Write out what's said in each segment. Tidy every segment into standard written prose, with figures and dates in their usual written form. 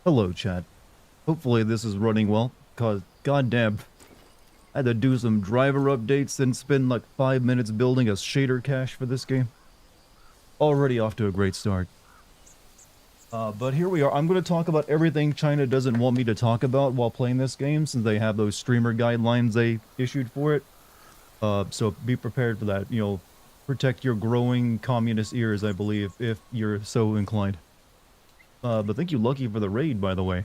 Hello, chat. Hopefully this is running well, cause goddamn, I had to do some driver updates and spend like 5 minutes building a shader cache for this game. Already off to a great start. But here we are. I'm going to talk about everything China doesn't want me to talk about while playing this game, since they have those streamer guidelines they issued for it. So be prepared for that. You know, protect your growing communist ears, I believe, if you're so inclined. But thank you, Lucky, for the raid, by the way.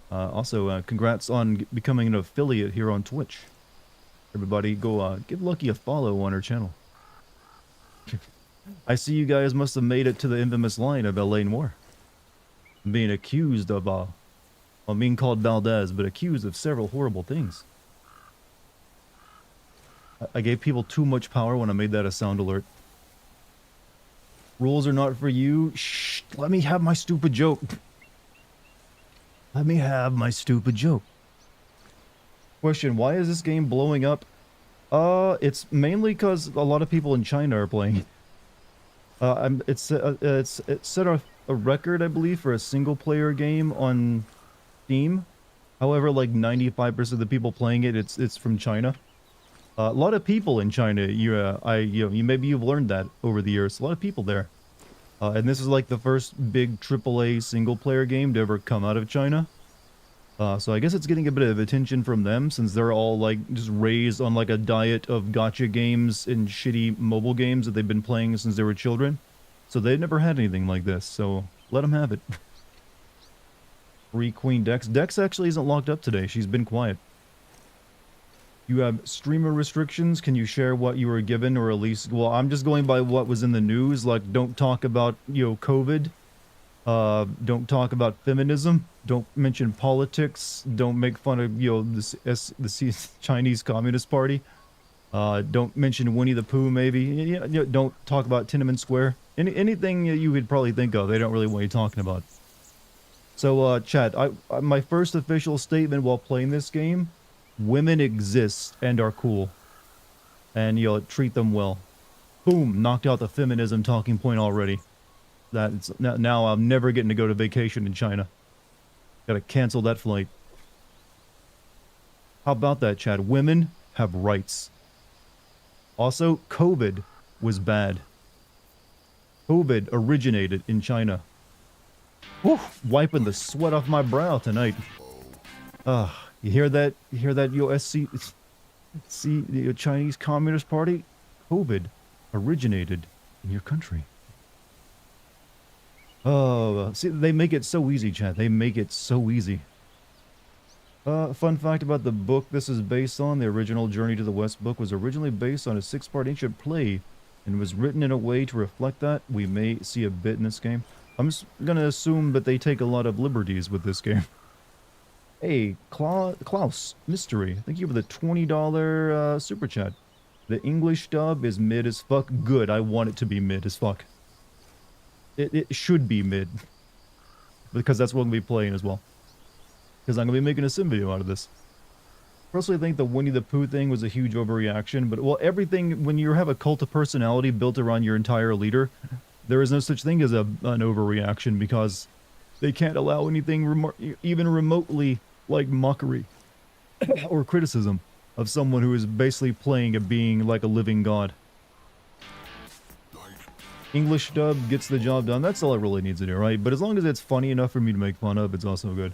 Also, congrats on becoming an affiliate here on Twitch. Everybody, go give Lucky a follow on her channel. I see you guys must have made it to the infamous line of LA Noire. Being accused of, well, being called Valdez, but accused of several horrible things. I gave people too much power when I made that a sound alert. Rules are not for you. Shh, let me have my stupid joke. Let me have my stupid joke. Question, why is this game blowing up? It's mainly because a lot of people in China are playing. It set a record, I believe, for a single-player game on Steam. However, like 95% of the people playing it, it's from China. A lot of people in China. Maybe you've learned that over the years. A lot of people there. And this is like the first big AAA single-player game to ever come out of China. So I guess it's getting a bit of attention from them, since they're all like just raised on like a diet of gacha games and shitty mobile games that they've been playing since they were children. So they've never had anything like this, so let them have it. Free Queen Dex. Dex actually isn't locked up today. She's been quiet. You have streamer restrictions. Can you share what you were given, or at least, well, I'm just going by what was in the news. Like, don't talk about, COVID. Don't talk about feminism. Don't mention politics. Don't make fun of, the Chinese Communist Party. Don't mention Winnie the Pooh, maybe. Don't talk about Tiananmen Square. Anything you would probably think of, they don't really want you talking about. So, chat, my first official statement while playing this game: women exist and are cool. And, treat them well. Boom, knocked out the feminism talking point already. Now I'm never getting to go to vacation in China. Gotta cancel that flight. How about that, Chad? Women have rights. Also, COVID was bad. COVID originated in China. Whew, wiping the sweat off my brow tonight. You hear that? You hear that, the Chinese Communist Party? COVID originated in your country. Oh, see, they make it so easy, Chad. They make it so easy. Fun fact about the book this is based on: the original Journey to the West book was originally based on a 6-part ancient play and was written in a way to reflect that. We may see a bit in this game. I'm just gonna assume that they take a lot of liberties with this game. Hey, Klaus, Mystery, thank you for the $20 super chat. The English dub is mid as fuck. Good, I want it to be mid as fuck. It should be mid. Because that's what I'm going to be playing as well. Because I'm going to be making a sim video out of this. Personally, I think the Winnie the Pooh thing was a huge overreaction. But, well, everything, when you have a cult of personality built around your entire leader, there is no such thing as an overreaction, because they can't allow anything even remotely like mockery or criticism of someone who is basically playing a being like a living god. English dub gets the job done. That's all it really needs to do, right? But as long as it's funny enough for me to make fun of, it's also good.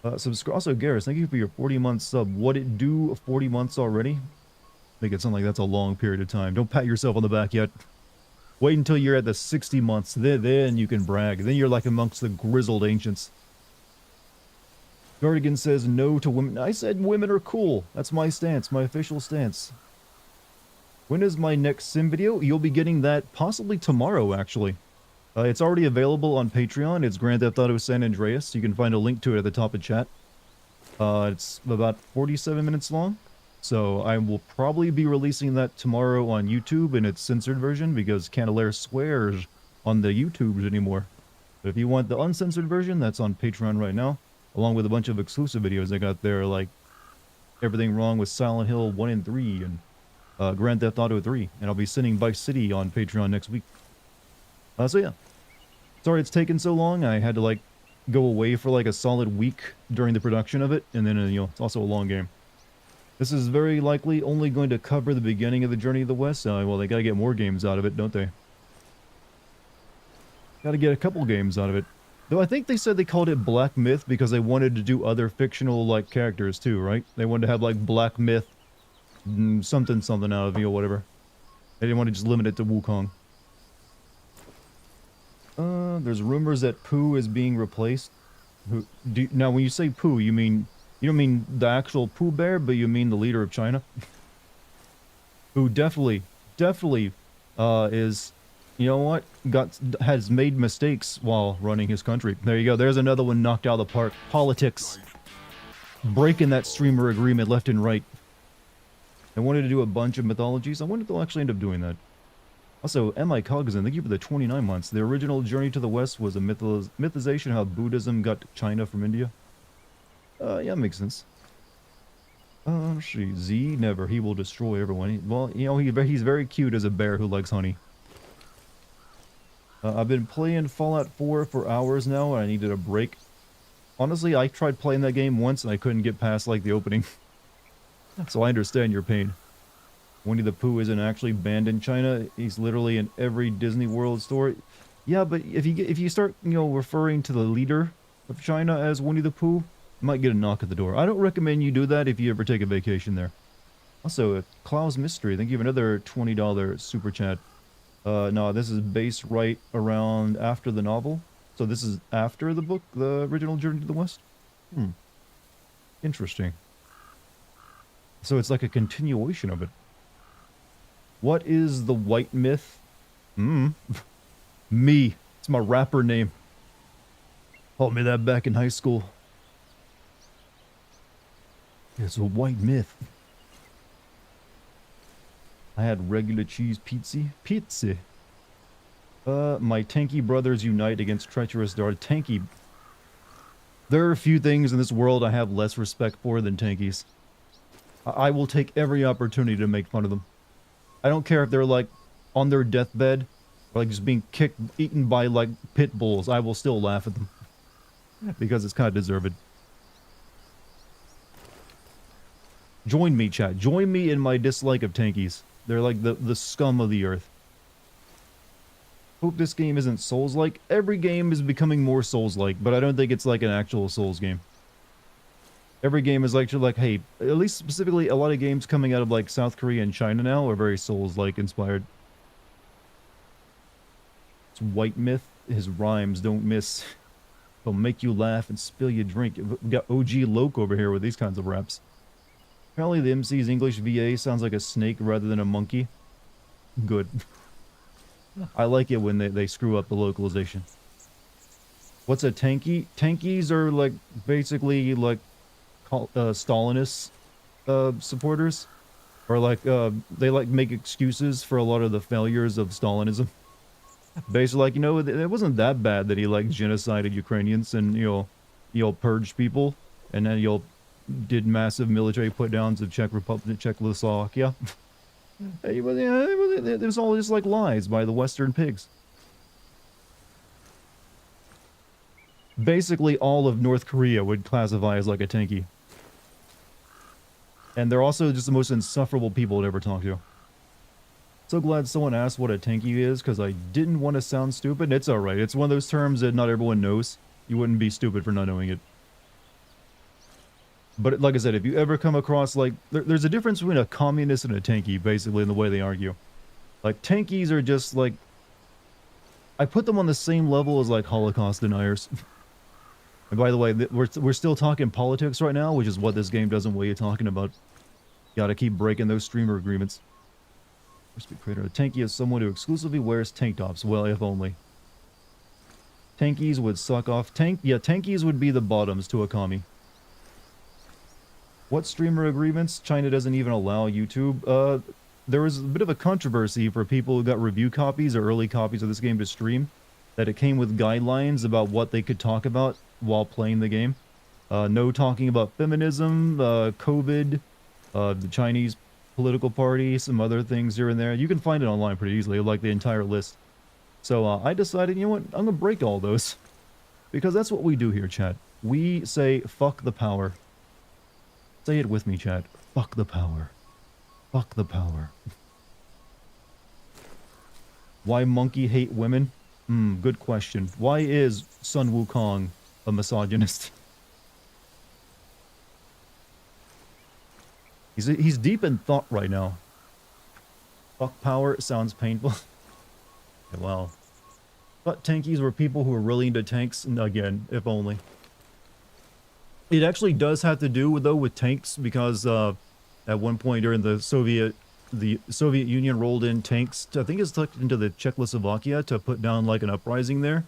Also, Garrus, thank you for your 40-month sub. What it do 40 months already? Make it sound like that's a long period of time. Don't pat yourself on the back yet. Wait until you're at the 60 months. Then you can brag. Then you're like amongst the grizzled ancients. Dartigan says no to women. I said women are cool. That's my stance, my official stance. When is my next sim video? You'll be getting that possibly tomorrow, actually. It's already available on Patreon. It's Grand Theft Auto San Andreas. You can find a link to it at the top of chat. It's about 47 minutes long. So I will probably be releasing that tomorrow on YouTube in its censored version, because Candelaire swears on the YouTubes anymore. But if you want the uncensored version, that's on Patreon right now, along with a bunch of exclusive videos I got there, like everything wrong with Silent Hill 1 and 3 and Grand Theft Auto 3, and I'll be sending Vice City on Patreon next week. So yeah. Sorry it's taken so long. I had to, like, go away for like a solid week during the production of it, and then, you know, it's also a long game. This is very likely only going to cover the beginning of the Journey of the West. Well, they gotta get more games out of it, don't they? Gotta get a couple games out of it. Though I think they said they called it Black Myth because they wanted to do other fictional, like, characters too, right? They wanted to have, like, Black Myth, something out of, you know, whatever. They didn't want to just limit it to Wukong. There's rumors that Pooh is being replaced. Now, when you say Pooh, you don't mean the actual Pooh Bear, but you mean the leader of China? Who definitely, is, you know what, has made mistakes while running his country. There you go, there's another one knocked out of the park. Politics. Breaking that streamer agreement left and right. I wanted to do a bunch of mythologies. I wonder if they'll actually end up doing that. Also, M.I. Cognizant, thank you for the 29 months. The original Journey to the West was a mythization how Buddhism got to China from India. Yeah, makes sense. Z, never. He will destroy everyone. Well, you know, he's very cute as a bear who likes honey. I've been playing Fallout 4 for hours now, and I needed a break. Honestly, I tried playing that game once, and I couldn't get past, like, the opening. So I understand your pain. Winnie the Pooh isn't actually banned in China. He's literally in every Disney World store. Yeah, but if you start, you know, referring to the leader of China as Winnie the Pooh, you might get a knock at the door. I don't recommend you do that if you ever take a vacation there. Also, Klaus Mystery, thank you for another $20 super chat. No, this is based right around after the novel. So this is after the book, the original Journey to the West? Interesting. So it's like a continuation of it. What is the white myth? Me. It's my rapper name. Taught me that back in high school. It's a white myth. I had regular cheese pizza. My tanky brothers unite against treacherous Dart. Tanky. There are a few things in this world I have less respect for than tankies. I will take every opportunity to make fun of them. I don't care if they're, like, on their deathbed, or, like, just being eaten by, like, pit bulls. I will still laugh at them. Because it's kind of deserved. Join me, chat. Join me in my dislike of tankies. They're, like, the scum of the earth. Hope this game isn't Souls-like. Every game is becoming more Souls-like, but I don't think it's, like, an actual Souls game. Every game is like, hey, at least specifically a lot of games coming out of like South Korea and China now are very Souls-like inspired. It's white myth, his rhymes don't miss. They'll make you laugh and spill your drink. We got OG Loke over here with these kinds of raps. Apparently the MC's English VA sounds like a snake rather than a monkey. Good. I like it when they screw up the localization. What's a tanky? Tankies are like basically like Stalinist supporters, or like they like make excuses for a lot of the failures of Stalinism. Basically, like, you know, it wasn't that bad that he like genocided Ukrainians and you know purged people, and then did massive military put downs of Czechoslovakia. It was all just like lies by the Western pigs. Basically, all of North Korea would classify as like a tanky. And they're also just the most insufferable people to ever talk to. So glad someone asked what a tanky is, because I didn't want to sound stupid. It's alright. It's one of those terms that not everyone knows. You wouldn't be stupid for not knowing it. But like I said, if you ever come across, like, there's a difference between a communist and a tanky, basically, in the way they argue. Like, tankies are just, like, I put them on the same level as, like, Holocaust deniers. And by the way, we're still talking politics right now, which is what this game doesn't want you talking about. Gotta keep breaking those streamer agreements. Creator. A tanky is someone who exclusively wears tank tops. Well, if only. Tankies would suck off. Tankies would be the bottoms to a commie. What streamer agreements? China doesn't even allow YouTube. There was a bit of a controversy for people who got review copies or early copies of this game to stream, that it came with guidelines about what they could talk about while playing the game. No talking about feminism, COVID, the Chinese political party, some other things here and there. You can find it online pretty easily, like the entire list. So I decided, you know what, I'm gonna break all those. Because that's what we do here, chat. We say, fuck the power. Say it with me, chat. Fuck the power. Fuck the power. Why monkey hate women? Good question. Why is Sun Wukong a misogynist? He's deep in thought right now. Fuck power sounds painful. Well, but tankies were people who were really into tanks, and again, if only. It actually does have to do with, though, with tanks, because at one point during the Soviet Union rolled in tanks, I think it's tucked into the Czechoslovakia to put down like an uprising there.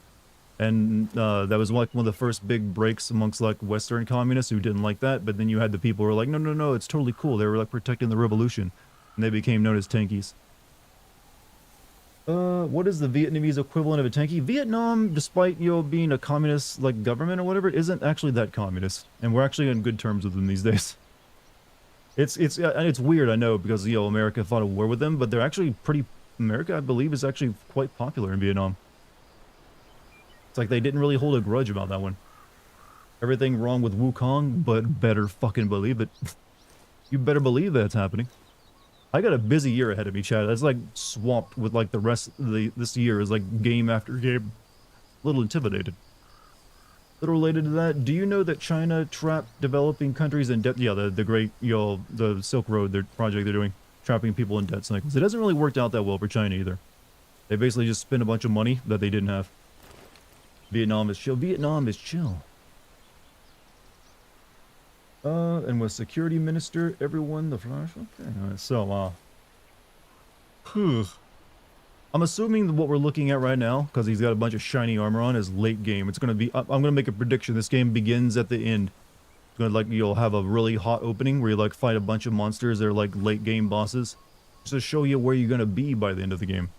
And that was like one of the first big breaks amongst like Western communists who didn't like that. But then you had the people who were like, no, no, no, it's totally cool. They were like protecting the revolution. And they became known as tankies. What is the Vietnamese equivalent of a tanky? Vietnam, despite, you know, being a communist like government or whatever, isn't actually that communist. And we're actually on good terms with them these days. It's weird, I know, because, you know, America fought a war with them, but they're actually pretty... America, I believe, is actually quite popular in Vietnam. It's like they didn't really hold a grudge about that one. Everything wrong with Wukong, but better fucking believe it. You better believe that's happening. I got a busy year ahead of me, Chad. That's like swamped with like the rest of this year is like game after game. A little intimidated. Little related to that, do you know that China trapped developing countries in debt? Yeah, the great, you know, the Silk Road, their project they're doing, trapping people in debt cycles. It hasn't really worked out that well for China either. They basically just spent a bunch of money that they didn't have. Vietnam is chill. Vietnam is chill. And was security minister, everyone, the Flash? Okay, so, I'm assuming that what we're looking at right now, because he's got a bunch of shiny armor on, is late game. It's going to be, I'm going to make a prediction. This game begins at the end. It's going to, like, you'll have a really hot opening where you, like, fight a bunch of monsters that are, like, late game bosses. Just to show you where you're going to be by the end of the game.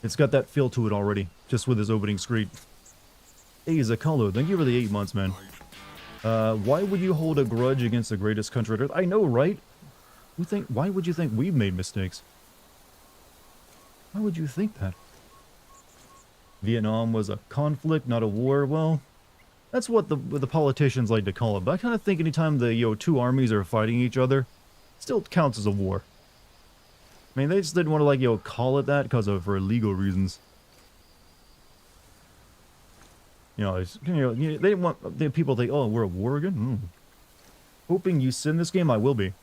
It's got that feel to it already, just with his opening screen. Hey, Zakalo, thank you for the 8 months, man. Why would you hold a grudge against the greatest country on Earth? I know, right? Why would you think we've made mistakes? Why would you think that? Vietnam was a conflict, not a war. Well, that's what the politicians like to call it. But I kind of think anytime the, you know, two armies are fighting each other, still counts as a war. I mean, they just didn't want to, like, you know, call it that for legal reasons. You know, they didn't want people to think, oh, we're at war again? Hoping you send this game, I will be.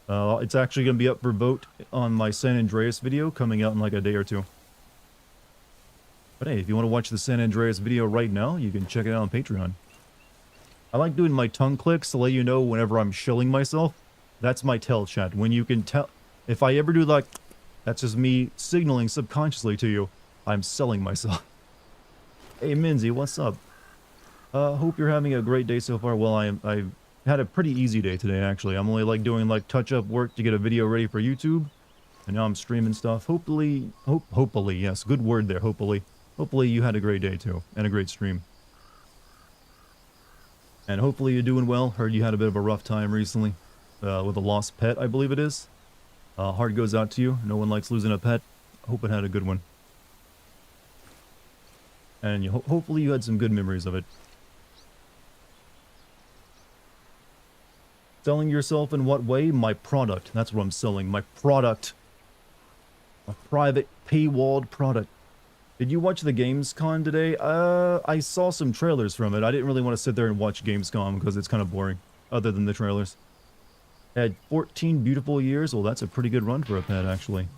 It's actually going to be up for vote on my San Andreas video coming out in like a day or two. But hey, if you want to watch the San Andreas video right now, you can check it out on Patreon. I like doing my tongue clicks to let you know whenever I'm shilling myself. That's my tell, chat. When you can tell... If I ever do like... That's just me signaling subconsciously to you. I'm selling myself. Hey, Minzy, what's up? Hope you're having a great day so far. Well, I've had a pretty easy day today, actually. I'm only, like, doing, like, touch-up work to get a video ready for YouTube. And now I'm streaming stuff. Hopefully, yes, good word there, hopefully. Hopefully you had a great day, too, and a great stream. And hopefully you're doing well. Heard you had a bit of a rough time recently, with a lost pet, I believe it is. Heart goes out to you. No one likes losing a pet. Hope it had a good one. And hopefully you had some good memories of it. Selling yourself in what way? My product. That's what I'm selling. My product. A private, paywalled product. Did you watch the Gamescom today? I saw some trailers from it. I didn't really want to sit there and watch Gamescom because it's kind of boring, other than the trailers. Had 14 beautiful years. Well, that's a pretty good run for a pet, actually.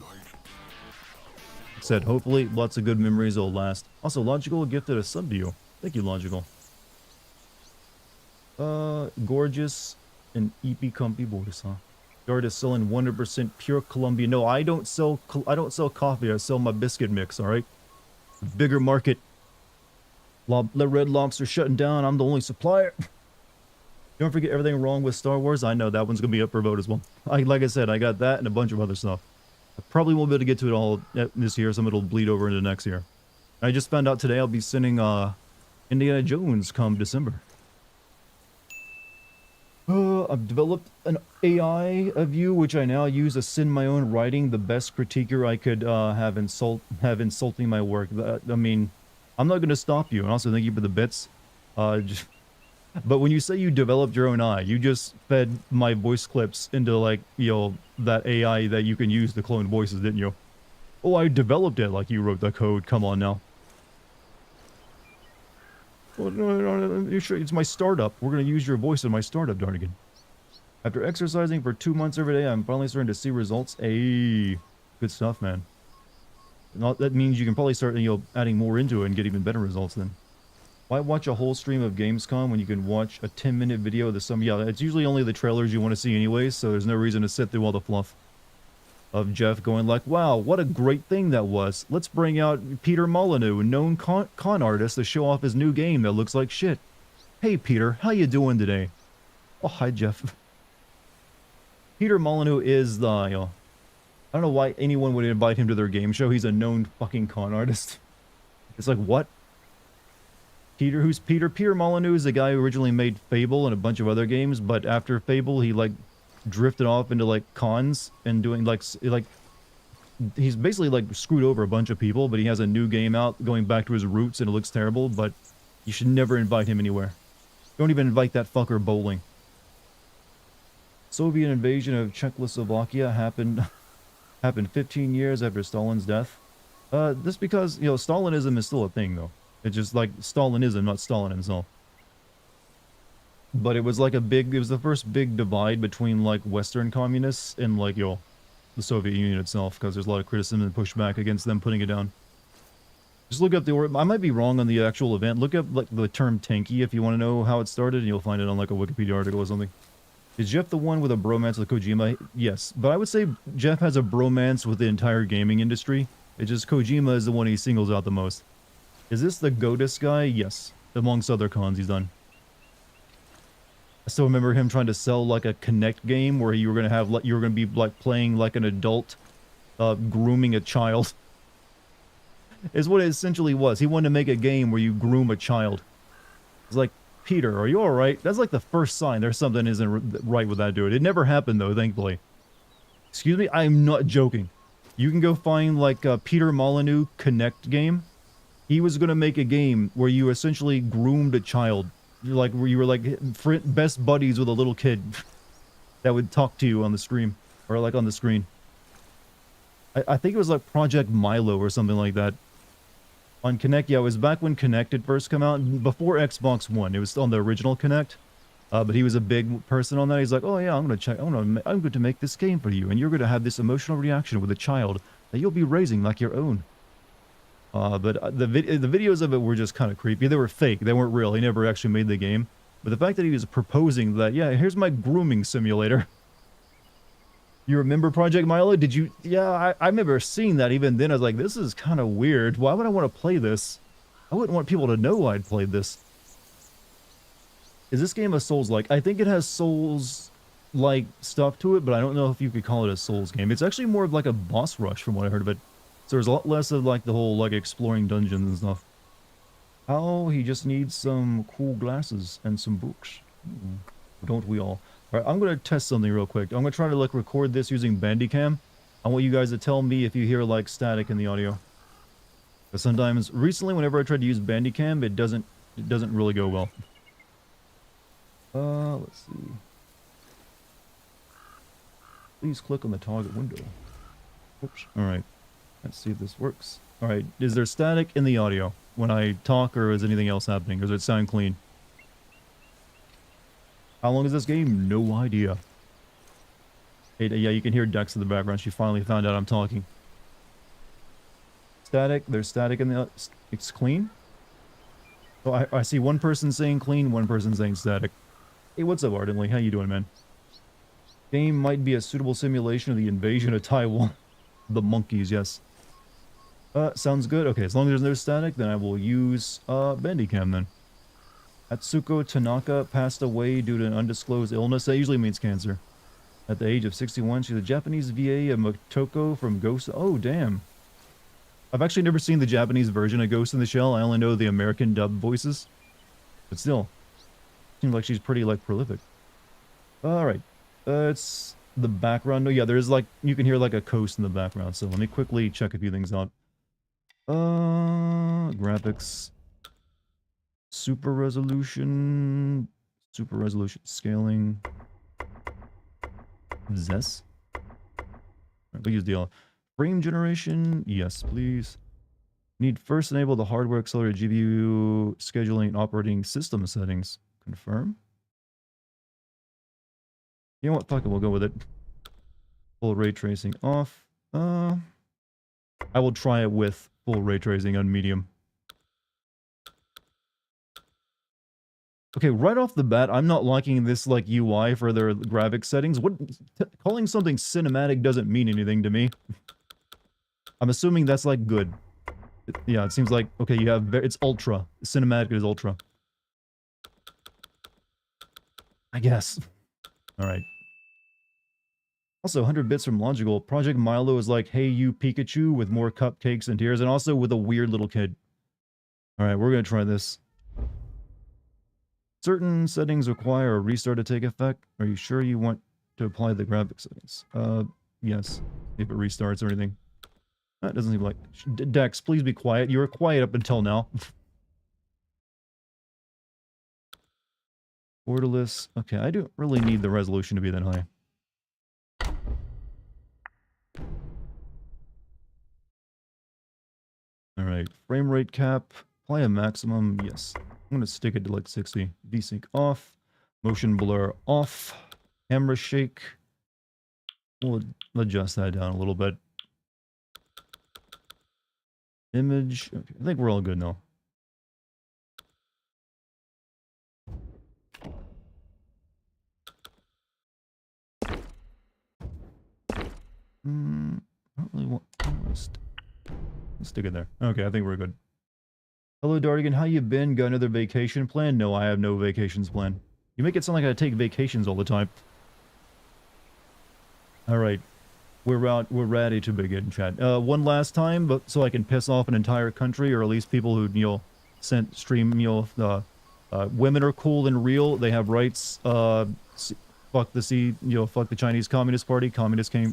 Said, hopefully, lots of good memories will last. Also, Logical gifted a sub to you. Thank you, Logical. Gorgeous and EP Comfy Boys, huh? Yard is selling 100% pure Colombian. No, I don't sell coffee. I sell my biscuit mix, alright? Bigger market. The Red Lobster shutting down. I'm the only supplier. Don't forget everything wrong with Star Wars. I know that one's gonna be up for vote as well. Like I said, I got that and a bunch of other stuff. I probably won't be able to get to it all this year. Some of it'll bleed over into next year. I just found out today I'll be sending Indiana Jones come December. I've developed an AI of you, which I now use to send my own writing. The best critiquer I could have insulting my work. I mean, I'm not going to stop you. And also, thank you for the bits. Just, but when you say you developed your own eye, you just fed my voice clips into like, that AI that you can use to clone voices, didn't you? Oh, I developed it like you wrote the code. Come on now. Well, no, you're sure it's my startup. We're going to use your voice in my startup, Dartigan. After exercising for 2 months every day, I'm finally starting to see results. Hey, good stuff, man. That means you can probably start, adding more into it and get even better results then. Why watch a whole stream of Gamescom when you can watch a 10-minute video of the sum? Yeah, it's usually only the trailers you want to see anyways, so there's no reason to sit through all the fluff of Jeff going like, wow, what a great thing that was. Let's bring out Peter Molyneux, a known con artist, to show off his new game that looks like shit. Hey, Peter, how you doing today? Oh, hi, Jeff. Peter Molyneux is the, I don't know why anyone would invite him to their game show. He's a known fucking con artist. It's like, what? Peter, who's Peter? Peter Molyneux is the guy who originally made Fable and a bunch of other games, but after Fable, he, like, drifted off into, like, cons and doing, like, he's basically, like, screwed over a bunch of people, but he has a new game out going back to his roots, and it looks terrible, but you should never invite him anywhere. Don't even invite that fucker bowling. Soviet invasion of Czechoslovakia happened 15 years after Stalin's death. This because, Stalinism is still a thing, though. It's just like Stalinism, not Stalin himself. But it was like it was the first big divide between, like, Western communists and, like, the Soviet Union itself, because there's a lot of criticism and pushback against them putting it down. Just look up I might be wrong on the actual event. Look up, like, the term tanky if you want to know how it started, and you'll find it on, like, a Wikipedia article or something. Is Jeff the one with a bromance with Kojima? Yes, but I would say Jeff has a bromance with the entire gaming industry. It's just Kojima is the one he singles out the most. Is this the Godus guy? Yes, amongst other cons he's done. I still remember him trying to sell, like, a Kinect game where you were gonna have, like, you were gonna be, like, playing like an adult, grooming a child. Is what it essentially was. He wanted to make a game where you groom a child. It's like, Peter, are you alright? That's like the first sign there's something isn't right with that dude. It never happened, though, thankfully. Excuse me? I'm not joking. You can go find, like, a Peter Molyneux Kinect game. He was going to make a game where you essentially groomed a child. Like, where you were, like, best buddies with a little kid that would talk to you on the stream. Or, like, on the screen. I think it was, like, Project Milo or something like that. On Kinect, yeah, it was back when Kinect had first come out, before Xbox One. It was still on the original Kinect, but he was a big person on that. He's like, oh yeah, I'm going to make this game for you, and you're going to have this emotional reaction with a child that you'll be raising like your own. But the videos of it were just kind of creepy. They were fake. They weren't real. He never actually made the game. But the fact that he was proposing that, yeah, here's my grooming simulator. You remember Project Milo? Did you? Yeah, I remember seeing that. Even then, I was like, this is kind of weird. Why would I want to play this? I wouldn't want people to know I'd played this. Is this game a Souls-like? I think it has Souls-like stuff to it, but I don't know if you could call it a Souls game. It's actually more of like a boss rush from what I heard of it. So there's a lot less of like the whole like exploring dungeons and stuff. Oh, he just needs some cool glasses and some books. Don't we all? Alright, I'm going to test something real quick. I'm going to try to, like, record this using Bandicam. I want you guys to tell me if you hear, like, static in the audio. But sometimes, recently, whenever I tried to use Bandicam, it doesn't really go well. Let's see. Please click on the target window. Oops. Alright. Let's see if this works. Alright, is there static in the audio when I talk, or is anything else happening? Or does it sound clean? How long is this game? No idea. Hey, yeah, you can hear Dex in the background. She finally found out I'm talking. Static. There's static in the... It's clean? Oh, I see one person saying clean, one person saying static. Hey, what's up, Ardently? How you doing, man? Game might be a suitable simulation of the invasion of Taiwan. The monkeys, yes. Sounds good. Okay, as long as there's no static, then I will use, Bandicam, then. Atsuko Tanaka passed away due to an undisclosed illness. That usually means cancer. At the age of 61, she's a Japanese VA of Motoko from Ghost... Oh, damn. I've actually never seen the Japanese version of Ghost in the Shell. I only know the American dub voices. But still. Seems like she's pretty, like, prolific. Alright. It's the background. Oh, yeah, there's, like... You can hear, like, a coast in the background. So let me quickly check a few things out. Graphics... super resolution scaling. Zess. Right, we'll use the frame generation. Yes, please. Need first enable the hardware accelerated GPU scheduling and operating system settings. Confirm. You know what? Fuck it, we'll go with it. Full ray tracing off. I will try it with full ray tracing on medium. Okay, right off the bat, I'm not liking this like UI for their graphics settings. What calling something cinematic doesn't mean anything to me. I'm assuming that's like good. Yeah, it seems like okay. You have it's ultra. Cinematic is ultra. I guess. All right. Also, 100 bits from Logical. Project Milo is like, hey, you Pikachu with more cupcakes and tears, and also with a weird little kid. All right, we're gonna try this. Certain settings require a restart to take effect. Are you sure you want to apply the graphics settings? Yes. If it restarts or anything. That doesn't seem like... Dex, please be quiet. You were quiet up until now. Borderless. Okay, I don't really need the resolution to be that high. Alright, frame rate cap. Apply a maximum. Yes. I'm going to stick it to like 60. VSync off. Motion blur off. Camera shake. We'll adjust that down a little bit. Image. Okay, I think we're all good now. I don't really want... Let's stick it there. Okay, I think we're good. Hello, Dartigan. How you been? Got another vacation plan? No, I have no vacations planned. You make it sound like I take vacations all the time. Alright. We're ready to begin, chat. One last time, but so I can piss off an entire country, or at least people who, you know, stream, you know, women are cool and real. They have rights. Fuck the Chinese Communist Party. Communists came,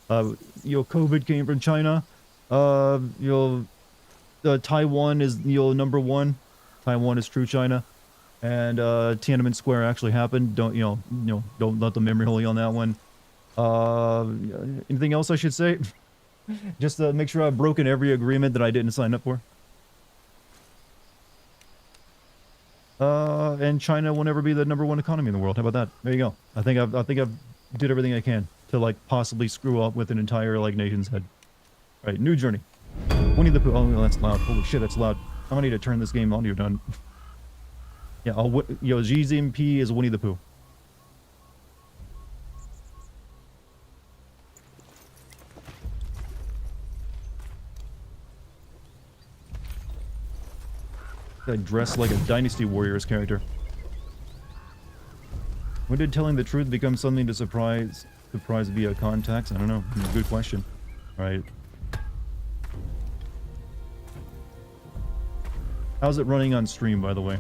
COVID came from China. Taiwan is, number one. Taiwan is true China. And, Tiananmen Square actually happened. Don't let the memory hold you on that one. Anything else I should say? Just to make sure I've broken every agreement that I didn't sign up for. And China will never be the #1 economy in the world. How about that? There you go. I think I've did everything I can to like possibly screw up with an entire like nation's head. All right, new journey. Winnie the Pooh. Oh, that's loud. Holy shit, that's loud. I'm gonna need to turn this game audio down. Yeah, Xi Jinping is Winnie the Pooh. I dress like a Dynasty Warriors character. When did telling the truth become something to surprise via contacts? I don't know. Good question. All right. How's it running on stream, by the way?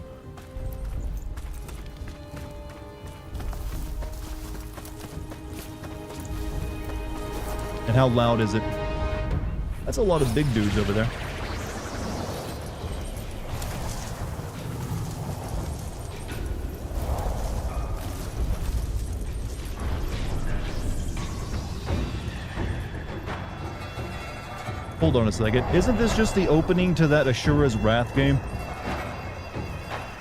And how loud is it? That's a lot of big dudes over there. Hold on a second. Isn't this just the opening to that Ashura's Wrath game?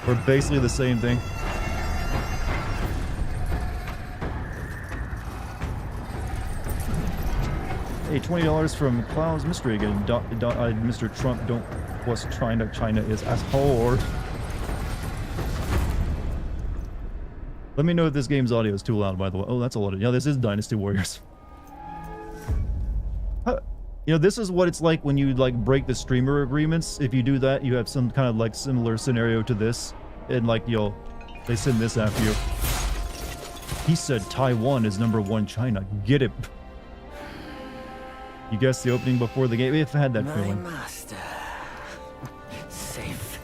Or basically the same thing? Hey, $20 from Cloud's Mystery again. Mr. Trump don't was China is asshole. Let me know if this game's audio is too loud, by the way. Oh, that's a lot of... Yeah, this is Dynasty Warriors. You know, this is what it's like when you, like, break the streamer agreements. If you do that, you have some kind of, like, similar scenario to this. And, like, they send this after you. He said Taiwan is #1 China. Get it. You guessed the opening before the game. If I had that feeling. My master. Safe.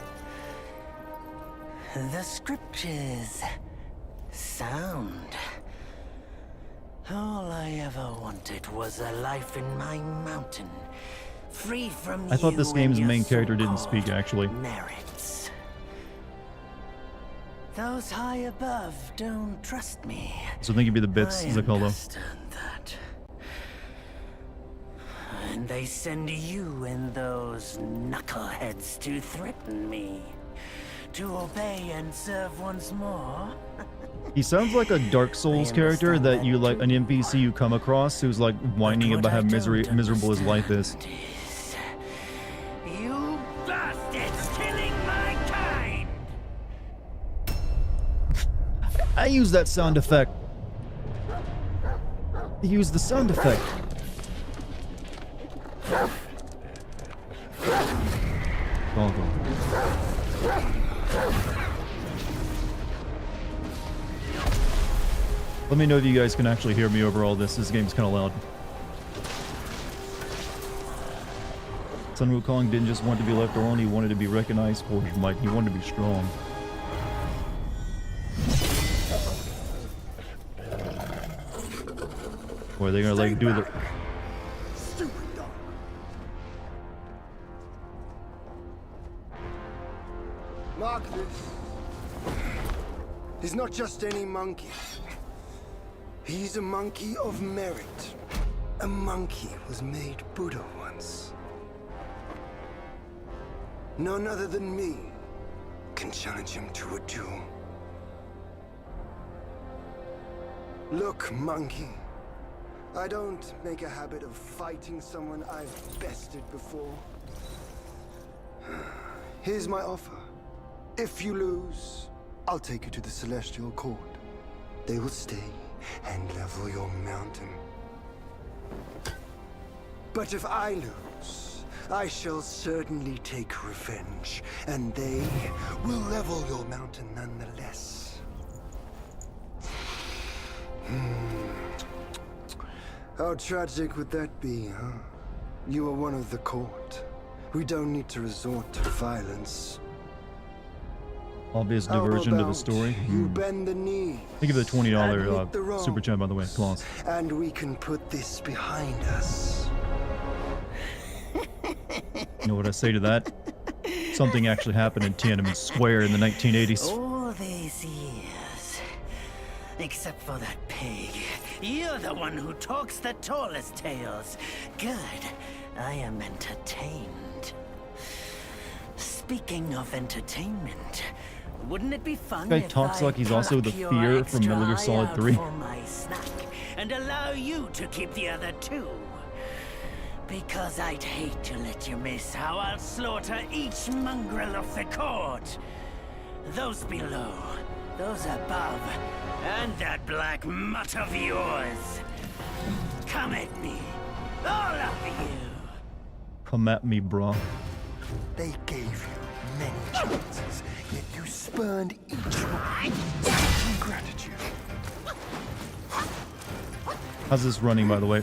The scriptures. Sound. All I ever wanted was a life in my mountain, free from I thought this game's main character didn't speak, actually. Merits. Those high above don't trust me. So think you'd be the bits, I Zakolo. understand that. And they send you and those knuckleheads to threaten me. To obey and serve once more. He sounds like a Dark Souls character that you like, an NPC you come across who's like whining about how miserable his life is. You bastards killing my kind! I use that sound effect. I use the sound effect. Go. Let me know if you guys can actually hear me over all this. This game's kind of loud. Sun Wukong didn't just want to be left alone, he wanted to be recognized for his might. He wanted to be strong. Or are they gonna like do the... Stupid dog. Mark this. He's not just any monkey. He's a monkey of merit. A monkey was made Buddha once. None other than me can challenge him to a duel. Look, monkey. I don't make a habit of fighting someone I've bested before. Here's my offer. If you lose, I'll take you to the Celestial Court. They will stay and level your mountain. But if I lose, I shall certainly take revenge, and they will level your mountain nonetheless. How tragic would that be, huh? You are one of the court. We don't need to resort to violence. Obvious How diversion to the about story. You bend the knee. Think of the $20 admit the super chat, by the way, clause. And we can put this behind us. You know what I say to that? Something actually happened in Tiananmen Square in the 1980s. All these years. Except for that pig. You're the one who talks the tallest tales. Good. I am entertained. Speaking of entertainment, wouldn't it be fun This guy if talks I like he's also the pluck your Fear from extra Metal Gear eye Solid out 3. for my snack and allow you to keep the other two? Because I'd hate to let you miss how I'll slaughter each mongrel of the court. Those below, those above, and that black mutt of yours. Come at me, all of you. Come at me, bro. They gave you many chances, yet you spurned each one in gratitude. How's this running, by the way?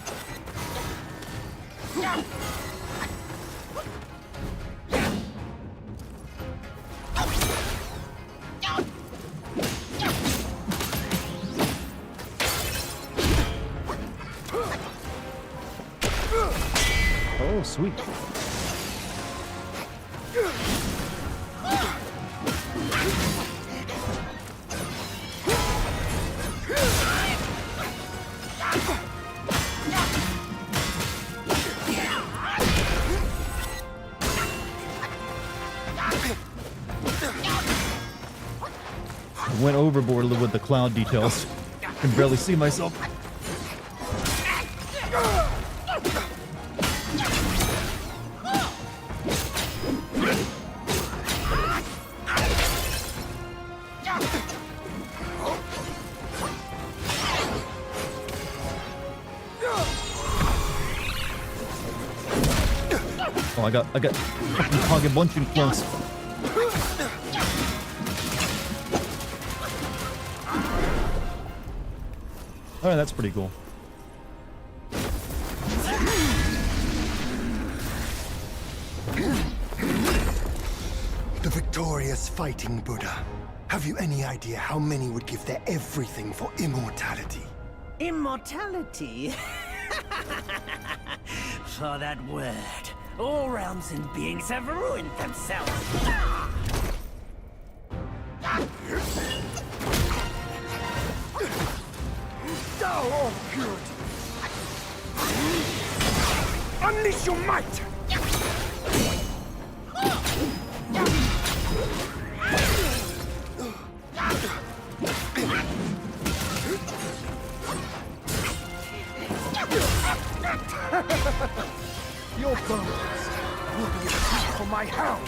Oh, sweet. Went overboard with the cloud details. Can barely see myself. Oh, I got fucking target bunching close. Alright, that's pretty cool. The victorious fighting Buddha. Have you any idea how many would give their everything for immortality? Immortality? For that word, all realms and beings have ruined themselves. Oh, good. Unleash your might! Your bones will be a treat for my hound.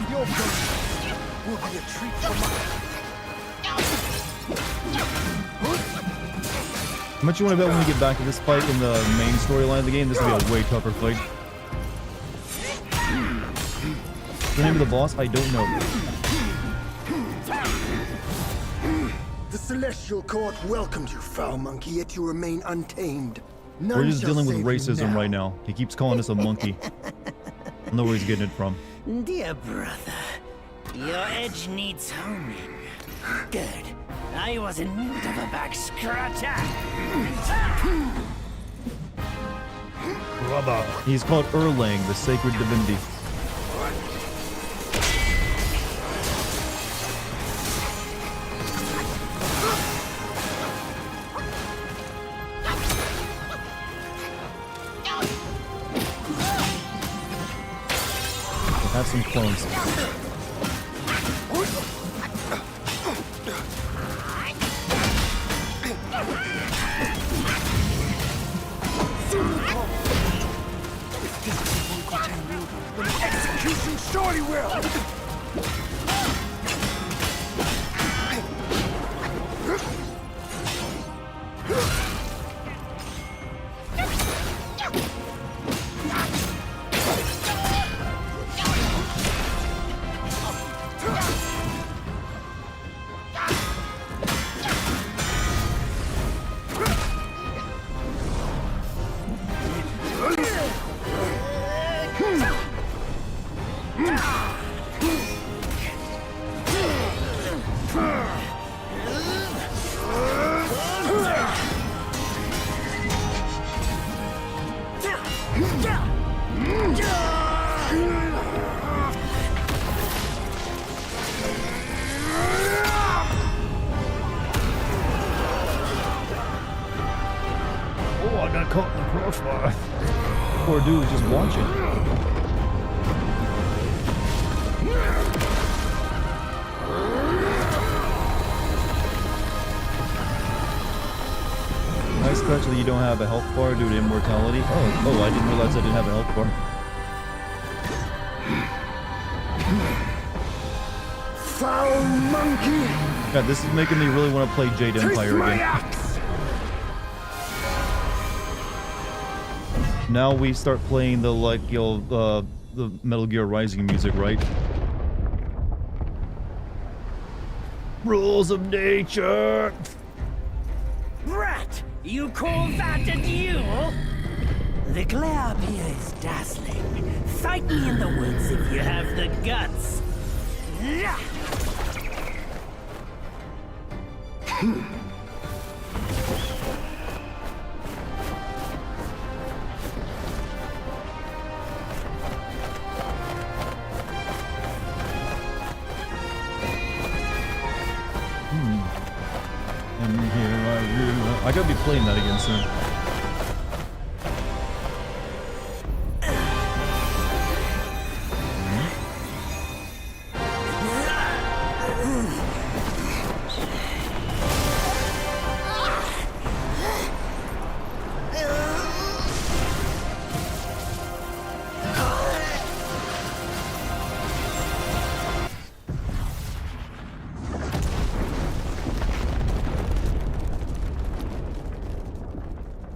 Your bones will be a treat for my... How much you want to bet when we get back to this fight in the main storyline of the game? This will be a way tougher fight. The name of the boss? I don't know. The Celestial Court welcomes you, foul monkey, yet you remain untamed. None We're just shall dealing with save you racism now. right now. He keeps calling us a monkey. I don't know where he's getting it from. Dear brother, your edge needs homing. Good. I was in need of a back scratcher. Brother. He's called Erlang, the sacred divinity. Have some clones. Execution surely will! Oh, I got caught in the crossfire. Poor dude was just watching. Nice touch that you don't have a health bar due to immortality. Oh, I didn't realize I didn't have a health bar. Foul monkey! God, this is making me really want to play Jade Taste Empire my again. axe! Now we start playing the the Metal Gear Rising music, right? Rules of nature. Rat, you call that a duel? The glare up here is dazzling. Fight me in the woods if you have the guts. Yeah. And here I gotta be playing that again soon.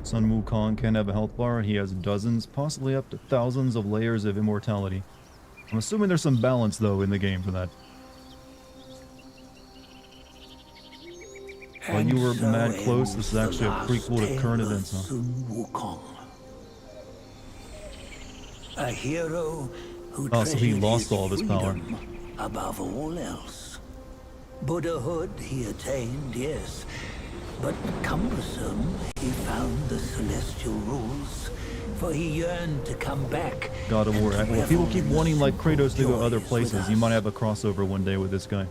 Son Wukong can have a health bar. He has dozens, possibly up to thousands of layers of immortality. I'm assuming there's some balance, though, in the game for that. While you were mad close, this is actually a prequel to current events, huh? Wukong. A hero who Oh, so he traded lost his all of his power. freedom above all else. Buddhahood he attained, yes, but cumbersome he found the celestial rules, for he yearned to come back. God of War. Well, people keep wanting like Kratos to go other joys with places. You us. might have a crossover one day with this guy.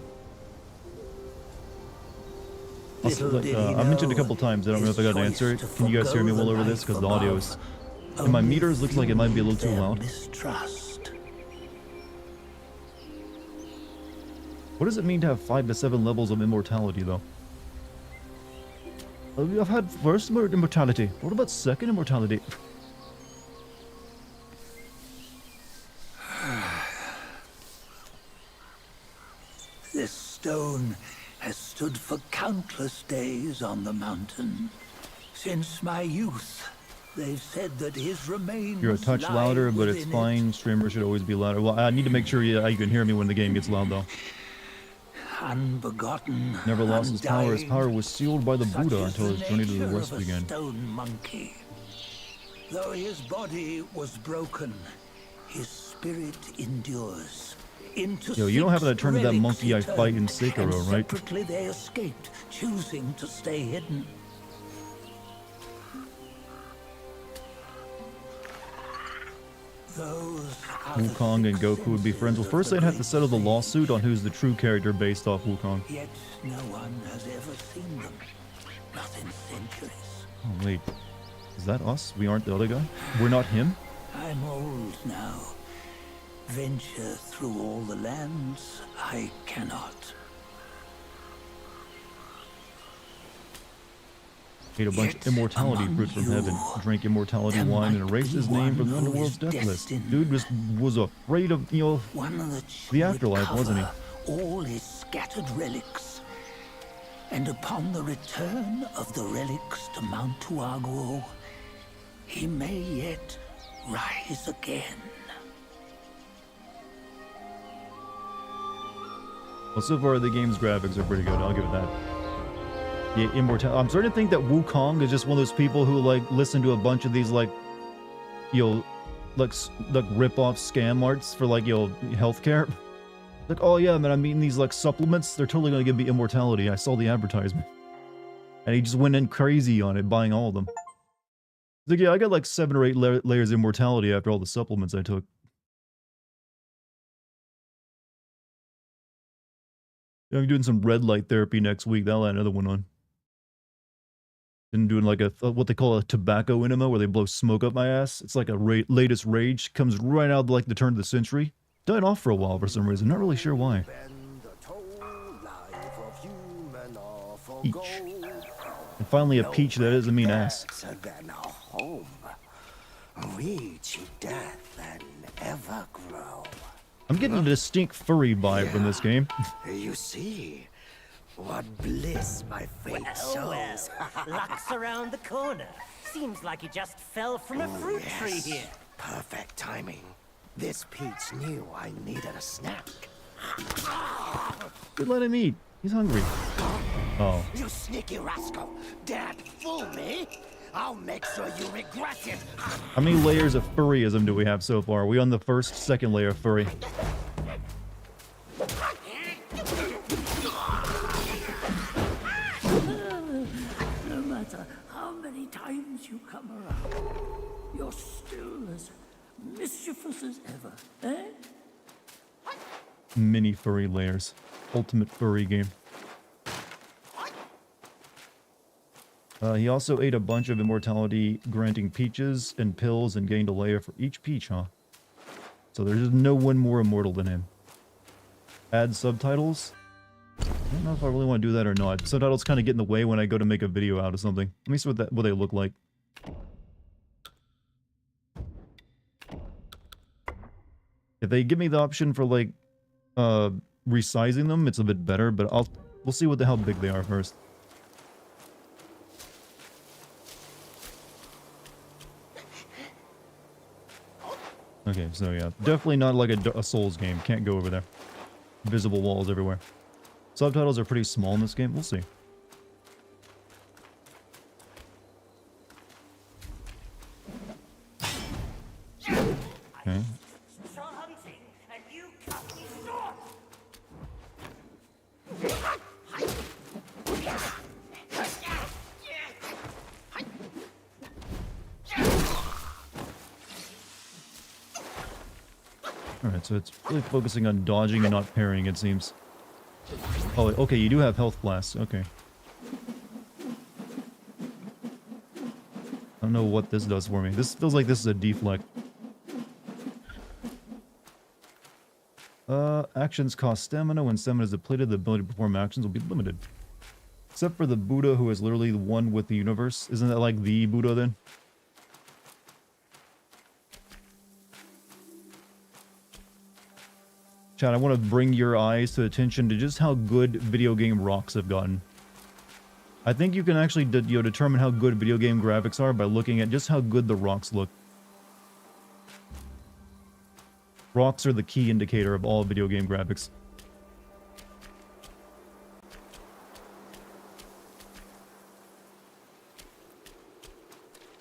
Also, Little did he I mentioned a know couple times. I don't know if I his got an answer. choice to Can you guys hear me forgo well the over this? life Because the audio is... above In my only meters, looks like it might be a little too fueled their loud. mistrust. What does it mean to have 5 to 7 levels of immortality, though? I've had first immortality. What about second immortality? This stone has stood for countless days on the mountain. Since my youth, they've said that his remains You're a touch lie louder, but it's within fine. Streamers should always be louder. Well, I need to make sure you can hear me when the game gets loud, though. Unbegotten, Never lost his power. His undying, power was sealed by the such Buddha is until the his journey to the nature west of a began. stone monkey. Though his body was broken, his spirit endures. Into Yo, you don't happen to turn to that relics monkey he I fight in turned, Sekiro, and right? Separately they escaped, choosing to stay hidden. Those are the Wukong and sixth Goku would be friends. Well, senses first of they'd the have to settle the great lawsuit on who's the true character based off Wukong. Yet no one has ever seen them. Not in centuries. Oh, wait. Is that us? We aren't the other guy? We're not him? I'm old now. Venture through all the lands I cannot. Ate a bunch Yet of immortality among fruit from you, heaven, drank immortality there wine, and might erased be his name from the one who underworld's is death list. destined. Dude just was afraid of, you know, One that the should afterlife, wasn't he? recover all his scattered relics. And upon the return of the relics to Mount Tuaguo, he may yet rise again. Well, so far the game's graphics are pretty good. I'll give it that. Yeah, immortal. I'm starting to think that Wukong is just one of those people who like listen to a bunch of these like, you know, like rip-off scam arts for like, you know, healthcare. Like, oh yeah, man, I'm eating these like supplements. They're totally gonna give me immortality. I saw the advertisement, and he just went in crazy on it, buying all of them. He's like, yeah, I got like 7 or 8 layers of immortality after all the supplements I took. Yeah, I'm doing some red light therapy next week. That'll add another one on. Been doing like a what they call a tobacco enema, where they blow smoke up my ass. It's like a latest rage, comes right out like the turn of the century. Died off for a while for some reason. Not really sure why. Peach. And finally a peach that doesn't mean ass. Home. Reach death and ever grow. I'm getting a distinct furry vibe from this game. You see, what bliss my fate shows. Luck's around the corner. Seems like he just fell from a fruit tree here. Perfect timing. This peach knew I needed a snack. Good, let him eat. He's hungry. Oh. You sneaky rascal! Dare to fool me? I'll make sure you regret it. How many layers of furryism do we have so far? Are we on the first, second layer of furry? No matter how many times you come around, you're still as mischievous as ever, eh? Mini furry layers. Ultimate furry game. He also ate a bunch of immortality granting peaches and pills and gained a layer for each peach, huh? So there's no one more immortal than him. Add subtitles? I don't know if I really want to do that or not. Subtitles kind of get in the way when I go to make a video out of something. Let me see what they look like. If they give me the option for like resizing them, it's a bit better, but we'll see how big they are first. Okay, so yeah, definitely not like a Souls game. Can't go over there. Visible walls everywhere. Subtitles are pretty small in this game. We'll see. Okay. Alright, so it's really focusing on dodging and not parrying, it seems. Oh, okay, you do have health blasts. Okay. I don't know what this does for me. This feels like this is a deflect. Actions cost stamina. When stamina is depleted, the ability to perform actions will be limited. Except for the Buddha, who is literally the one with the universe. Isn't that like the Buddha then? Chad, I want to bring your eyes to attention to just how good video game rocks have gotten. I think you can actually determine how good video game graphics are by looking at just how good the rocks look. Rocks are the key indicator of all video game graphics.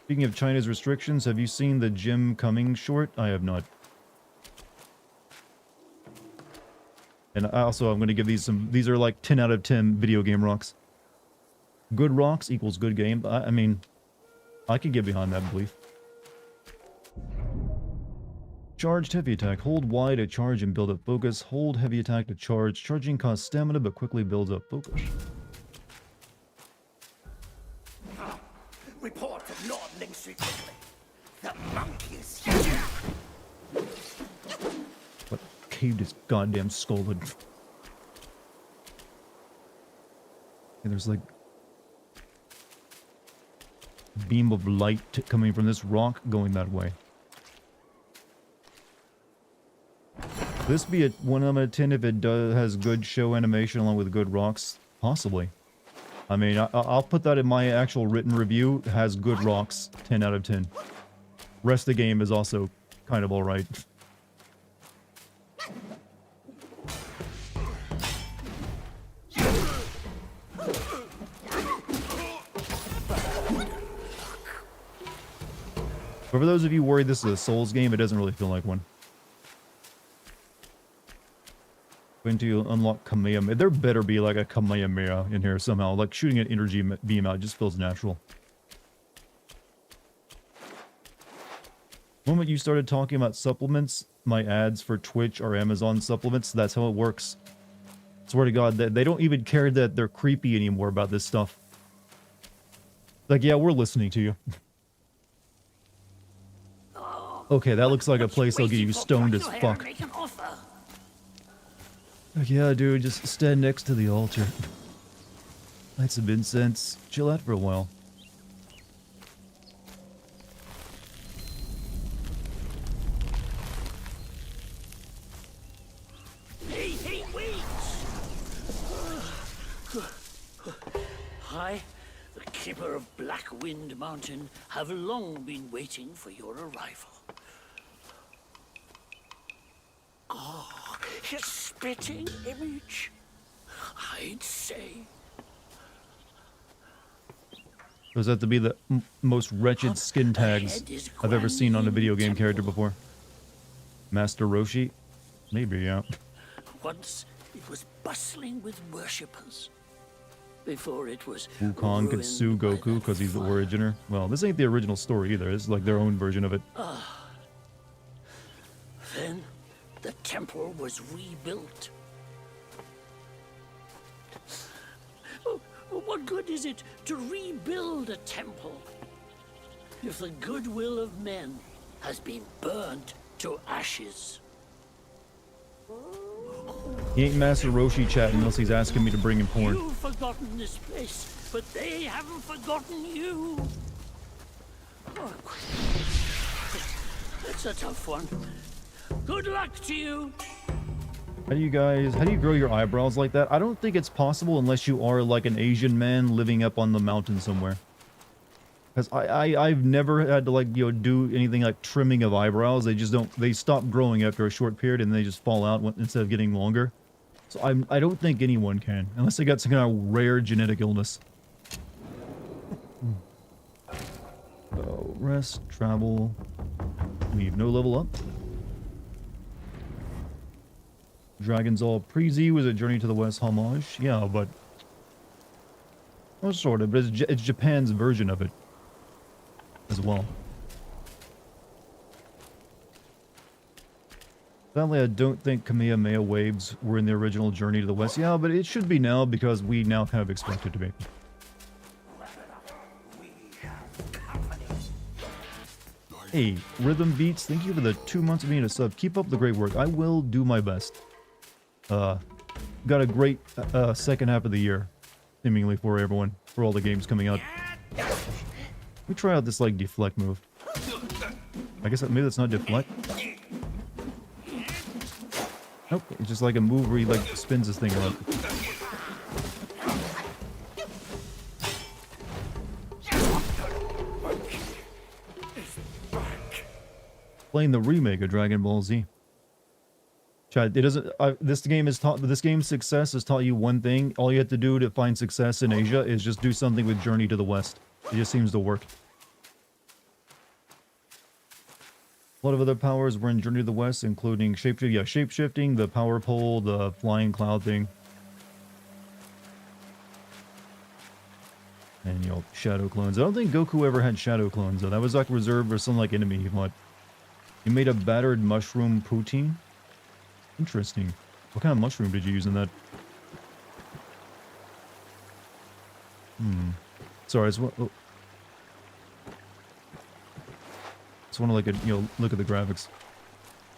Speaking of China's restrictions, have you seen the Jim Cummings short? I have not. And also, I'm going to give these some... These are like 10 out of 10 video game rocks. Good rocks equals good game. I mean, I can get behind that belief. Charged heavy attack. Hold Y to charge and build up focus. Hold heavy attack to charge. Charging costs stamina but quickly builds up focus. Report from Lord Lingstry quickly. The monkey is here. What caved his goddamn skull in? And there's like a beam of light coming from this rock going that way. This be a 1 out of 10 if it has good show animation along with good rocks? Possibly. I mean, I'll put that in my actual written review. It has good rocks, 10 out of 10. Rest of the game is also kind of alright. But for those of you worried this is a Souls game, it doesn't really feel like one. When to unlock Kamehameha. There better be like a Kamehameha in here somehow. Like shooting an energy beam out just feels natural. The moment you started talking about supplements, my ads for Twitch are Amazon supplements. That's how it works. Swear to God, they don't even care that they're creepy anymore about this stuff. Like, yeah, we're listening to you. Okay, that looks like a place that'll get you stoned as fuck. Yeah, dude, just stand next to the altar. Light some incense. Chill out for a while. Hey, wait! I, the keeper of Black Wind Mountain, have long been waiting for your arrival. Oh, his spitting image, I'd say. Those have to be the most wretched skin tags I've ever seen on a video game character before. Master Roshi? Maybe, yeah. Once it was bustling with worshippers. Before it was Wukong could sue Goku because he's the originer. Well, this ain't the original story either. It's like their own version of it. Then the temple was rebuilt. Oh, what good is it to rebuild a temple if the goodwill of men has been burnt to ashes? He ain't Master Roshi chat unless he's asking me to bring him porn. You've forgotten this place, but they haven't forgotten you. Oh, that's a tough one. Good luck to you. How do you grow your eyebrows like that? I don't think it's possible unless you are like an Asian man living up on the mountain somewhere. Because I've never had to like, do anything like trimming of eyebrows. They stop growing after a short period and they just fall out instead of getting longer. So I don't think anyone can, unless they got some kind of rare genetic illness. So, rest, travel, leave, no level up. Dragon's All Prezi was a Journey to the West homage. Yeah, but... well, sort of, but it's Japan's version of it. As well. Sadly, I don't think Kamehameha waves were in the original Journey to the West. Yeah, but it should be now because we now kind of expect it to be. Hey, Rhythm Beats, thank you for the 2 months of being a sub. Keep up the great work. I will do my best. Got a great second half of the year, seemingly, for everyone, for all the games coming out. Let me try out this, like, deflect move. I guess maybe that's not deflect. Nope, it's just like a move where he, like, spins this thing around. Playing the remake of Dragon Ball Z. Chad, it doesn't. This game's success has taught you one thing. All you have to do to find success in Asia is just do something with Journey to the West. It just seems to work. A lot of other powers were in Journey to the West, including shapeshifting, the power pole, the flying cloud thing, and shadow clones. I don't think Goku ever had shadow clones though. That was like reserved for some like enemy he fought. You made a battered mushroom poutine? Interesting. What kind of mushroom did you use in that? Sorry, it's what. Oh. Just want to look at the graphics.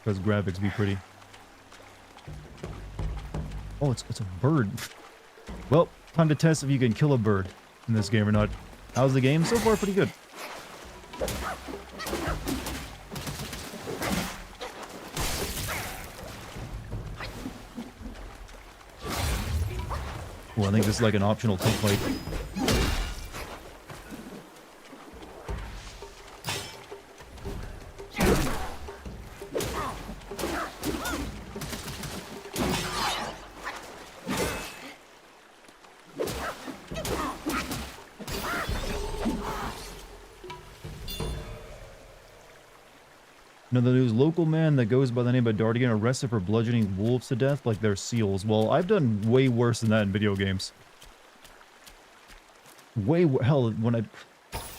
Because graphics be pretty. Oh, it's a bird. Well, time to test if you can kill a bird in this game or not. How's the game? So far, pretty good. Well, I think this is like an optional tick fight. Another news, local man that goes by the name of Dartigan arrested for bludgeoning wolves to death like they're seals. Well, I've done way worse than that in video games. Hell, when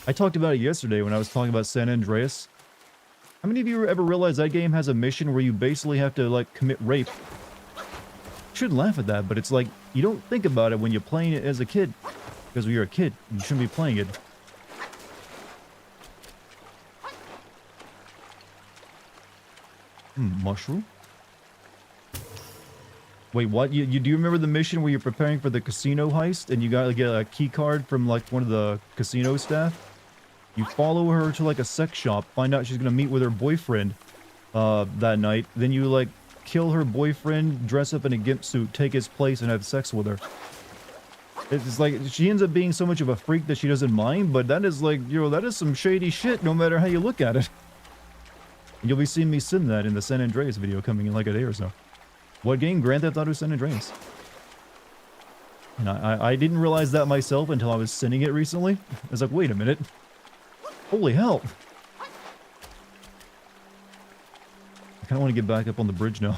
I talked about it yesterday when I was talking about San Andreas. How many of you ever realize that game has a mission where you basically have to, like, commit rape? You shouldn't laugh at that, but it's like, you don't think about it when you're playing it as a kid. Because when you're a kid, you shouldn't be playing it. Mushroom? Wait, what? Do you remember the mission where you're preparing for the casino heist and you gotta get a key card from like one of the casino staff? You follow her to like a sex shop, find out she's gonna meet with her boyfriend that night, then you like kill her boyfriend, dress up in a gimp suit, take his place and have sex with her. It's like she ends up being so much of a freak that she doesn't mind, but that is like, that is some shady shit no matter how you look at it. You'll be seeing me sim that in the San Andreas video coming in like a day or so. What game? Grand Theft Auto San Andreas. And I didn't realize that myself until I was sinning it recently. I was like, wait a minute. Holy hell. I kind of want to get back up on the bridge now.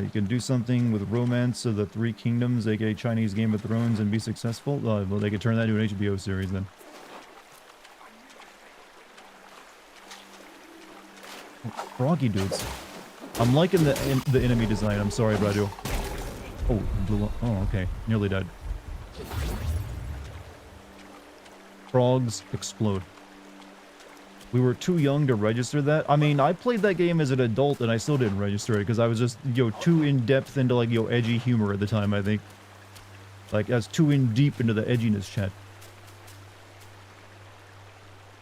You can do something with Romance of the Three Kingdoms, aka Chinese Game of Thrones, and be successful. Well, they could turn that into an HBO series then. Oh, froggy dudes. I'm liking the enemy design. I'm sorry, but I do. Oh, blew up. Oh, okay. Nearly died. Frogs explode. We were too young to register that. I mean, I played that game as an adult and I still didn't register it because I was just, too in-depth into, like, edgy humor at the time, I think. Like, I was too in-deep into the edginess, chat.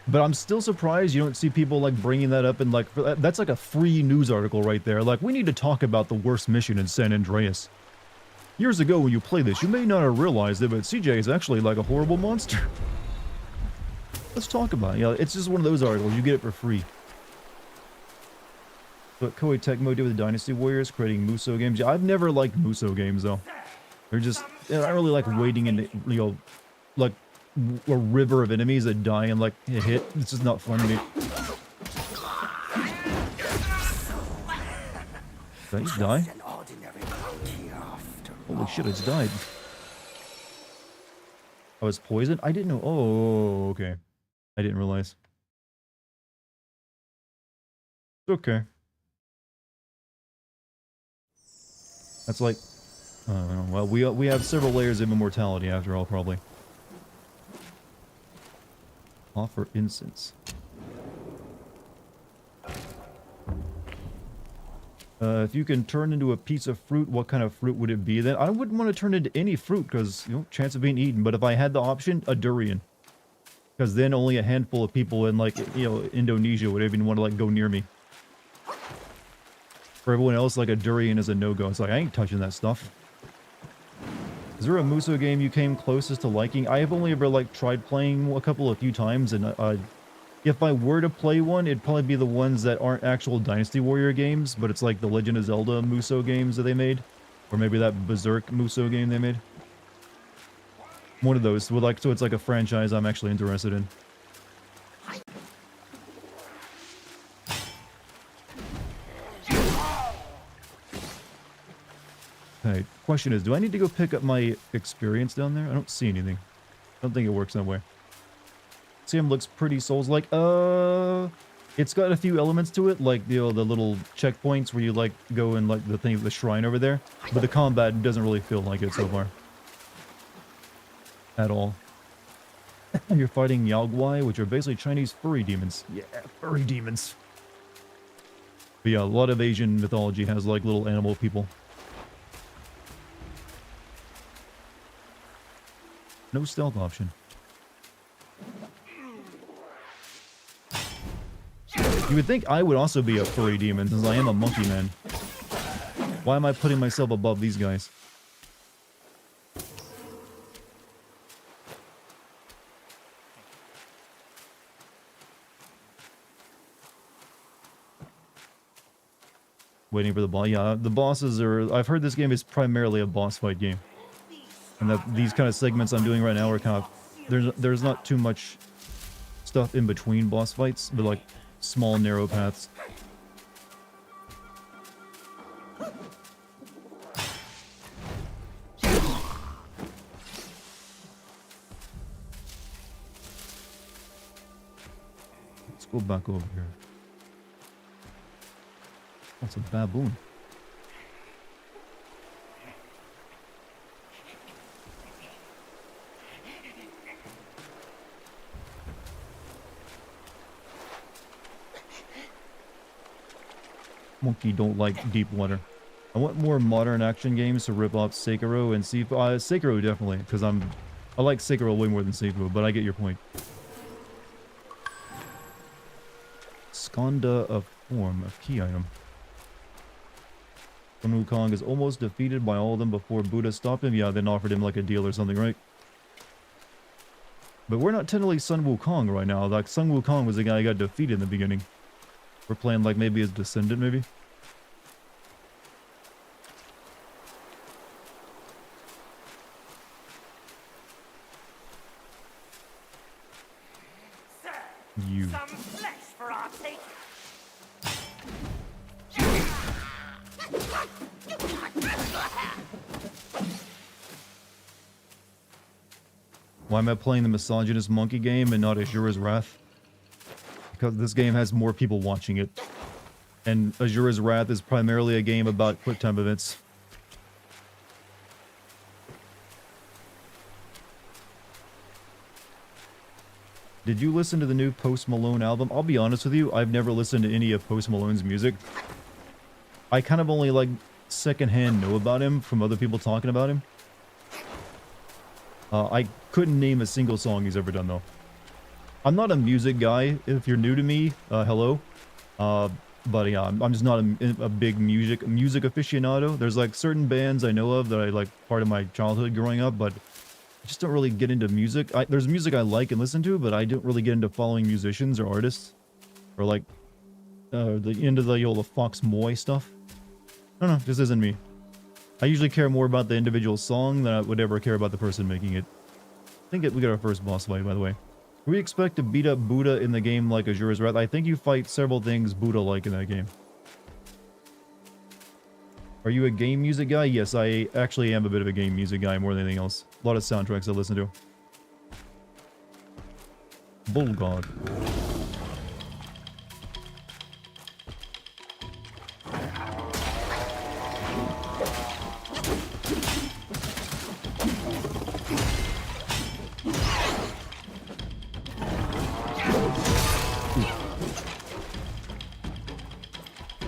But I'm still surprised you don't see people, like, bringing that up and, like, that's like a free news article right there. Like, we need to talk about the worst mission in San Andreas. Years ago when you played this, you may not have realized it, but CJ is actually, like, a horrible monster. Let's talk about it. It's just one of those articles. You get it for free. But Koei Tecmo did with the Dynasty Warriors, creating Muso games. Yeah, I've never liked Muso games, though. They're just... I don't really like wading into, like, a river of enemies that die and, like, hit. It's just not fun to me. Did I just die? Holy shit, I just died. I was poisoned? I didn't know. Oh, okay. I didn't realize. Okay. That's like, well, we have several layers of immortality after all, probably. Offer incense. If you can turn into a piece of fruit, what kind of fruit would it be then? I wouldn't want to turn into any fruit because, you know, chance of being eaten. But if I had the option, a durian. Because then only a handful of people in, like, you know, Indonesia would even want to, like, go near me. For everyone else, like, a durian is a no-go. It's like, I ain't touching that stuff. Is there a Muso game you came closest to liking? I have only ever, like, tried playing a few times, and if I were to play one, it'd probably be the ones that aren't actual Dynasty Warrior games, but it's like the Legend of Zelda Muso games that they made. Or maybe that Berserk Muso game they made. One of those, with like, so it's like a franchise I'm actually interested in. Okay, question is, do I need to go pick up my experience down there? I don't see anything. I don't think it works that way. Sam looks pretty Souls-like. It's got a few elements to it, like, you know, the little checkpoints where you, like, go and, like, the shrine over there. But the combat doesn't really feel like it so far. At all. You're fighting Yaogwai, which are basically Chinese furry demons. Yeah, furry demons. But yeah, a lot of Asian mythology has, like, little animal people. No stealth option. You would think I would also be a furry demon, since I am a monkey man. Why am I putting myself above these guys? Waiting for the boss. Yeah, the bosses are... I've heard this game is primarily a boss fight game. And that these kind of segments I'm doing right now are kind of... There's not too much stuff in between boss fights, but like small, narrow paths. Let's go back over here. That's a baboon. Monkey don't like deep water. I want more modern action games to rip off Sekiro and Sifu. Sekiro definitely, because I like Sekiro way more than Sifu, but I get your point. Skanda of form, a key item. When Wukong is almost defeated by all of them before Buddha stopped him, yeah, then offered him like a deal or something, right? But we're not technically Sun Wukong right now. Like, Sun Wukong was the guy who got defeated in the beginning. We're playing like maybe his descendant, maybe? Sir, You. some flesh for our sake. Why am I playing the misogynist monkey game and not Azura's Wrath? Because this game has more people watching it. And Azura's Wrath is primarily a game about quick time events. Did you listen to the new Post Malone album? I'll be honest with you, I've never listened to any of Post Malone's music. I kind of only, like, secondhand know about him from other people talking about him. I couldn't name a single song he's ever done, though. I'm not a music guy. If you're new to me, hello. But yeah, I'm just not a big music aficionado. There's, like, certain bands I know of that I, like, part of my childhood growing up, but I just don't really get into music. There's music I like and listen to, but I don't really get into following musicians or artists. Or, like, the Fox Moy stuff. I don't know, this isn't me. I usually care more about the individual song than I would ever care about the person making it. I think we got our first boss fight, by the way. Do we expect to beat up Buddha in the game like Azura's Wrath? I think you fight several things Buddha-like in that game. Are you a game music guy? Yes, I actually am a bit of a game music guy more than anything else. A lot of soundtracks I listen to. Bull God.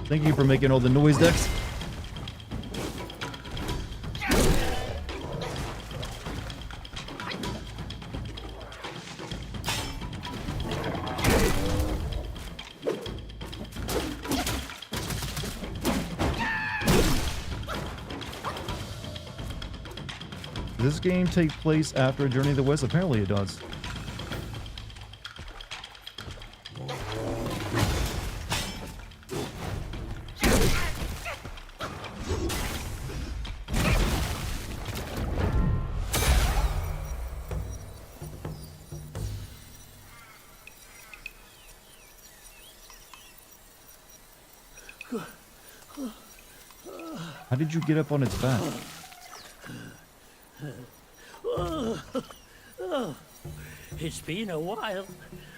Thank you for making all the noise, Dex. Does this game take place after Journey to the West? Apparently it does. How did you get up on its back? It's been a while,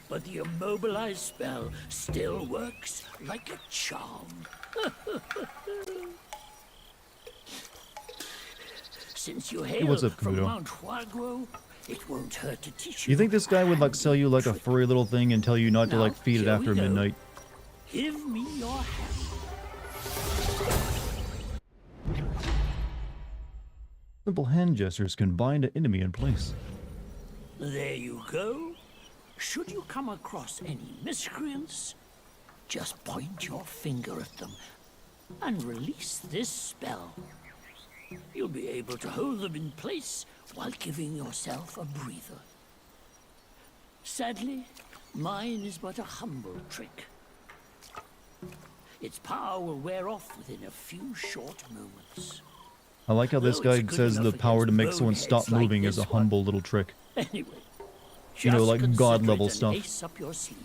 but the immobilized spell still works like a charm. Since you hail what's up, from Kabuto? Mount Huaguo, it won't hurt to teach you. You think this guy would like sell you like a furry little thing and tell you not to Now, like feed it here after we go. midnight? Give me your hand. Simple hand gestures can bind an enemy in place. There you go. Should you come across any miscreants, just point your finger at them and release this spell. You'll be able to hold them in place while giving yourself a breather. Sadly, mine is but a humble trick. Its power will wear off within a few short moments. I like how this Oh, guy it's good says the enough power to against make someone stop boneheads like moving is a this one. humble little trick. Anyway, You know, just like god consider level it an stuff. ace up your sleeve.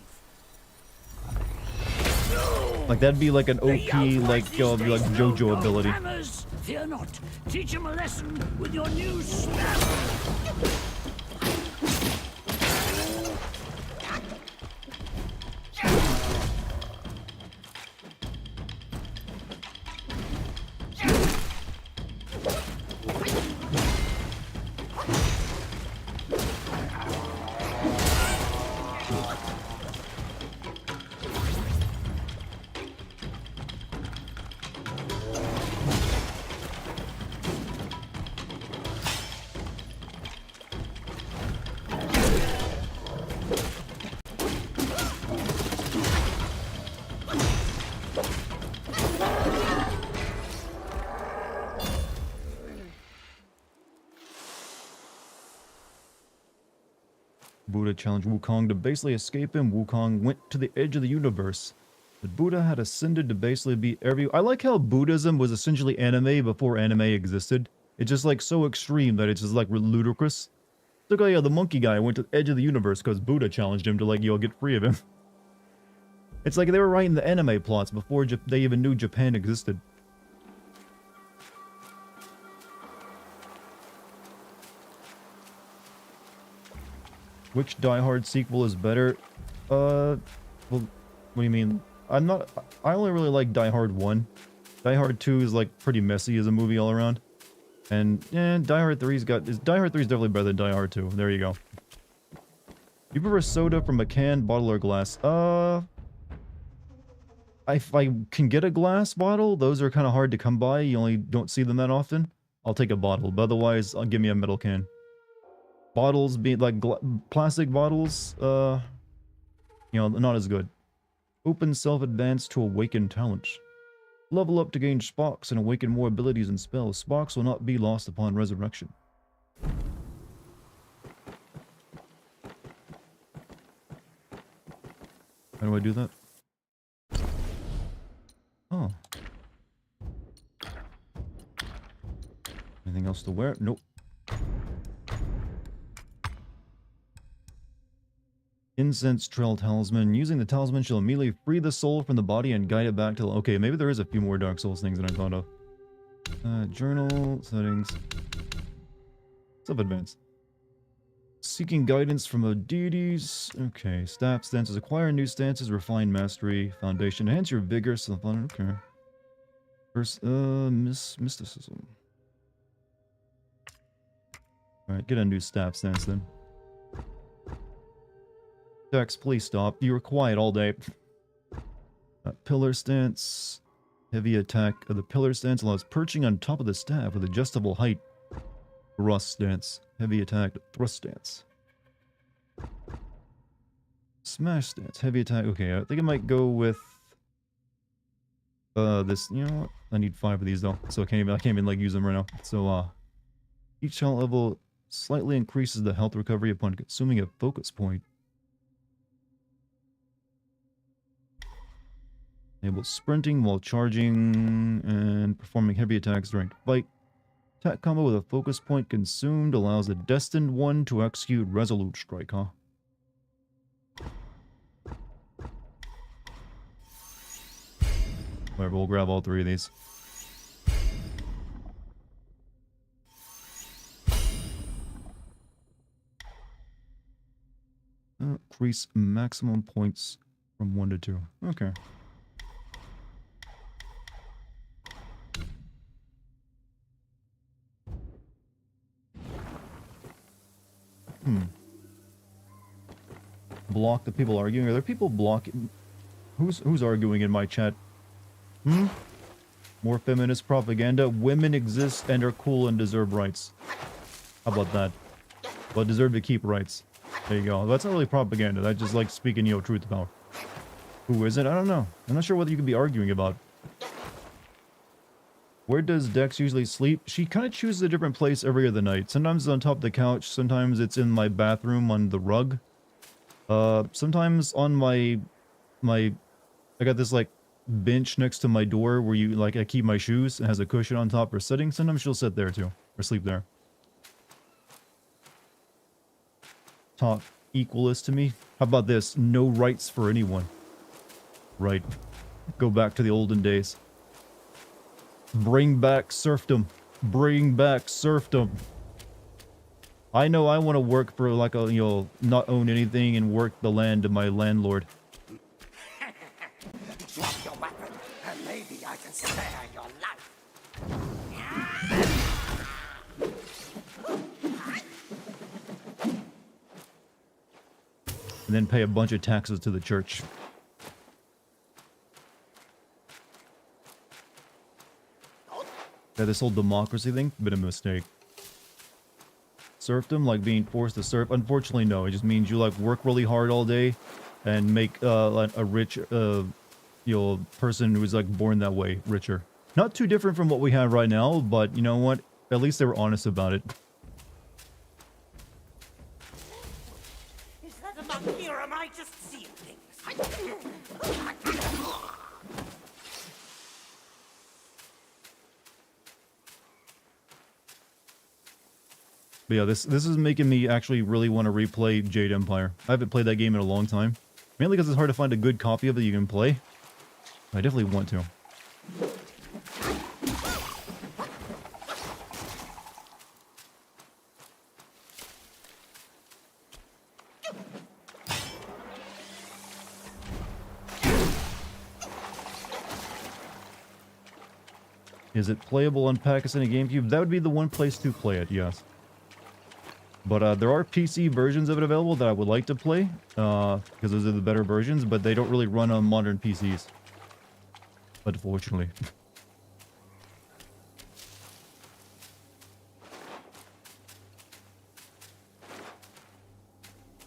Like that'd be like an OP like like JoJo Your ability. hammers. Fear not. Teach him a lesson with your new spell. Buddha challenged Wukong to basically escape him. Wukong went to the edge of the universe. But Buddha had ascended to basically be I like how Buddhism was essentially anime before anime existed. It's just like so extreme that it's just like ludicrous. Look, oh yeah, the monkey guy went to the edge of the universe because Buddha challenged him to like, get free of him. It's like they were writing the anime plots before they even knew Japan existed. Which Die Hard sequel is better? Well, what do you mean? I only really like Die Hard 1. Die Hard 2 is like pretty messy as a movie all around. And yeah, Die Hard 3's Die Hard 3 is definitely better than Die Hard 2. There you go. You prefer soda from a can, bottle, or glass? If I can get a glass bottle, those are kind of hard to come by. You only don't see them that often. I'll take a bottle, but otherwise, I'll give me a metal can. Bottles being like plastic bottles, not as good. Open self-advance to awaken talent. Level up to gain sparks and awaken more abilities and spells. Sparks will not be lost upon resurrection. How do I do that? Oh. Anything else to wear? Nope. Incense Trail Talisman. Using the talisman shall immediately free the soul from the body and guide it back to... Okay, maybe there is a few more Dark Souls things than I thought of. Journal, settings. Self-advance. Seeking guidance from the deities. Okay, staff stances. Acquire new stances, refine mastery, foundation. Enhance your vigor, okay. First, mysticism. Alright, get a new staff stance then. Dex, please stop. You were quiet all day. Pillar stance. Heavy attack of the pillar stance allows perching on top of the staff with adjustable height. Thrust stance. Heavy attack, thrust stance. Smash stance. Heavy attack. Okay, I think I might go with this. You know what? I need 5 of these though, so I can't even like use them right now. So each health level slightly increases the health recovery upon consuming a focus point. Enable sprinting while charging and performing heavy attacks during fight. Attack combo with a focus point consumed allows a destined one to execute resolute strike, huh? Whatever, we'll grab all 3 of these. Increase maximum points from 1 to 2. Okay. Block the people arguing. Are there people blocking? Who's arguing in my chat? More feminist propaganda. Women exist and are cool and deserve rights. How about that? But deserve to keep rights. There you go. That's not really propaganda. That's just like speaking, you know, truth to power. Who is it? I don't know. I'm not sure what you could be arguing about. Where does Dex usually sleep? She kind of chooses a different place every other night. Sometimes it's on top of the couch. Sometimes it's in my bathroom on the rug. Sometimes on my I got this like bench next to my door where you like I keep my shoes. It has a cushion on top for sitting. Sometimes she'll sit there too or sleep there. Talk equalist to me. How about this? No rights for anyone. Right. Go back to the olden days. Bring back serfdom. Bring back serfdom. I know I want to work for like a, you know, not own anything and work the land of my landlord. Drop your weapon, and maybe I can spare your life. And then pay a bunch of taxes to the church. Yeah, this whole democracy thing, been a mistake. Serfdom, like being forced to serve? Unfortunately, no. It just means you like work really hard all day and make like a rich, you know, person who's like born that way richer. Not too different from what we have right now, but you know what? At least they were honest about it. Is that a monkey or am I just seeing things? But yeah, this is making me actually really want to replay Jade Empire. I haven't played that game in a long time. Mainly because it's hard to find a good copy of it you can play. I definitely want to. Is it playable on Pakistani GameCube? That would be the one place to play it, yes. But there are PC versions of it available that I would like to play, because those are the better versions, but they don't really run on modern PCs. Unfortunately.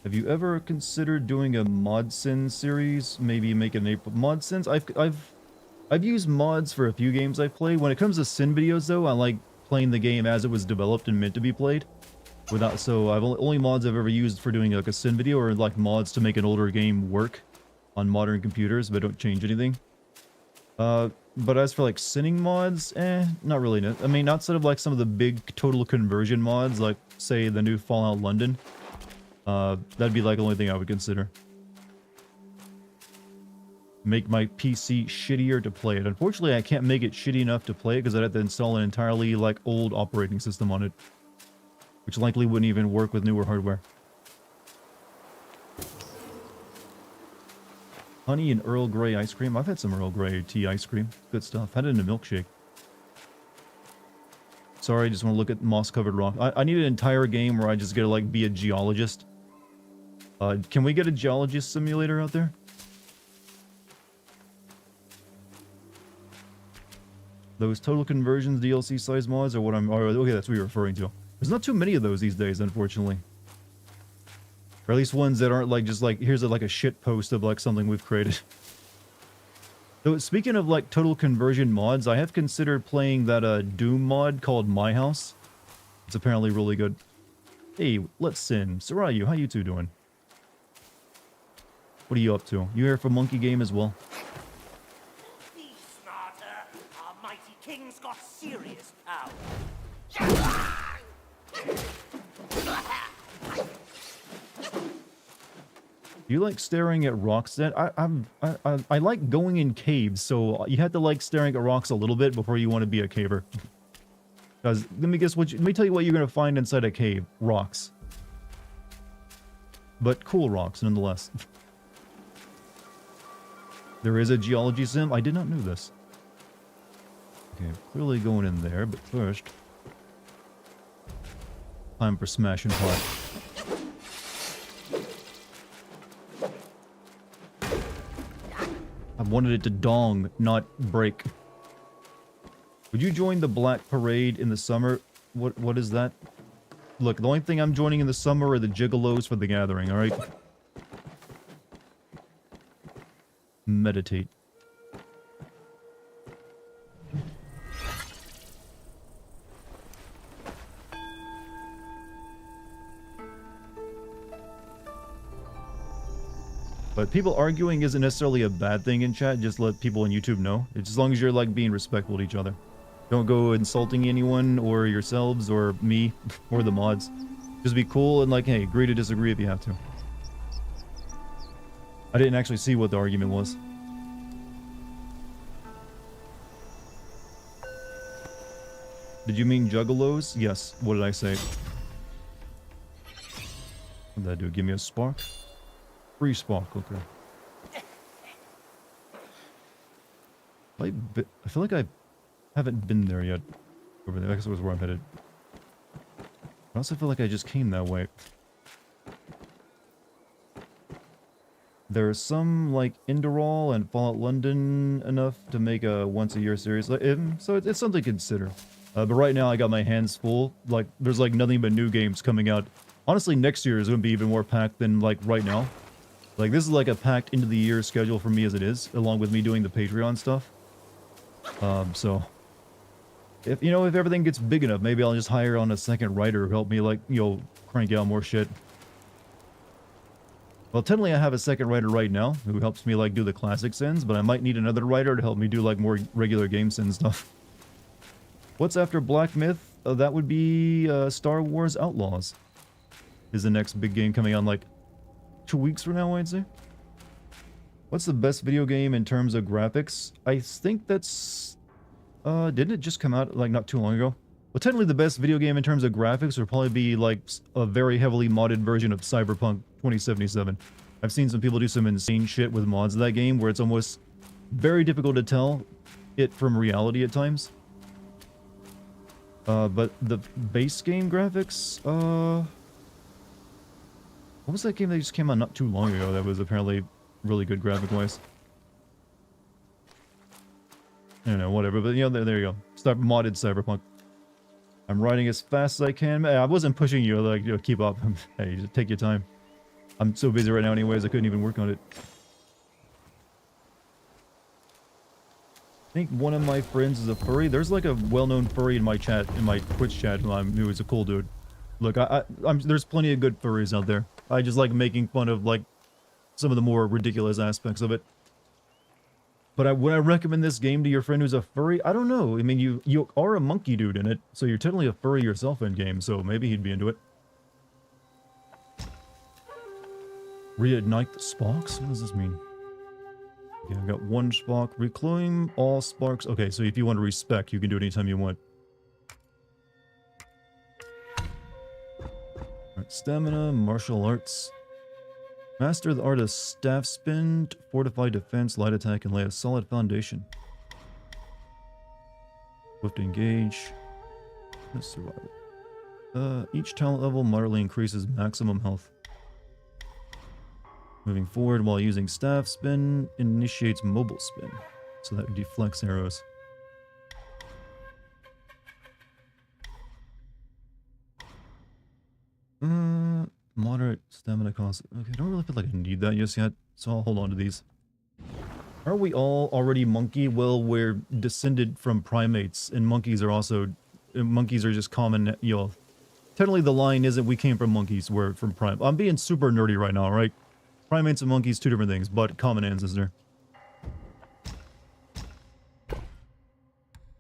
Have you ever considered doing a ModSyn series? Maybe make an April ModSins? I've used mods for a few games I play. When it comes to Sin videos, though, I like playing the game as it was developed and meant to be played. So I've only mods I've ever used for doing like a Sin video or like mods to make an older game work on modern computers, but don't change anything. But as for like sinning mods, not really. I mean, outside of like some of the big total conversion mods, like say the new Fallout London, that'd be like the only thing I would consider. Make my PC shittier to play it. Unfortunately, I can't make it shitty enough to play it because I'd have to install an entirely like old operating system on it, which likely wouldn't even work with newer hardware. Honey and Earl Grey ice cream. I've had some Earl Grey tea ice cream. Good stuff. Had it in a milkshake. Sorry, I just want to look at moss-covered rock. I need an entire game where I just get to like be a geologist. Can we get a geologist simulator out there? Those total conversions DLC size mods are what I'm... Oh, okay, that's what you're referring to. There's not too many of those these days, unfortunately. Or at least ones that aren't like just like, here's like a shit post of like something we've created. So speaking of like total conversion mods, I have considered playing that Doom mod called My House. It's apparently really good. Hey, let's sim. Sarayu, how you two doing? What are you up to? You here for Monkey Game as well? Be smarter. Our mighty king's got serious power. Do you like staring at rocks then? I like going in caves, so you have to like staring at rocks a little bit before you want to be a caver. Because let me guess let me tell you what you're gonna find inside a cave. Rocks. But cool rocks nonetheless. There is a geology sim. I did not know this. Okay, clearly going in there, but first, time for smash and pot. I wanted it to dong, not break. Would you join the Black Parade in the summer? What is that? Look, the only thing I'm joining in the summer are the Gigolos for the Gathering, alright? Meditate. But people arguing isn't necessarily a bad thing in chat, just let people on YouTube know. It's as long as you're like being respectful to each other. Don't go insulting anyone or yourselves or me or the mods. Just be cool and like, hey, agree to disagree if you have to. I didn't actually see what the argument was. Did you mean juggalos? Yes. What did I say? What did that do? Give me a spark? Free spark, okay. I feel like I haven't been there yet. Over there, I guess it was where I'm headed. I also feel like I just came that way. There's some, like, Indorol and Fallout London enough to make a once-a-year series. So it's something to consider. But right now, I got my hands full. Like, there's, like, nothing but new games coming out. Honestly, next year is going to be even more packed than, like, right now. Like, this is, like, a packed into-the-year schedule for me as it is, along with me doing the Patreon stuff. So... If everything gets big enough, maybe I'll just hire on a second writer who help me, like, crank out more shit. Well, technically I have a second writer right now who helps me, like, do the classic sins, but I might need another writer to help me do, like, more regular game sin stuff. What's after Black Myth? That would be Star Wars Outlaws. Is the next big game coming on, like, 2 weeks from now, I'd say? What's the best video game in terms of graphics? I think that's... didn't it just come out, like, not too long ago? Well, technically the best video game in terms of graphics would probably be, like, a very heavily modded version of Cyberpunk 2077. I've seen some people do some insane shit with mods of that game where it's almost very difficult to tell it from reality at times. But the base game graphics, what was that game that just came out not too long ago that was apparently really good graphic-wise? I don't know, whatever, but there you go. Start modded Cyberpunk. I'm writing as fast as I can. I wasn't pushing you, like, keep up. Hey, just take your time. I'm so busy right now anyways, I couldn't even work on it. I think one of my friends is a furry. There's like a well-known furry in my chat, in my Twitch chat, who I knew is a cool dude. Look, there's plenty of good furries out there. I just like making fun of, like, some of the more ridiculous aspects of it. But would I recommend this game to your friend who's a furry? I don't know. I mean, you are a monkey dude in it, so you're technically a furry yourself in game, so maybe he'd be into it. Reignite the sparks? What does this mean? Okay, I got one spark. Reclaim all sparks. Okay, so if you want to respec, you can do it anytime you want. Alright, stamina, martial arts. Master the art of staff spin, fortify defense, light attack, and lay a solid foundation. Swift engage. Let's survive it. Each talent level moderately increases maximum health. Moving forward while using staff spin initiates mobile spin. So that deflects arrows. Moderate stamina cost. Okay, I don't really feel like I need that just yet, so I'll hold on to these. Are we all already monkey? Well, we're descended from primates, and monkeys are also... monkeys are just common, you know... Technically, the line isn't we came from monkeys, we're from primates. I'm being super nerdy right now, right? Primates and monkeys, two different things, but common ancestor.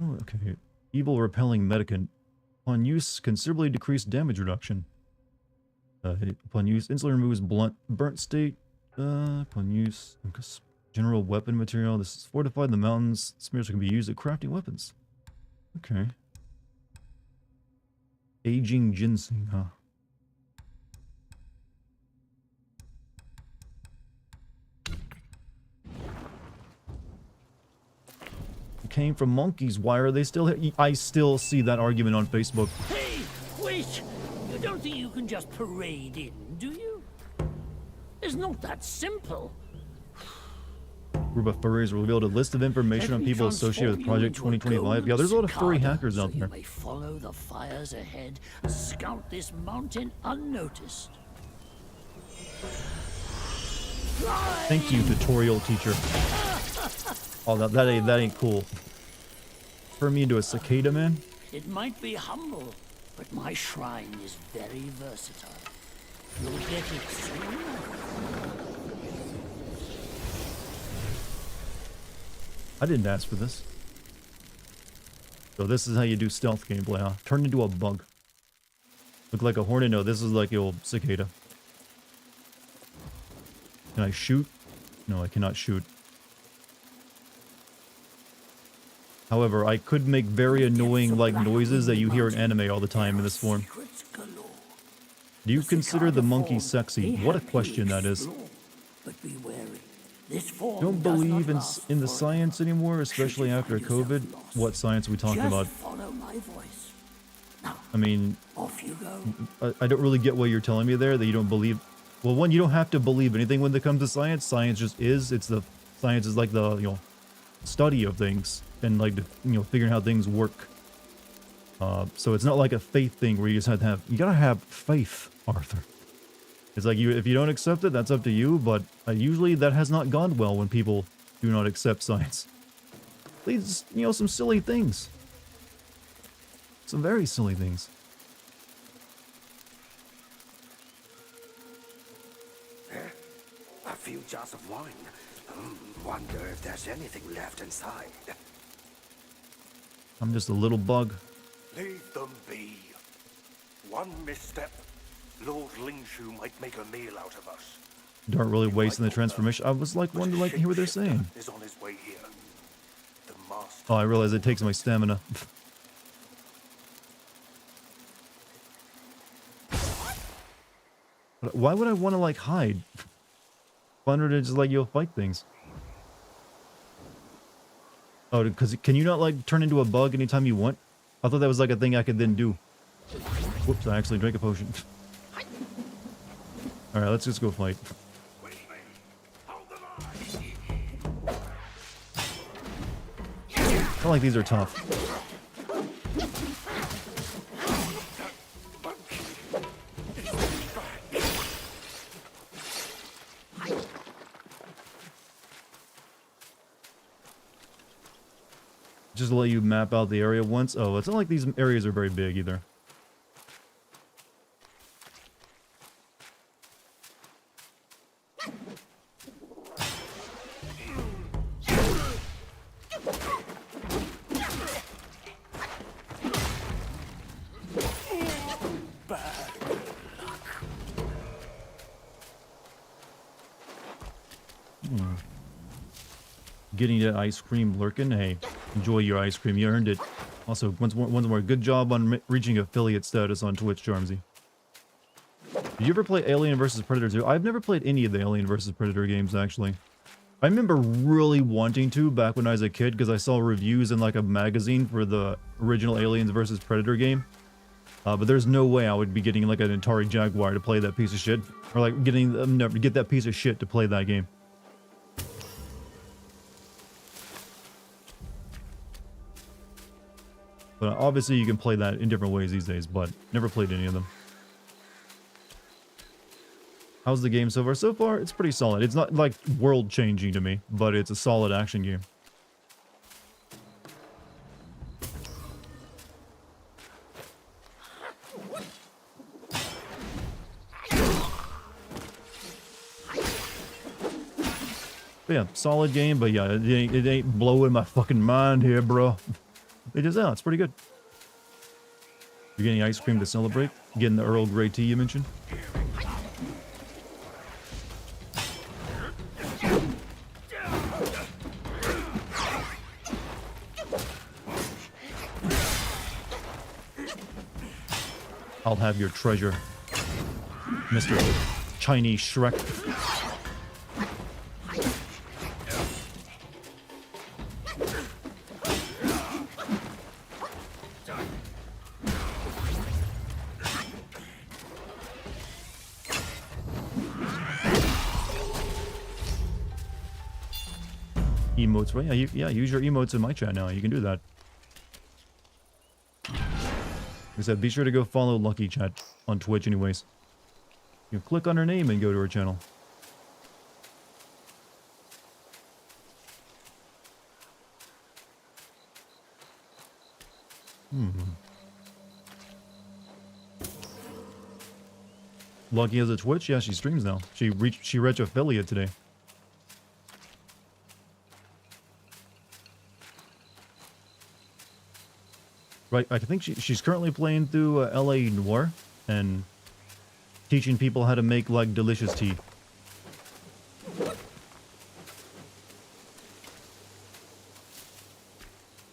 Oh, okay. Evil repelling medicament. Upon use, considerably decreased damage reduction. Upon use, instantly removes burnt state. Upon use, general weapon material. This is fortified in the mountains. This material can be used at crafting weapons. Okay. Aging ginseng, huh? Came from monkeys. Why are they still here? I still see that argument on Facebook. Hey, wait! You don't think you can just parade in, do you? It's not that simple. Group of furries revealed a list of information on people associated with Project 2025. Yeah, there's a lot of furry hackers out there. You may follow the fires ahead, scout this mountain unnoticed. Thank you, tutorial teacher. Oh, that ain't cool. Turn me into a cicada, man. It might be humble, but my shrine is very versatile. You'll get it soon. I didn't ask for this. So this is how you do stealth gameplay, huh? Turn into a bug. Look like a hornet? No, this is like the old cicada. Can I shoot? No, I cannot shoot. However, I could make very annoying like noises that you hear in anime all the time in this form. Do you consider the monkey sexy? What a question that is. But be wary. Don't believe in the science anymore, especially after COVID. What science are we talking about? Follow my voice. Now, I mean, off you go. I don't really get what you're telling me there, that you don't believe. Well, one, you don't have to believe anything when it comes to science. Science just is. Science is like the, you know, study of things and like, figuring how things work. So it's not like a faith thing where you just you gotta have faith, Arthur. It's like if you don't accept it, that's up to you, but usually that has not gone well when people do not accept science. Leads, some silly things. Some very silly things. A few jars of wine. Wonder if there's anything left inside. I'm just a little bug. Leave them be. One misstep, Lord Lingshu might make a meal out of us. Don't really wasting the transformation. I was like, wanted to like hear what they're saying. Is on his way here. The master. Oh, I realize it takes my stamina. Why would I want to like hide? Funner to just like fight things. Oh, because can you not like turn into a bug anytime you want? I thought that was like a thing I could then do. Whoops, I actually drank a potion. Alright, let's just go fight. I feel like these are tough. Just let you map out the area once. Oh, it's not like these areas are very big either. Getting that ice cream lurking. Hey, enjoy your ice cream. You earned it. Also, once more, good job on reaching affiliate status on Twitch, Charmsy. Did you ever play Alien vs. Predator 2? I've never played any of the Alien vs. Predator games, actually. I remember really wanting to back when I was a kid because I saw reviews in like a magazine for the original Aliens vs. Predator game. But there's no way I would be getting like an Atari Jaguar to play that piece of shit. Or like get that piece of shit to play that game. But obviously you can play that in different ways these days, but never played any of them. How's the game so far? So far, it's pretty solid. It's not like world-changing to me, but it's a solid action game. But yeah, solid game, but yeah, it ain't blowing my fucking mind here, bro. It just, yeah, it's pretty good. You're getting ice cream to celebrate? Getting the Earl Grey tea you mentioned? I'll have your treasure, Mr. Chinese Shrek. Emotes, right? Yeah, use your emotes in my chat now. You can do that. Like I said, be sure to go follow Lucky Chat on Twitch anyways. You can click on her name and go to her channel. Lucky has a Twitch? Yeah, she streams now. She reached affiliate today. Right, I think she's currently playing through LA Noir and teaching people how to make like delicious tea.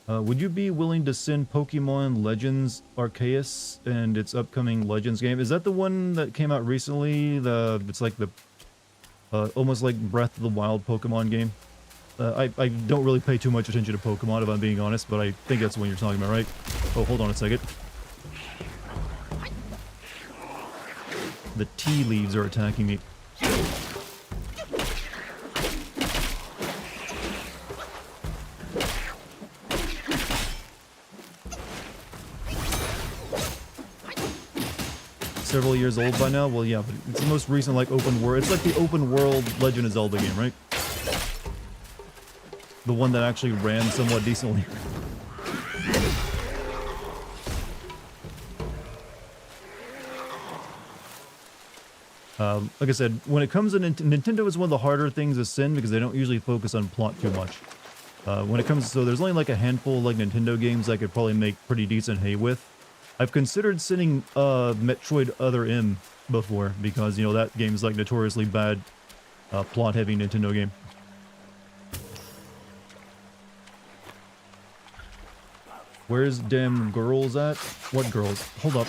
Would you be willing to send Pokemon Legends Arceus and its upcoming Legends game? Is that the one that came out recently? It's like the almost like Breath of the Wild Pokemon game. I don't really pay too much attention to Pokemon if I'm being honest, but I think that's the one you're talking about, right? Oh, hold on a second. The tea leaves are attacking me. Several years old by now? Well, yeah, but it's the most recent, like, open world. It's like the open world Legend of Zelda game, right? The one that actually ran somewhat decently. Like I said, when it comes to Nintendo is one of the harder things to send because they don't usually focus on plot too much. When it comes to, so there's only like a handful of like Nintendo games I could probably make pretty decent hay with. I've considered sending Metroid Other M before because, you know, that game's like notoriously bad plot-heavy Nintendo game. Where's damn girls at? What girls? Hold up.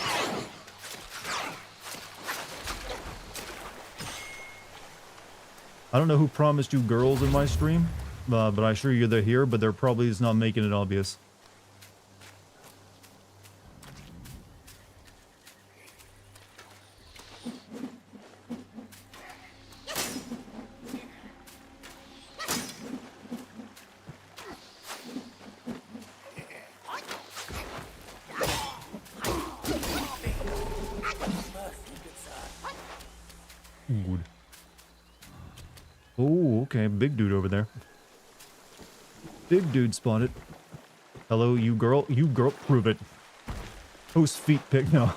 I don't know who promised you girls in my stream, but I assure you they're here, but they're probably just not making it obvious. Good. Oh, okay, big dude over there. Big dude spotted. Hello, you girl. You girl, prove it. Whose feet pick now?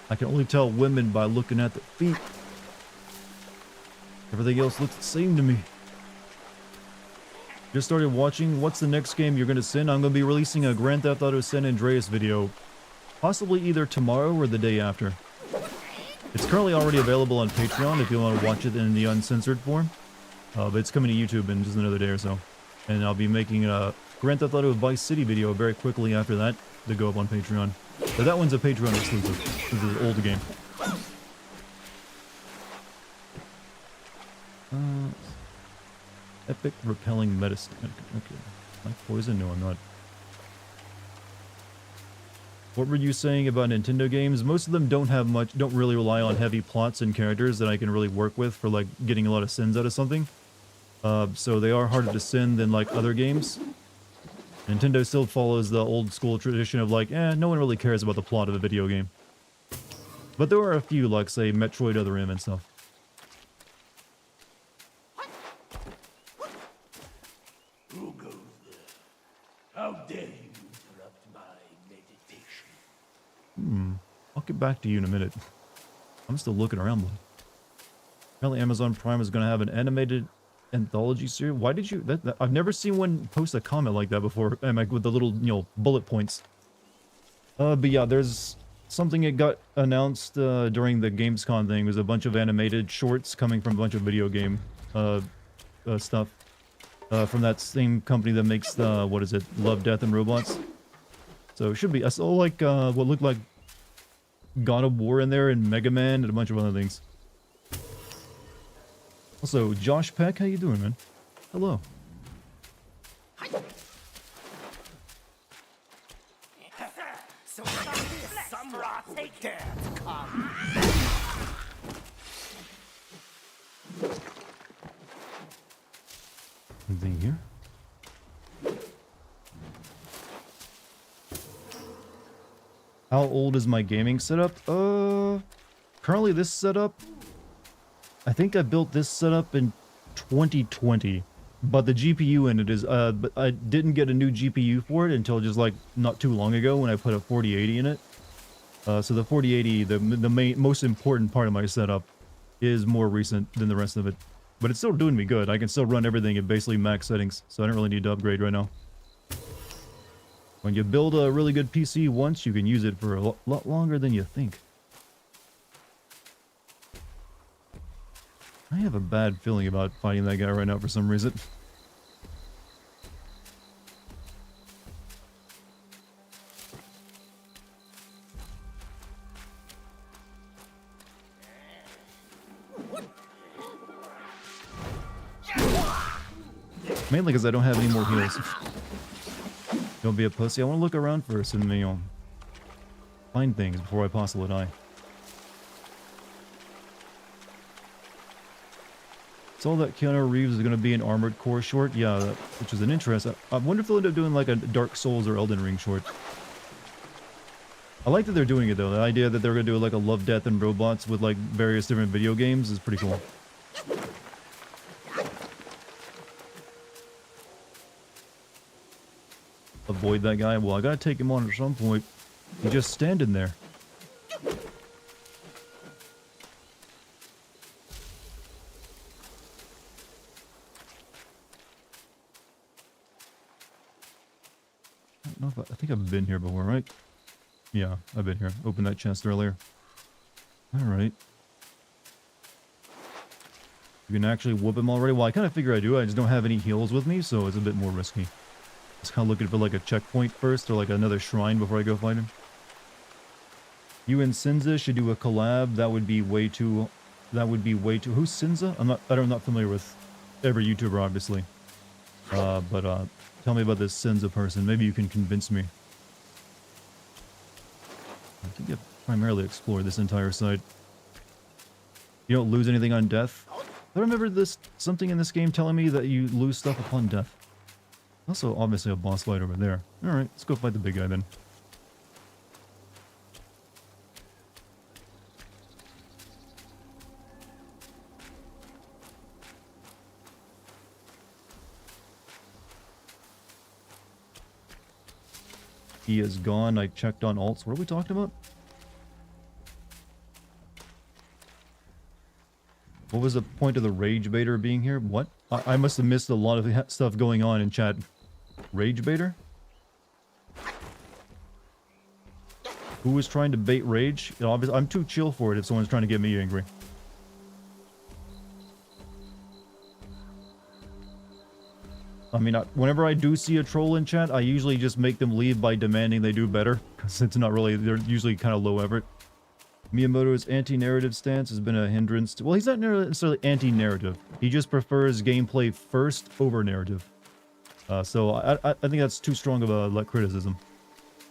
I can only tell women by looking at the feet. Everything else looks the same to me. Just started watching. What's the next game you're going to send? I'm going to be releasing a Grand Theft Auto San Andreas video. Possibly either tomorrow or the day after. It's currently already available on Patreon if you want to watch it in the uncensored form. But it's coming to YouTube in just another day or so. And I'll be making a Grand Theft Auto Vice City video very quickly after that to go up on Patreon. But that one's a Patreon exclusive. This is an old game. Epic repelling medicine. Okay. Like poison? No, I'm not. What were you saying about Nintendo games? Most of them don't really rely on heavy plots and characters that I can really work with for like getting a lot of sins out of something. So they are harder to sin than like other games. Nintendo still follows the old school tradition of like, no one really cares about the plot of a video game. But there are a few, like, say, Metroid Other M and stuff. Who goes there? How dare you interrupt my meditation? I'll get back to you in a minute. I'm still looking around. Apparently Amazon Prime is going to have an animated anthology series. Why did you... I've never seen one post a comment like that before, and like with the little, you know, bullet points. But yeah, there's something that got announced during the Gamescom thing. There's a bunch of animated shorts coming from a bunch of video game stuff. From that same company that makes the, what is it, Love, Death, and Robots. So it should be... I saw like what looked like God of War in there, and Mega Man, and a bunch of other things. Also, Josh Peck, how you doing, man? Hello. So some rot take dare to come. Anything here? How old is my gaming setup? Currently this setup, I think I built this setup in 2020, but the GPU in it is, but I didn't get a new GPU for it until just like not too long ago when I put a 4080 in it. So the 4080, the most important part of my setup, is more recent than the rest of it. But it's still doing me good. I can still run everything at basically max settings, so I don't really need to upgrade right now. When you build a really good PC once, you can use it for a lot longer than you think. I have a bad feeling about fighting that guy right now for some reason. Mainly because I don't have any more heals. Don't be a pussy. I want to look around first and, you know, find things before I possibly die. Saw that Keanu Reeves is going to be an Armored Core short. Yeah, which is an interest. I wonder if they'll end up doing like a Dark Souls or Elden Ring short. I like that they're doing it though. The idea that they're going to do like a Love, Death, and Robots with like various different video games is pretty cool. Avoid that guy. Well, I gotta take him on at some point. He's just standing there. I don't know if I think I've been here before, right? Yeah, I've been here. Opened that chest earlier. Alright. You can actually whoop him already? Well, I kind of figure I do. I just don't have any heals with me, so it's a bit more risky. Just kind of looking for like a checkpoint first, or like another shrine before I go fight him. You and Sinza should do a collab. That would be way too... Who's Sinza? I'm not familiar with every YouTuber, obviously. But tell me about this Sinza person. Maybe you can convince me. I think I've primarily explored this entire site. You don't lose anything on death. I remember something in this game telling me that you lose stuff upon death. Also, obviously, a boss fight over there. Alright, let's go fight the big guy then. He is gone. I checked on alts. What are we talking about? What was the point of the Rage Baiter being here? What? I must have missed a lot of stuff going on in chat. Rage Baiter? Who was trying to bait Rage? You know, obviously, I'm too chill for it if someone's trying to get me angry. I mean, whenever I do see a troll in chat, I usually just make them leave by demanding they do better. Because it's not really... They're usually kind of low effort. Miyamoto's anti-narrative stance has been a hindrance to... Well, he's not necessarily anti-narrative. He just prefers gameplay first over narrative. So I think that's too strong of a criticism.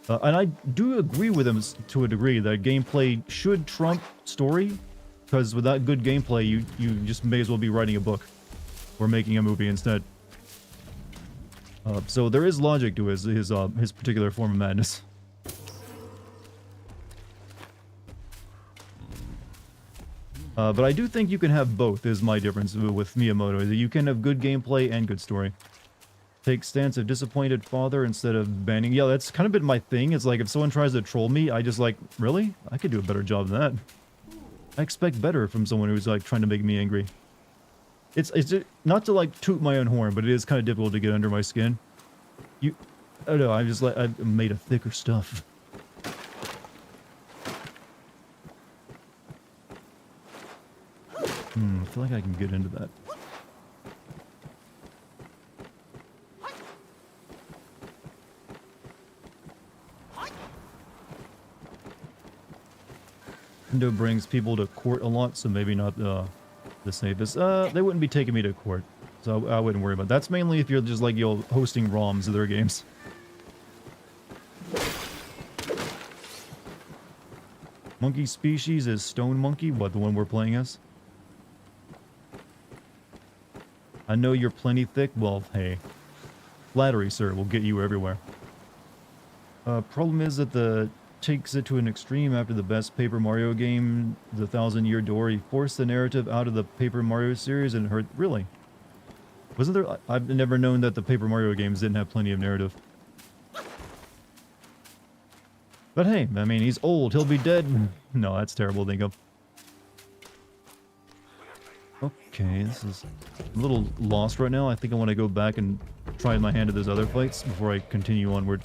And I do agree with him to a degree that gameplay should trump story. Because without good gameplay, you just may as well be writing a book. Or making a movie instead. So there is logic to his particular form of madness. But I do think you can have both, is my difference with Miyamoto. That you can have good gameplay and good story. Take stance of disappointed father instead of banning. Yeah, that's kind of been my thing. It's like if someone tries to troll me, I just like, really? I could do a better job than that. I expect better from someone who's like trying to make me angry. It's not to like toot my own horn, but it is kind of difficult to get under my skin. I don't know, I'm just like, I've made of thicker stuff. I feel like I can get into that. Nintendo brings people to court a lot, so maybe not the safest. They wouldn't be taking me to court, so I wouldn't worry about that. That's mainly if you're just like, hosting ROMs of their games. Monkey species is Stone Monkey, what, the one we're playing as? I know you're plenty thick, well, hey. Flattery, sir, will get you everywhere. Problem is that takes it to an extreme after the best Paper Mario game, The 1,000-Year Door. He forced the narrative out of the Paper Mario series and hurt... Really? Wasn't there... I've never known that the Paper Mario games didn't have plenty of narrative. But hey, I mean, he's old, he'll be dead. No, that's terrible to think of. Okay, this is a little lost right now. I think I want to go back and try my hand at those other fights before I continue onward.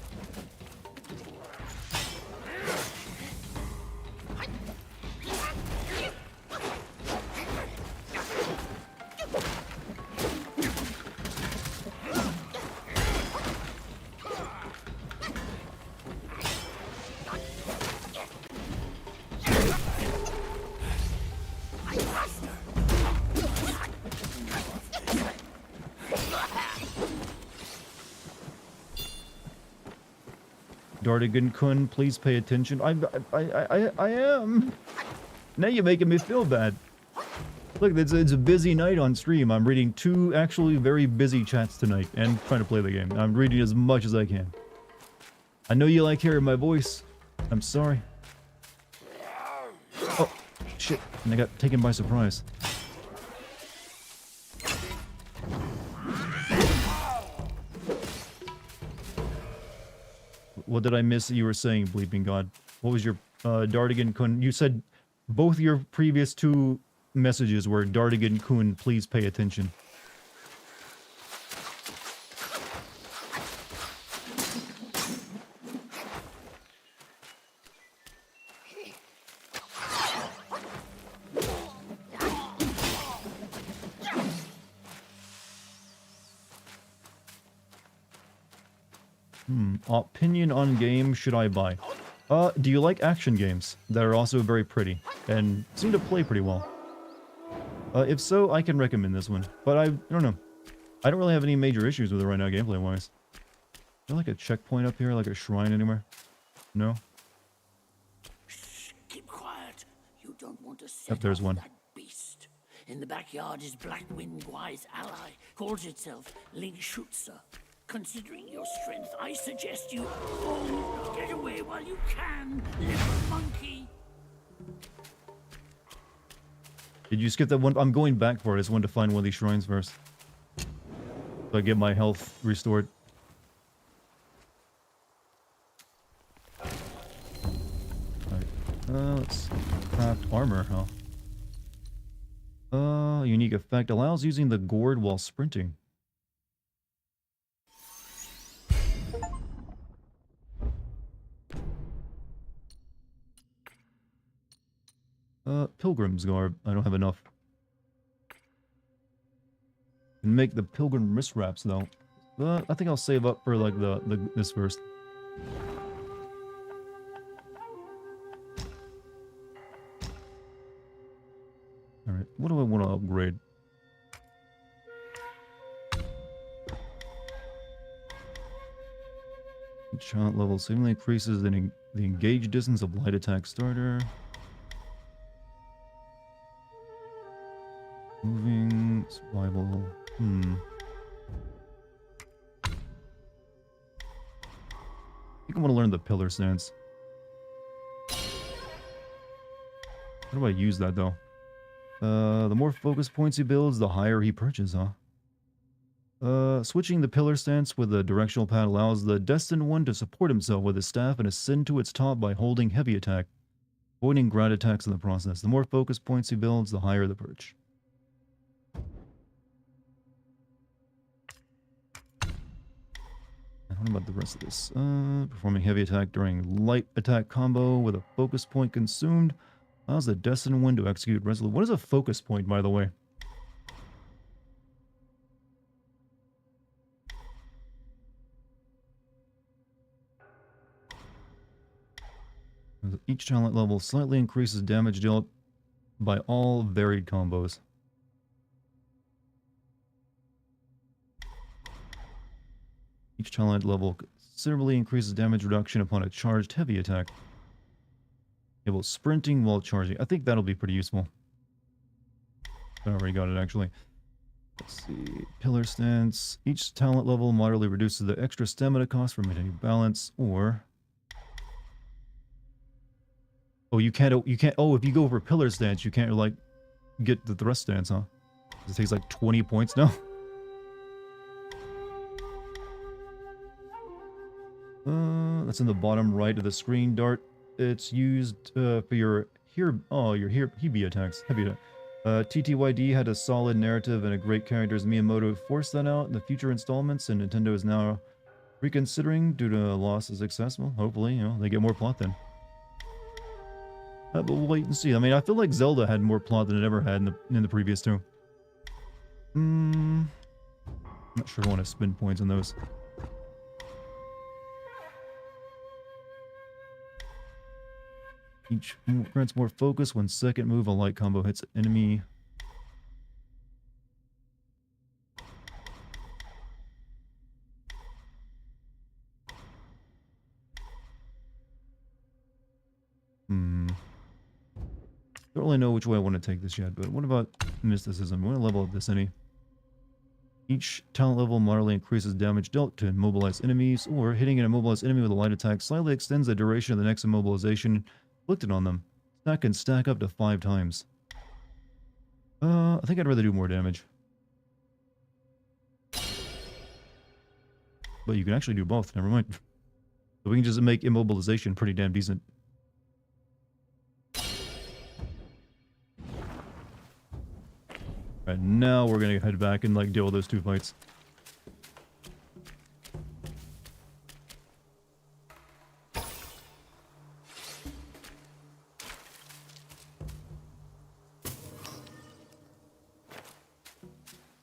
Dartigan-kun, please pay attention. I am. Now you're making me feel bad. Look, it's a busy night on stream. I'm reading 2 actually very busy chats tonight and trying to play the game. I'm reading as much as I can. I know you like hearing my voice. I'm sorry. Oh, shit. And I got taken by surprise. What did I miss that you were saying, Bleeping God? What was your Dartigan-kun? You said both your previous 2 messages were Dartigan-kun, please pay attention. Opinion on game should I buy? Do you like action games that are also very pretty and seem to play pretty well? If so, I can recommend this one. But I don't know. I don't really have any major issues with it right now, gameplay-wise. Is there like a checkpoint up here, like a shrine anywhere? No? Shh, keep quiet. You don't want to set Yep, there's off one. that beast. In the backyard is Black Wind Guy's ally. Calls itself Ling Shutsa. Considering your strength, I suggest you get away while you can, little monkey. Did you skip that one? I'm going back for it. I just wanted to find one of these shrines first. So I get my health restored. Alright. Let's craft armor, huh? Unique effect. Allows using the gourd while sprinting. Pilgrim's garb. I don't have enough. Can make the pilgrim wrist wraps though. I think I'll save up for like this first. All right, what do I want to upgrade? Enchant level seemingly increases the engaged distance of light attack starter. Moving, survival, I think I want to learn the pillar stance. How do I use that though? The more focus points he builds, the higher he perches, huh? Switching the pillar stance with the directional pad allows the destined one to support himself with his staff and ascend to its top by holding heavy attack, avoiding ground attacks in the process. The more focus points he builds, the higher the perch. And what about the rest of this? Performing heavy attack during light attack combo with a focus point consumed allows the destined one to execute resolute. What is a focus point, by the way? Each talent level slightly increases damage dealt by all varied combos. Each talent level considerably increases damage reduction upon a charged heavy attack. Able sprinting while charging. I think that'll be pretty useful. I already got it, actually. Let's see. Pillar stance. Each talent level moderately reduces the extra stamina cost for maintaining balance, or... Oh, you can't, oh, if you go for pillar stance, you can't, like, get the thrust stance, huh? It takes, like, 20 points now. That's in the bottom right of the screen, Dart. It's used, for your, Hebi attacks, heavy attack. TTYD had a solid narrative and a great characters. Miyamoto forced that out in the future installments, and Nintendo is now reconsidering due to loss of success. Well, hopefully, you know, they get more plot then. But we'll wait and see. I mean, I feel like Zelda had more plot than it ever had in the previous two. Not sure I want to spend points on those. Each grants more focus when second move a light combo hits enemy. Don't really know which way I want to take this yet, but what about mysticism? I want to level up this any. Each talent level moderately increases damage dealt to immobilize enemies, or hitting an immobilized enemy with a light attack slightly extends the duration of the next immobilization inflicted on them. That can stack up to 5 times. I think I'd rather do more damage. But you can actually do both, never mind. So we can just make immobilization pretty damn decent. Alright, now we're gonna head back and, like, deal with those 2 fights.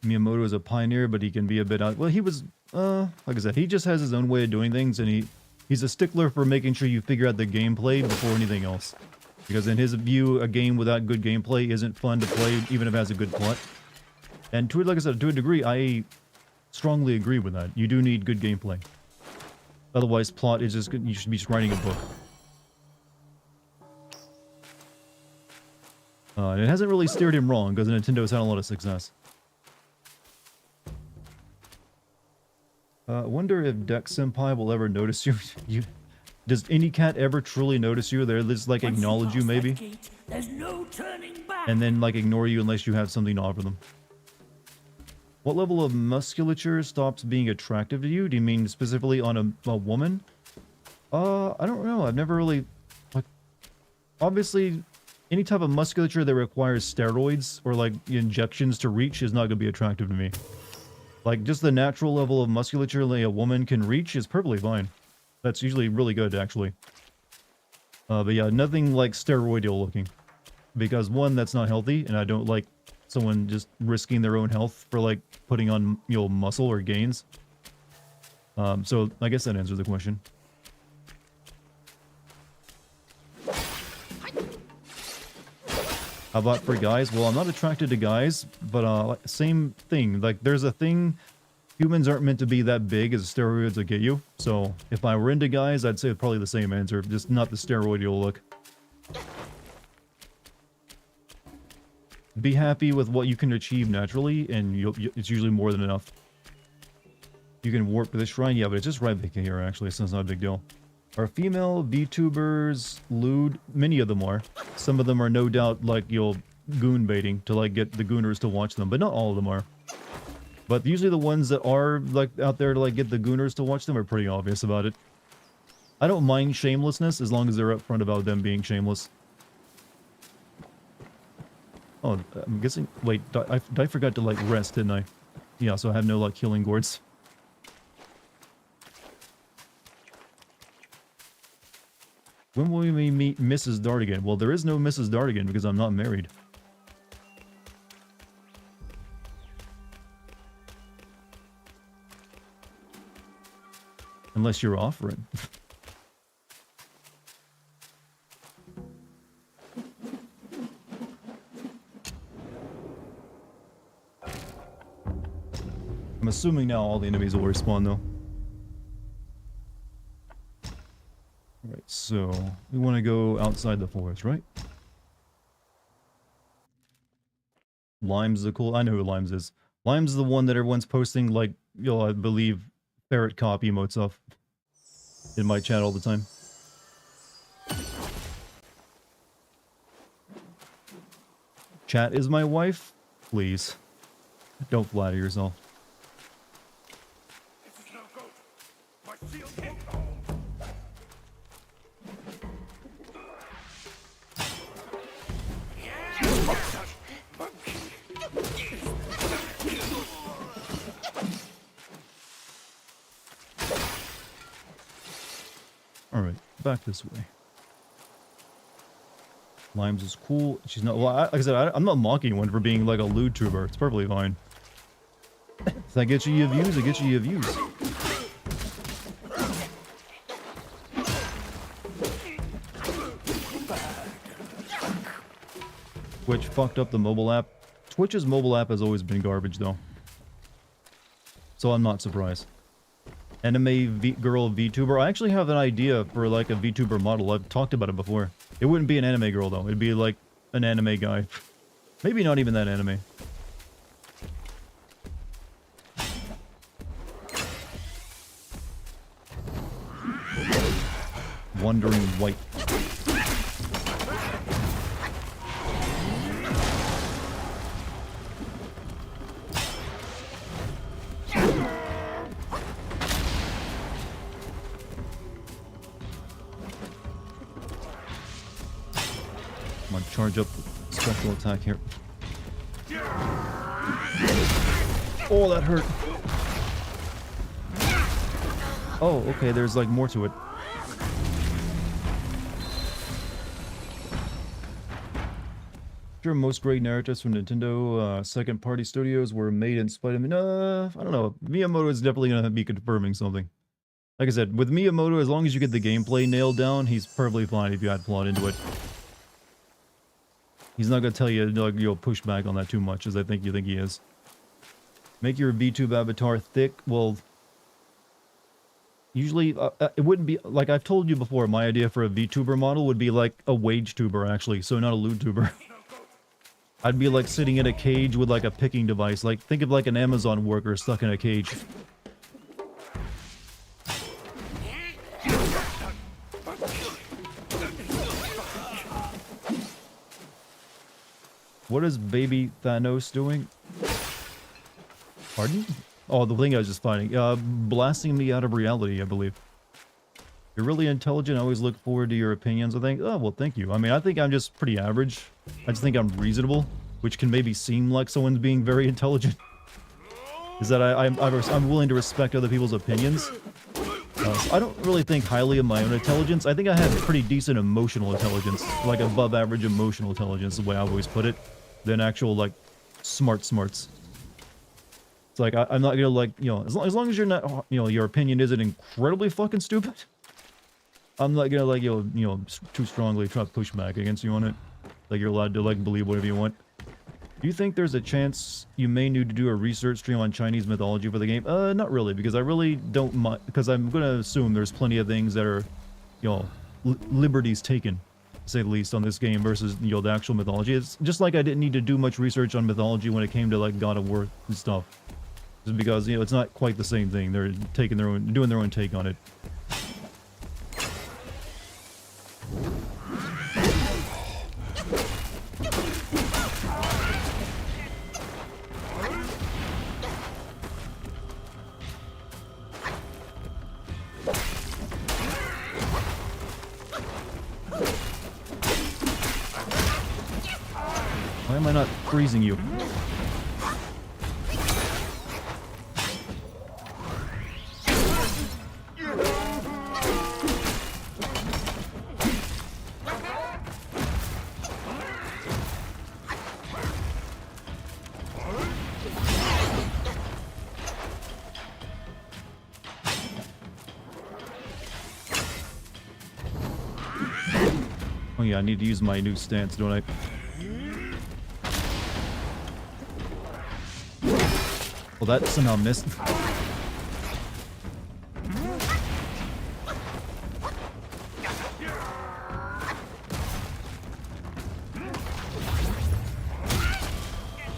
Miyamoto is a pioneer, but he can be a bit out. Well, he was, like I said, he just has his own way of doing things, and he's a stickler for making sure you figure out the gameplay before anything else. Because in his view, a game without good gameplay isn't fun to play, even if it has a good plot. And to, like I said, to a degree, I strongly agree with that. You do need good gameplay. Otherwise, plot is just good. You should be just writing a book. And it hasn't really steered him wrong, because Nintendo's had a lot of success. I wonder if Dex Senpai will ever notice you. Does any cat ever truly notice you? They're just, like, acknowledge you, maybe? Gate, there's no turning back. And then, like, ignore you unless you have something to offer them. What level of musculature stops being attractive to you? Do you mean specifically on a woman? I don't know. I've never really... Like, obviously, any type of musculature that requires steroids or, like, injections to reach is not going to be attractive to me. Like, just the natural level of musculature that a woman can reach is perfectly fine. That's usually really good, actually. But yeah, nothing like steroidal looking. Because one, that's not healthy, and I don't like someone just risking their own health for, like, putting on, you know, muscle or gains. So I guess that answers the question. How about for guys? Well, I'm not attracted to guys, but same thing. Like, there's a thing... Humans aren't meant to be that big as steroids will get you. So, if I were into guys, I'd say probably the same answer. Just not the steroidal look. Be happy with what you can achieve naturally, and it's usually more than enough. You can warp to the shrine, yeah, but it's just right back here, actually, so it's not a big deal. Are female VTubers lewd? Many of them are. Some of them are no doubt, like, you'll goon baiting to like get the gooners to watch them, but not all of them are. But usually the ones that are like out there to like get the gooners to watch them are pretty obvious about it. I don't mind shamelessness as long as they're upfront about them being shameless. Oh, I'm guessing... Wait, I forgot to like rest, didn't I? Yeah, so I have no like healing gourds. When will we meet Mrs. Dartigan? Well, there is no Mrs. Dartigan because I'm not married. Unless you're offering. I'm assuming now all the enemies will respawn though. Alright, so we want to go outside the forest, right? Lime's the cool... I know who Lime's is. Lime's the one that everyone's posting, like, I believe, ferret cop emotes of in my chat all the time. Chat is my wife? Please. Don't flatter yourself. This is no good. My shield can't hold. Alright, back this way. Limes is cool. She's not... Well, like I said, I'm not mocking one for being like a lewd tuber. It's perfectly fine. If that gets you your views, it gets you your views. Twitch fucked up the mobile app. Twitch's mobile app has always been garbage, though. So I'm not surprised. Girl VTuber. I actually have an idea for like a VTuber model. I've talked about it before. It wouldn't be an anime girl though. It'd be like an anime guy. Maybe not even that anime. Wandering White. I'm gonna charge up the special attack here. Oh, that hurt. Oh, okay, there's like more to it. Sure, most great narratives from Nintendo second-party studios were made in spite of... I don't know. Miyamoto is definitely going to be confirming something. Like I said, with Miyamoto, as long as you get the gameplay nailed down, he's perfectly fine if you add plot into it. He's not going to tell you, like, you'll push back on that too much, as I think you think he is. Make your VTube avatar thick. Well, usually, it wouldn't be... Like I've told you before, my idea for a VTuber model would be like a wage tuber, actually, so not a lewd tuber. I'd be like sitting in a cage with like a picking device. Like, think of like an Amazon worker stuck in a cage. What is baby Thanos doing? Pardon? Oh, the thing I was just fighting. Blasting me out of reality, I believe. You're really intelligent. I always look forward to your opinions. I think, oh, well, thank you. I mean, I think I'm just pretty average. I just think I'm reasonable, which can maybe seem like someone's being very intelligent. Is that I'm willing to respect other people's opinions. So I don't really think highly of my own intelligence. I think I have pretty decent emotional intelligence, like above average emotional intelligence, the way I've always put it, than actual, like, smarts. It's like, I'm not gonna, like, you know, as long as you're not, you know, your opinion isn't incredibly fucking stupid, I'm not gonna, like, you know, too strongly try to push back against you on it. Like, you're allowed to, like, believe whatever you want. Do you think there's a chance you may need to do a research stream on Chinese mythology for the game? Not really, because I really don't mind, because I'm gonna assume there's plenty of things that are, you know, liberties taken, to say the least, on this game versus, you know, the actual mythology. It's just like I didn't need to do much research on mythology when it came to, like, God of War and stuff. Just because, you know, it's not quite the same thing. They're taking their own, doing their own take on it. I not freezing you? Oh yeah, I need to use my new stance, don't I? Well, that somehow missed.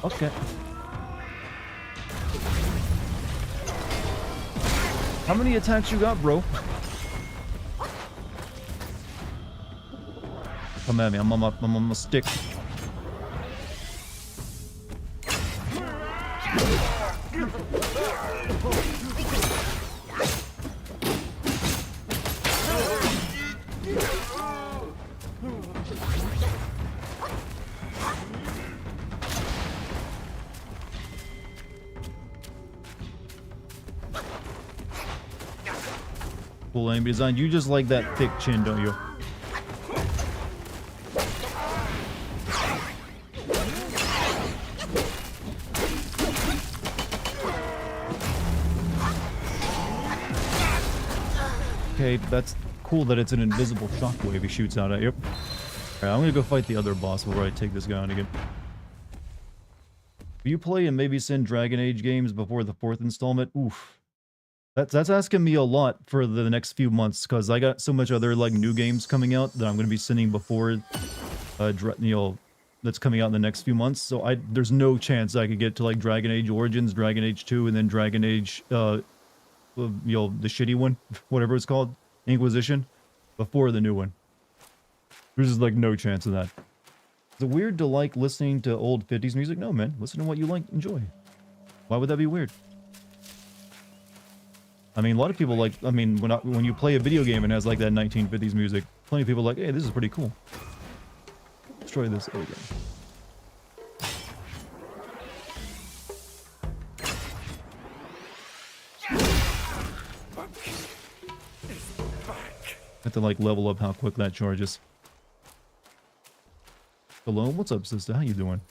Okay. How many attacks you got, bro? Come at me, I'm on my stick. Cool aim design. You just like that thick chin, don't you? Okay, that's cool that it's an invisible shockwave he shoots out at you. Alright, I'm gonna go fight the other boss before I take this guy on again. Will you play and maybe send Dragon Age games before the 4th installment? Oof. That's asking me a lot for the next few months, because I got so much other like new games coming out that I'm gonna be sending before that's coming out in the next few months. So there's no chance I could get to like Dragon Age Origins, Dragon Age 2, and then Dragon Age the shitty one, whatever it's called, Inquisition, before the new one. There's just like no chance of that. Is it weird to like listening to old 50s music? No, man. Listen to what you like, enjoy. Why would that be weird? I mean, a lot of people like, I mean, when you play a video game and has like that 1950s music, plenty of people are like, hey, this is pretty cool. Destroy this. There we go. Have to like level up how quick that charges. Hello, what's up, sister? How you doing?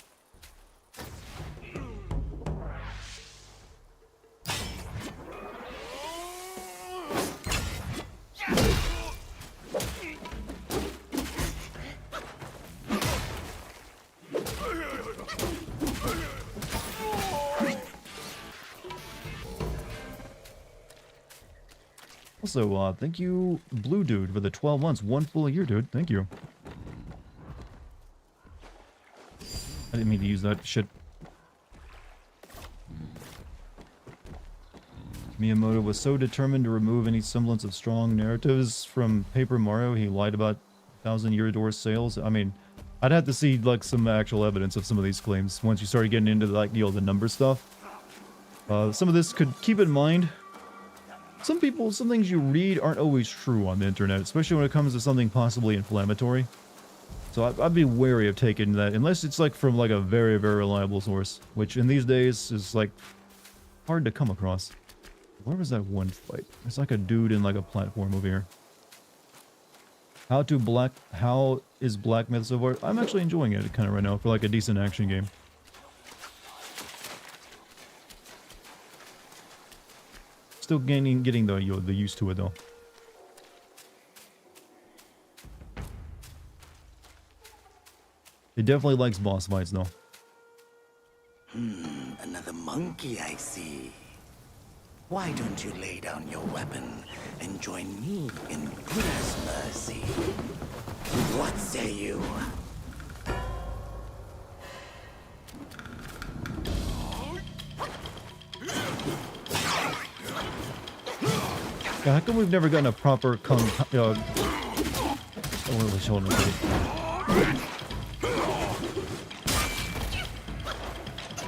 Also, thank you, Blue Dude, for the 12 months. 1 full year, dude. Thank you. I didn't mean to use that shit. Miyamoto was so determined to remove any semblance of strong narratives from Paper Mario, he lied about 1,000-year door sales. I mean, I'd have to see, like, some actual evidence of some of these claims once you started getting into, like, the number stuff. Some of this could keep in mind. Some things you read aren't always true on the internet, especially when it comes to something possibly inflammatory. So I'd be wary of taking that, unless it's like from like a very, very reliable source, which in these days is like hard to come across. Where was that one fight? It's like a dude in like a platform over here. How is Black Myth so far? I'm actually enjoying it kind of right now for like a decent action game. Still getting the used to it though. It definitely likes boss fights though. Another monkey, I see. Why don't you lay down your weapon and join me in Buddha's mercy? What say you? Yeah, how come we've never gotten a proper hold on.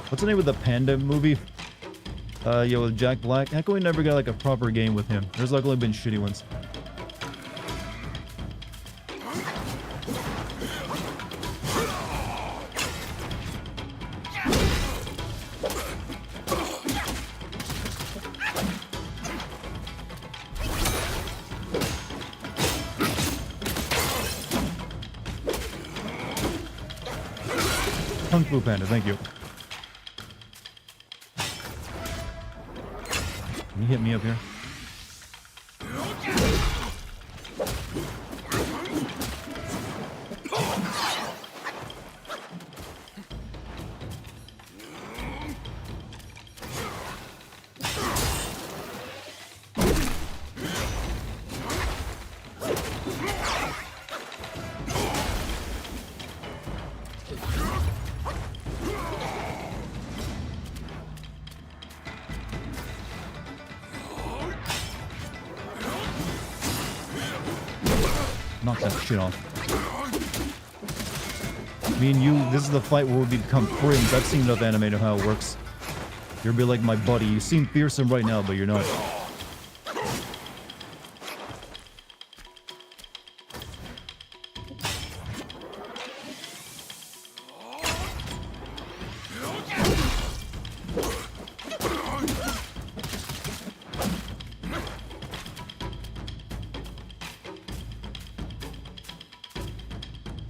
What's the name of the panda movie? With Jack Black. How come we never got like a proper game with him? There's like only been shitty ones. Kung Fu Panda, thank you. Can you hit me up here? Knock that shit off. Me and you, this is the fight where we become friends. I've seen enough anime of how it works. You'll be like my buddy. You seem fearsome right now, but you're not.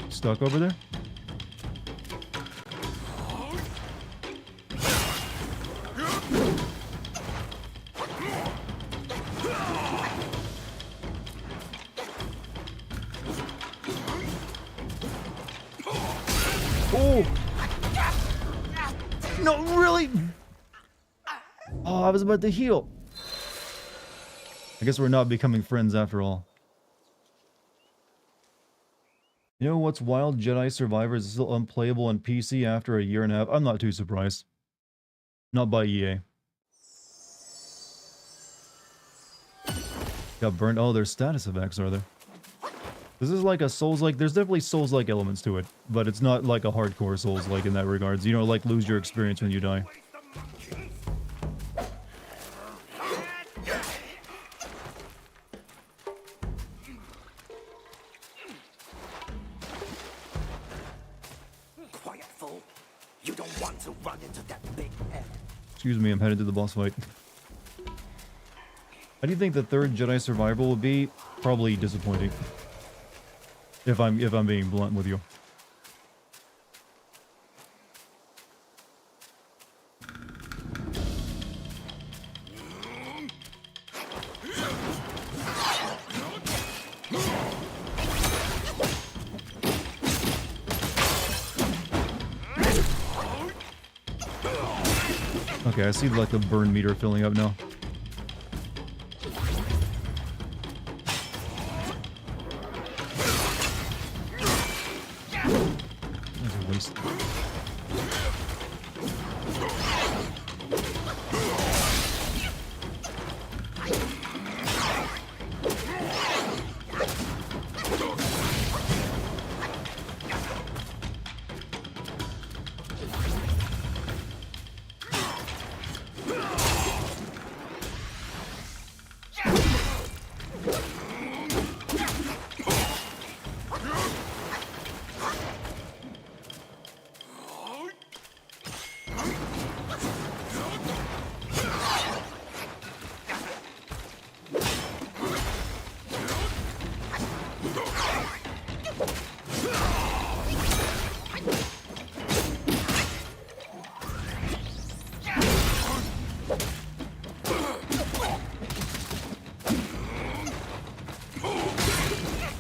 Stuck over there? Oh! No, really? Oh, I was about to heal. I guess we're not becoming friends after all. You know what's wild? Jedi Survivors is still unplayable on PC after a year and a half. I'm not too surprised. Not by EA. Got burned. Oh, there's status effects, are there? This is like a Souls-like. There's definitely Souls-like elements to it, but it's not like a hardcore Souls-like in that regards. You don't like lose your experience when you die. Quiet, fool. You don't want to run into that big head. Excuse me, I'm headed to the boss fight. How do you think the third Jedi Survivor will be? Probably disappointing. If I'm being blunt with you. Okay, I see like the burn meter filling up now. That's a waste.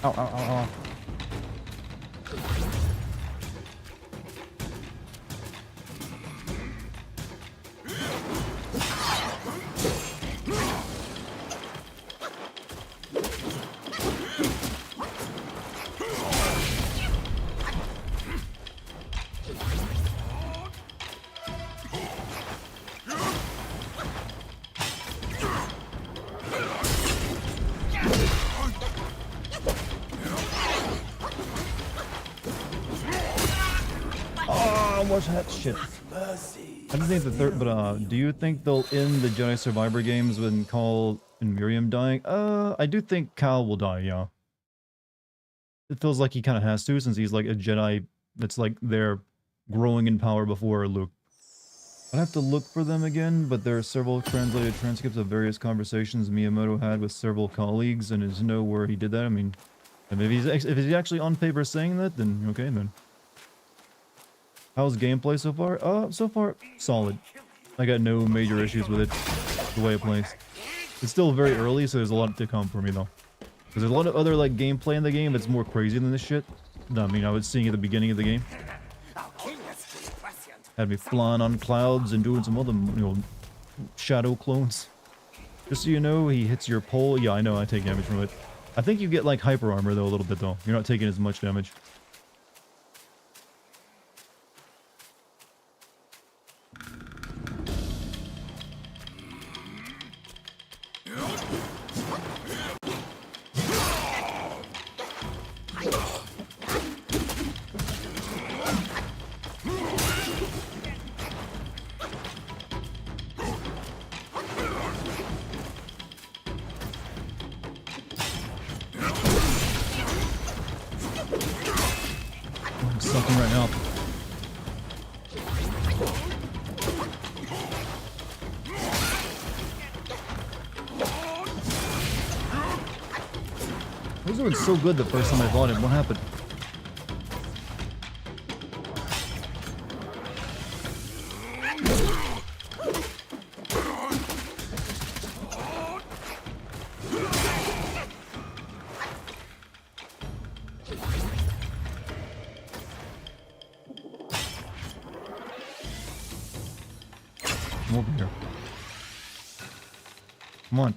Ow, ow, ow, ow. Watch that shit. I don't think the third, but do you think they'll end the Jedi Survivor games when Cal and Miriam dying? I do think Cal will die, yeah. It feels like he kind of has to, since he's like a Jedi that's like there growing in power before Luke. I'd have to look for them again, but there are several translated transcripts of various conversations Miyamoto had with several colleagues, and there's no where he did that. I mean, if he's actually on paper saying that, then okay, then. How's gameplay so far? So far, solid. I got no major issues with it, the way it plays. It's still very early, so there's a lot to come for me, though. Because there's a lot of other, like, gameplay in the game that's more crazy than this shit. I mean, I was seeing at the beginning of the game. Had me flying on clouds and doing some other, you know, shadow clones. Just so you know, he hits your pole. Yeah, I know, I take damage from it. I think you get, like, hyper armor, though, a little bit, though. You're not taking as much damage. I'm sucking right now. Those were so good the first time I bought it. What happened? Come over here. Come on.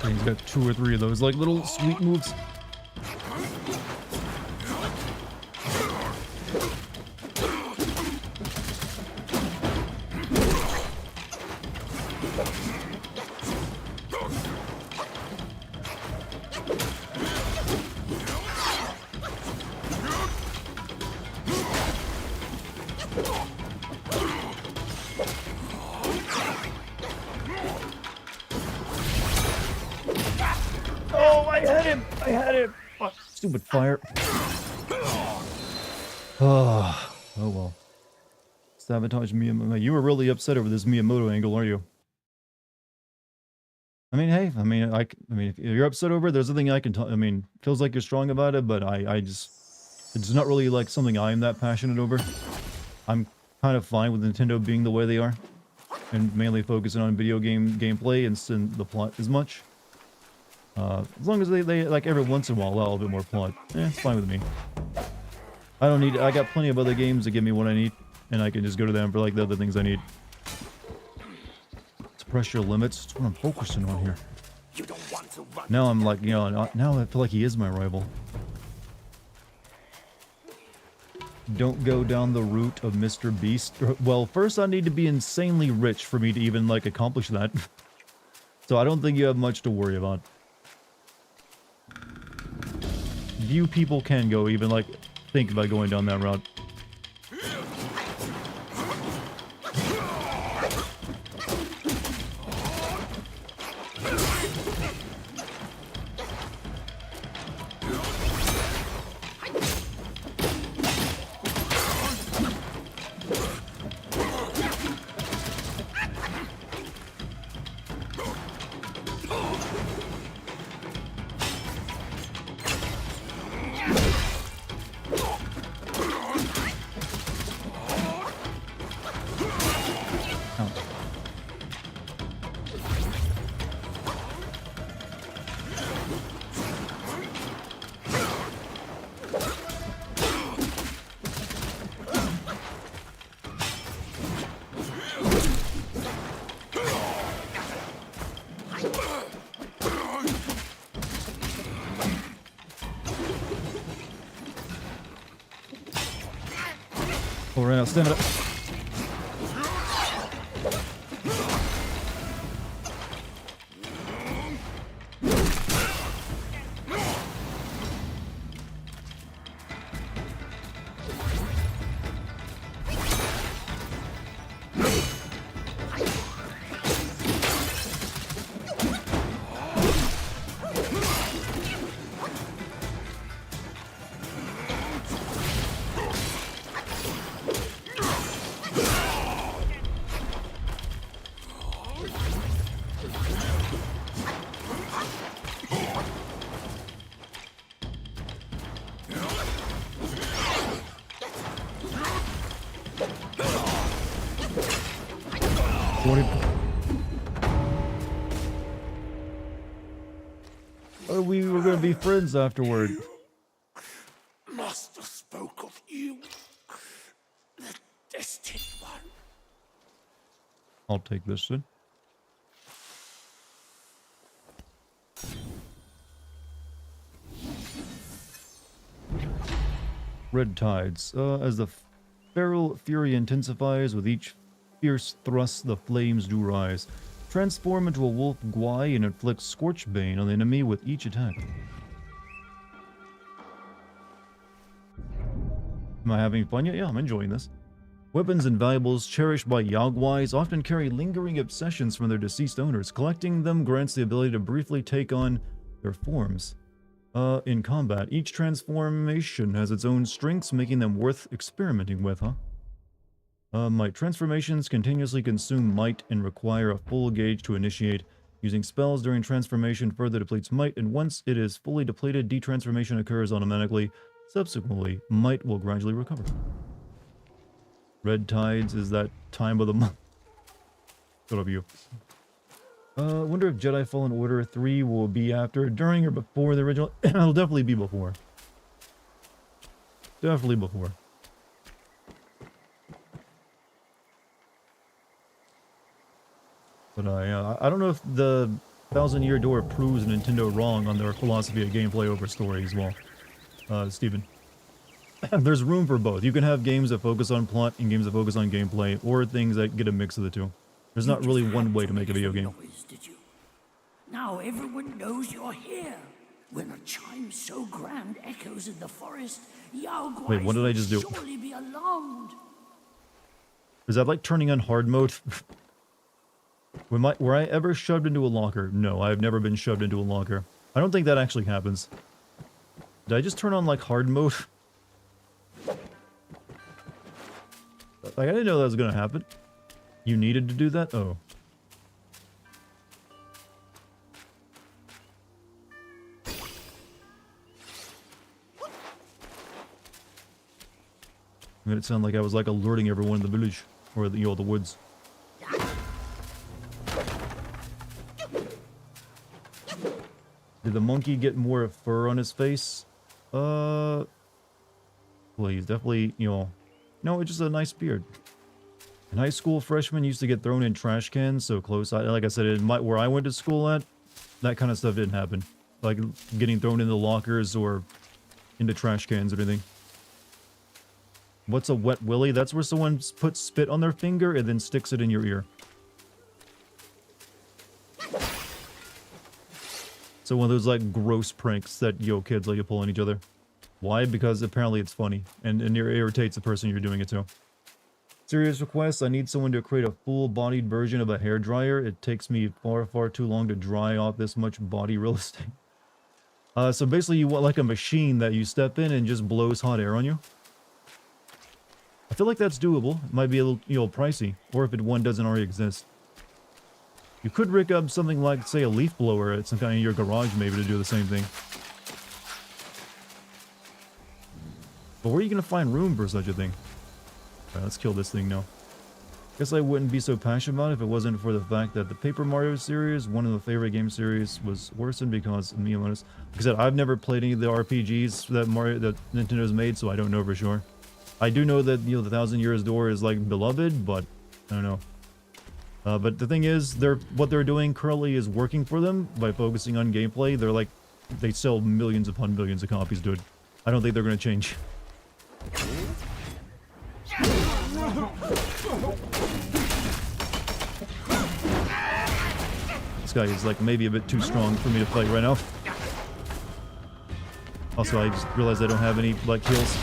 He's got 2 or 3 of those, like, little sweet moves. Oh, I had him! I had him! Oh, stupid fire. Oh well. Sabotage Miyamoto. You were really upset over this Miyamoto angle, aren't you? I mean, hey, I mean, if you're upset over it, there's nothing I can tell. I mean, feels like you're strong about it, but I just, it's not really like something I'm that passionate over. I'm kind of fine with Nintendo being the way they are, and mainly focusing on video game gameplay and the plot as much. As long as they like every once in a while allow a little bit more plot, it's fine with me. I don't need. I got plenty of other games that give me what I need, and I can just go to them for like the other things I need. Suppress your limits. That's what I'm focusing on here. You don't want to run. Now I'm like, you know, now I feel like he is my rival. Don't go down the route of Mr. Beast. Well, first I need to be insanely rich for me to even like accomplish that. So I don't think you have much to worry about. Few people can go even like think about going down that route. All right, now stand up. 20. Oh, we were gonna be friends afterward. Master spoke of you, the destined one. I'll take this then. Red tides. As the feral fury intensifies, with each fierce thrust the flames do rise. Transform into a wolf Gwai and inflict Scorchbane on the enemy with each attack. Am I having fun yet? Yeah, I'm enjoying this. Weapons and valuables cherished by Yagwais often carry lingering obsessions from their deceased owners. Collecting them grants the ability to briefly take on their forms. In combat, each transformation has its own strengths, making them worth experimenting with, huh? Might. Transformations continuously consume might and require a full gauge to initiate. Using spells during transformation further depletes might, and once it is fully depleted, detransformation occurs automatically. Subsequently, might will gradually recover. Red tides is that time of the month. Shut up, you. I wonder if Jedi Fallen Order 3 will be after, during, or before the original. It'll definitely be before. Definitely before. But I don't know if the 1,000-Year Door proves Nintendo wrong on their philosophy of gameplay over story as well. Steven. There's room for both. You can have games that focus on plot and games that focus on gameplay, or things that get a mix of the two. There's not really one way to make a video game. Did you? Now everyone knows you're here. When a chime so grand echoes in the forest, Yao Wait, what did I just do? surely be alarmed. Is that like turning on hard mode? Were I ever shoved into a locker? No, I've never been shoved into a locker. I don't think that actually happens. Did I just turn on like hard mode? Like, I didn't know that was gonna happen. You needed to do that? Oh. Made it sound like I was like alerting everyone in the village. Or the, the woods. Did the monkey get more fur on his face? Well, he's definitely, no, it's just a nice beard. In high school, freshmen used to get thrown in trash cans so close. Like I said, where I went to school at, that kind of stuff didn't happen. Like getting thrown into lockers or into trash cans or anything. What's a wet willy? That's where someone puts spit on their finger and then sticks it in your ear. So one of those like gross pranks that kids like to pull on each other. Why? Because apparently it's funny and it irritates the person you're doing it to. Serious request, I need someone to create a full-bodied version of a hairdryer. It takes me far too long to dry off this much body real estate. So basically you want like a machine that you step in and just blows hot air on you. I feel like that's doable. It might be a little, pricey, or if one doesn't already exist. You could rig up something like, say, a leaf blower at some kind of your garage maybe to do the same thing. But where are you going to find room for such a thing? Alright, let's kill this thing now. Guess I wouldn't be so passionate about it if it wasn't for the fact that the Paper Mario series, one of the favorite game series, was worsened because of Miyamoto's. Like I said, I've never played any of the RPGs that Nintendo's made, so I don't know for sure. I do know that, the 1,000 Years Door is, like, beloved, but I don't know. But the thing is, what they're doing currently is working for them by focusing on gameplay. They sell millions upon millions of copies, dude. I don't think they're gonna change. This guy is, like, maybe a bit too strong for me to fight right now. Also, I just realized I don't have any, like, heals.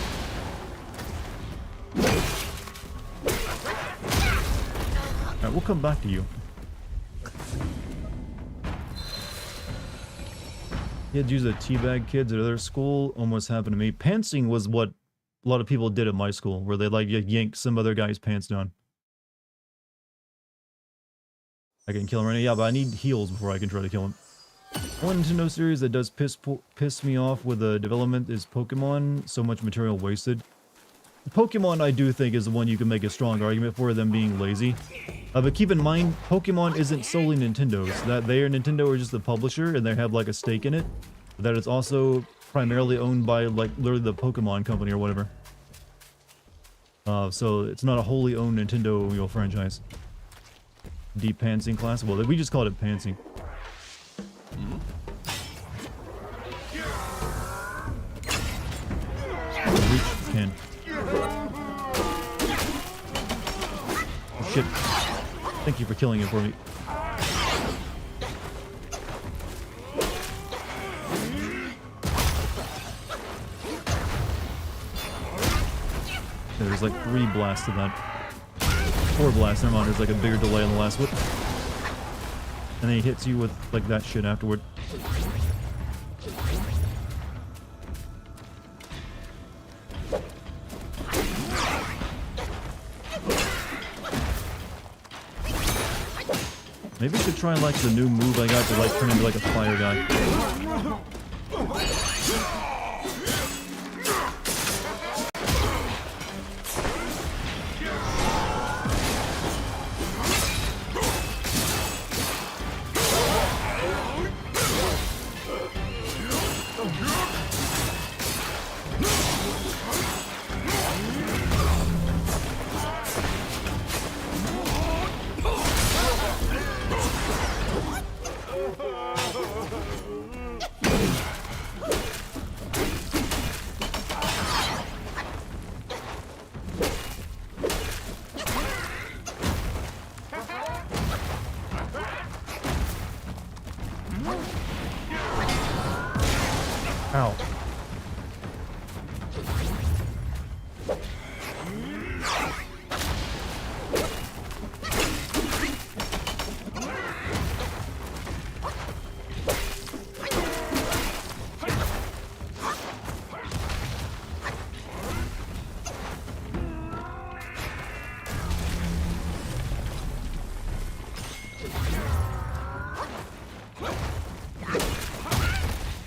Alright, we'll come back to you. Kids use a teabag kids at other school. Almost happened to me. Pantsing was what a lot of people did at my school, where they like yank some other guy's pants down. I can kill him right now. Yeah, but I need heals before I can try to kill him. One Nintendo series that does piss me off with the development is Pokemon. So much material wasted. Pokemon, I do think, is the one you can make a strong argument for them being lazy. But keep in mind, Pokemon isn't solely Nintendo's. That they are Nintendo are just the publisher, and they have like a stake in it. That it's also primarily owned by like literally the Pokemon company or whatever. So it's not a wholly owned Nintendo, you know, franchise. Deep Pantsing class. Well, we just called it Pantsing. Reach can. Oh shit. Thank you for killing it for me. There's like 3 blasts to that. 4 blasts, never mind, there's like a bigger delay on the last whip. And then he hits you with like that shit afterward. Maybe I should try like the new move I got to like turn into like a fire guy. Ow.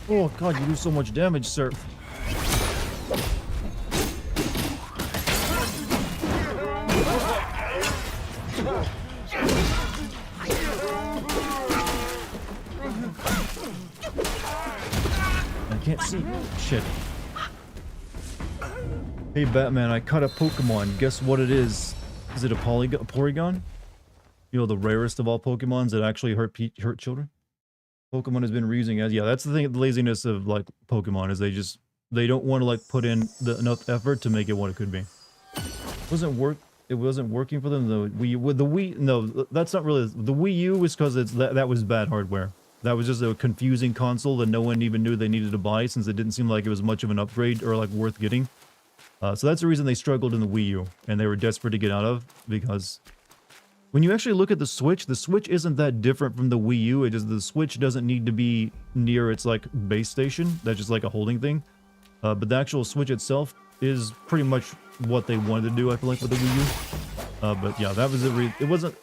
Oh god, you do so much damage, sir. I can't see. Shit. Hey Batman, I caught a Pokemon. Guess what it is? Is it a Porygon? You know, the rarest of all Pokemons that actually hurt children? Pokemon has been reusing as, yeah, that's the thing, the laziness of like Pokemon is they don't want to like put in enough effort to make it what it could be. It wasn't working for them. The Wii, no, that's not really, the Wii U was because that was bad hardware. That was just a confusing console that no one even knew they needed to buy since it didn't seem like it was much of an upgrade or like worth getting. So that's the reason they struggled in the Wii U and they were desperate to get out of, because when you actually look at the Switch isn't that different from the Wii U. It just, the Switch doesn't need to be near its like base station. That's just like a holding thing. But the actual Switch itself is pretty much what they wanted to do, I feel like, with the Wii U. But yeah, that was it wasn't,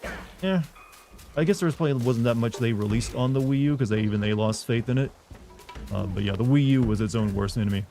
yeah. I guess there wasn't that much they released on the Wii U because they lost faith in it. But yeah, the Wii U was its own worst enemy.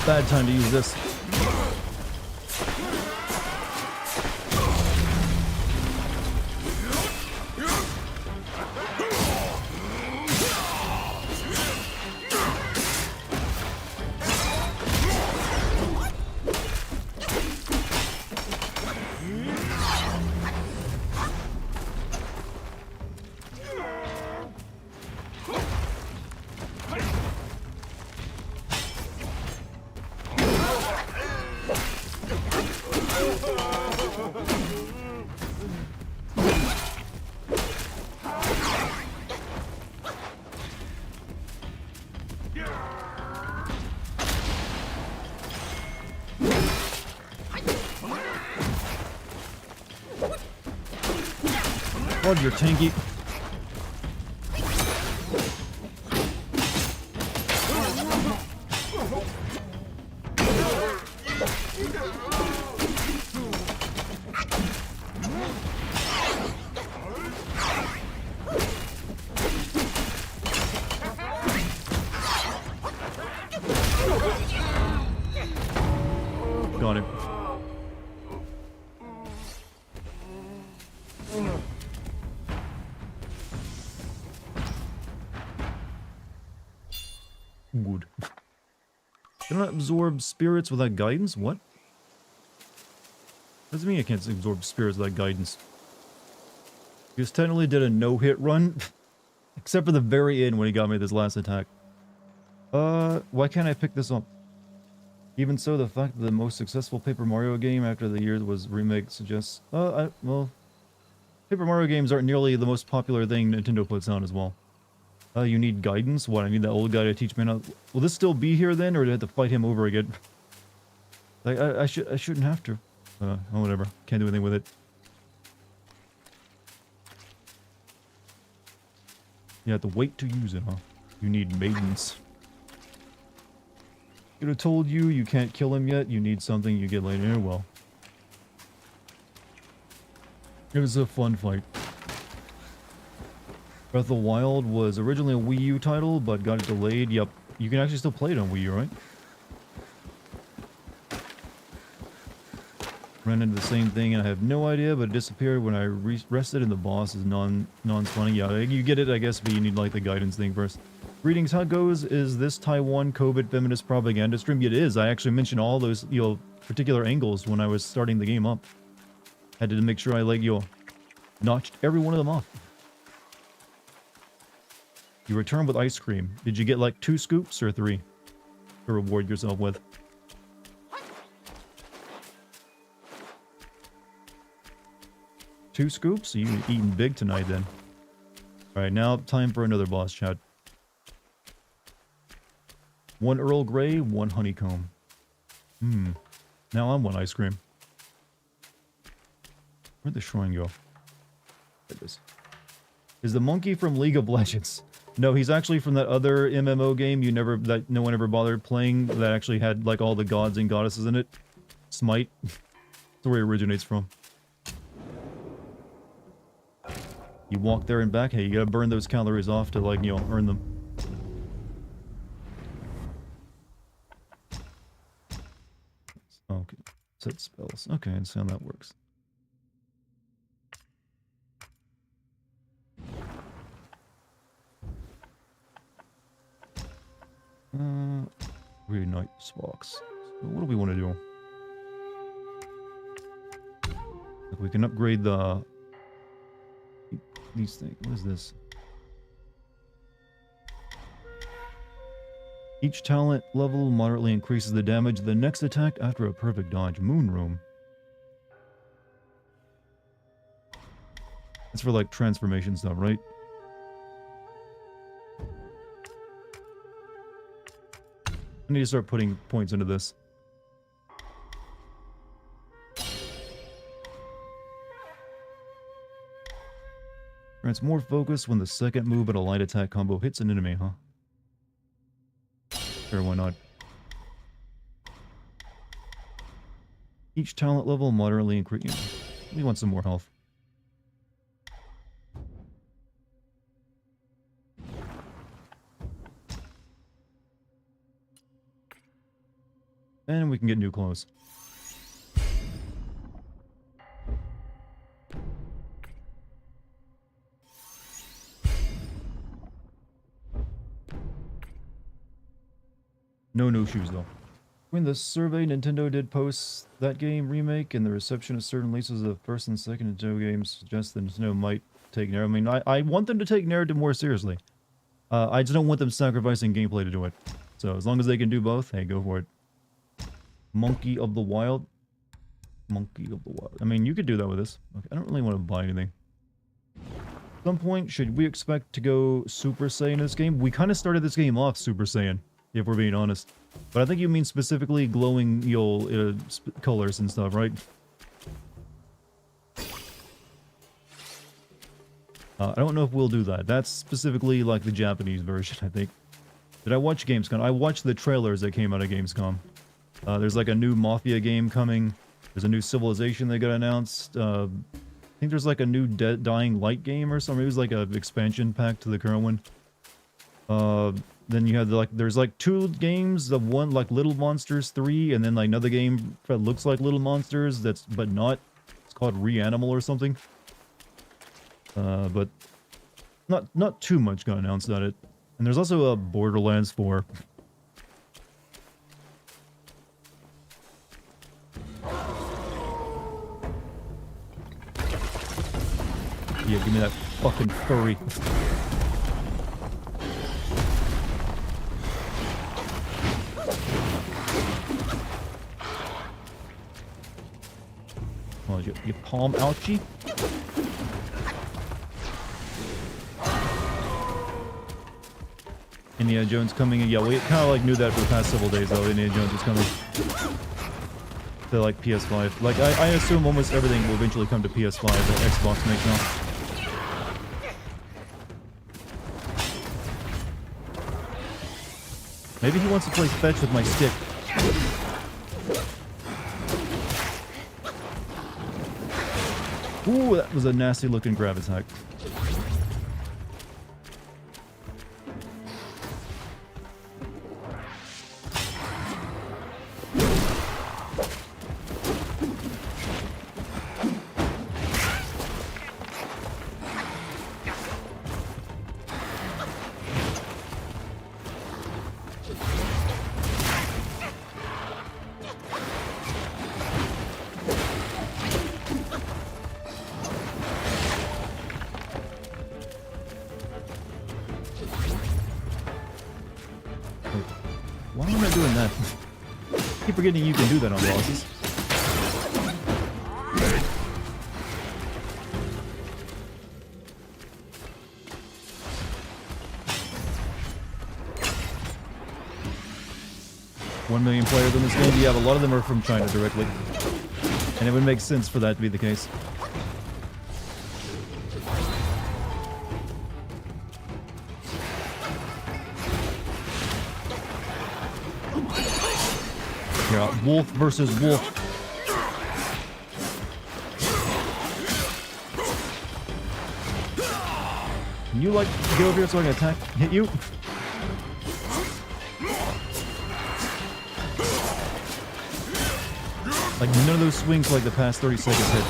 Bad time to use this. God, you're tanky. Got him. Good. Can I absorb spirits without guidance? What? What does it mean I can't absorb spirits without guidance? He just technically did a no-hit run. Except for the very end when he got me this last attack. Why can't I pick this up? Even so, the fact that the most successful Paper Mario game after the years was remake suggests... well... Paper Mario games aren't nearly the most popular thing Nintendo puts out as well. You need guidance? What, I need that old guy to teach me how... Will this still be here then, or do I have to fight him over again? Like, I shouldn't have to. Oh, whatever. Can't do anything with it. You have to wait to use it, huh? You need maidens. Could have told you you can't kill him yet. You need something you get later. Well. It was a fun fight. Breath of the Wild was originally a Wii U title, but got delayed. Yep. You can actually still play it on Wii U, right? Ran into the same thing, and I have no idea, but it disappeared when I rested, and the boss is non-spawning. Yeah, you get it, I guess, but you need, like, the guidance thing first. Greetings, how it goes? Is this Taiwan COVID feminist propaganda stream? It is. I actually mentioned all those, particular angles when I was starting the game up. Had to make sure I, like, notched every one of them off. You return with ice cream. Did you get, like, 2 scoops or 3 to reward yourself with? Two scoops? You're eating big tonight, then. Alright, now time for another boss, chat. 1 Earl Grey, 1 honeycomb. Now I'm 1 ice cream. Where'd the shrine go? There it is. Is the monkey from League of Legends? No, he's actually from that other MMO game that no one ever bothered playing, that actually had, like, all the gods and goddesses in it. Smite. That's where he originates from. You walk there and back, hey, you gotta burn those calories off to, like, earn them. Okay, set spells. Okay, and see how that works. Reunite sparks. So what do we want to do? If we can upgrade these things. What is this? Each talent level moderately increases the damage of the next attack after a perfect dodge. Moon Room. It's for, like, transformation stuff, right? I need to start putting points into this. Grants more focus when the second move at a light attack combo hits an enemy, huh? Sure, why not? Each talent level moderately increase. We want some more health. And we can get new clothes. No new shoes though. When the survey, Nintendo did post that game remake, and the reception of certain releases of first and second Nintendo games suggests that Nintendo might take narrative. I mean, I want them to take narrative more seriously. I just don't want them sacrificing gameplay to do it. So as long as they can do both, hey, go for it. Monkey of the Wild. Monkey of the Wild. I mean, you could do that with this. Okay, I don't really want to buy anything. At some point, should we expect to go Super Saiyan in this game? We kind of started this game off Super Saiyan, if we're being honest. But I think you mean specifically glowing, colors and stuff, right? I don't know if we'll do that. That's specifically like the Japanese version, I think. Did I watch Gamescom? I watched the trailers that came out of Gamescom. There's like a new Mafia game coming. There's a new Civilization that got announced. I think there's like a new Dying Light game or something. It was like an expansion pack to the current one. Then you have there's like 2 games. The one like Little Monsters 3, and then like another game that looks like Little Monsters but not. It's called Reanimal or something. But not too much got announced on it. And there's also a Borderlands 4. Yeah, give me that fucking furry. Oh, your palm ouchie? Indiana Jones coming in. Yeah, we kind of like knew that for the past several days though. Indiana Jones was coming to like PS5. Like I assume almost everything will eventually come to PS5 that Xbox makes now. Maybe he wants to play fetch with my stick. Ooh, that was a nasty looking grab attack. Why am I doing that? I keep forgetting you can do that on bosses. $1 million players in this game. Yeah, a lot of them are from China directly. And it would make sense for that to be the case. Yeah, wolf versus wolf. Can you like get over here so I can hit you? Like none of those swings for like the past 30 seconds hit.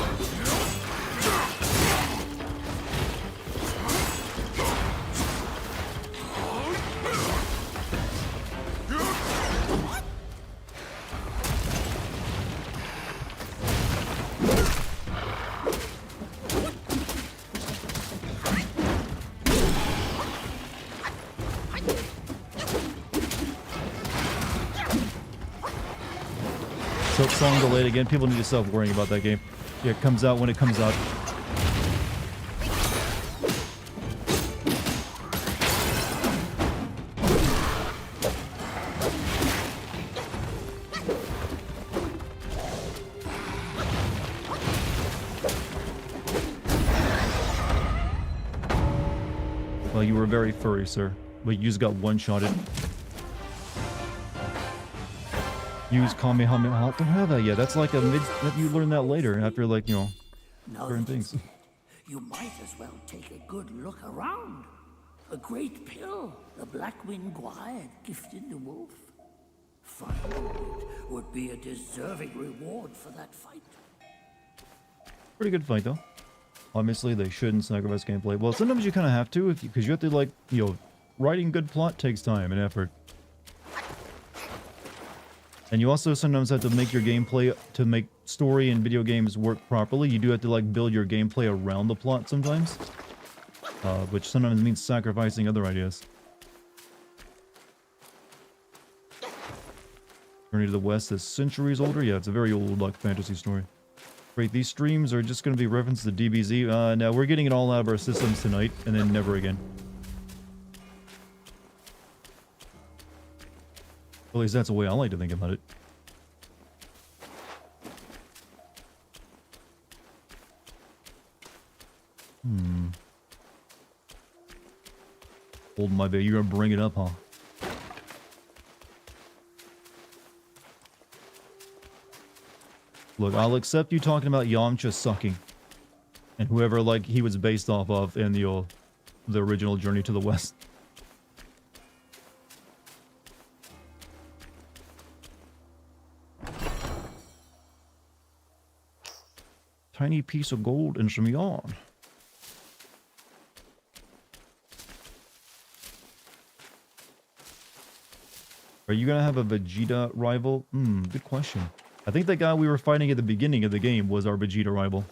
So song delayed again. People need to stop worrying about that game. Yeah, it comes out when it comes out. Well, you were very furry, sir. But you just got one-shotted. Use Kamehameha. Don't have that yet. That's like a mid. You learn that later after, like, you know, Now certain that things. you might as well take a good look around. A great pill the Black Wind Guy had gifted the wolf. Finding it would be a deserving reward for that fight. Pretty good fight, though. Obviously, they shouldn't sacrifice gameplay. Well, sometimes you kind of have to, because you have to, like, you know, writing good plot takes time and effort. And you also sometimes have to make your gameplay, to make story and video games work properly, you do have to, like, build your gameplay around the plot sometimes. Which sometimes means sacrificing other ideas. Journey to the West is centuries older? Yeah, it's a very old, like, fantasy story. Great, these streams are just going to be referenced to DBZ. No, we're getting it all out of our systems tonight, and then never again. At least that's the way I like to think about it. Hold my baby, you're gonna bring it up, huh? Look, I'll accept you talking about Yamcha sucking. And whoever, like, he was based off of in the original Journey to the West. Tiny piece of gold and some yarn. Are you gonna have a Vegeta rival? Good question. I think the guy we were fighting at the beginning of the game was our Vegeta rival.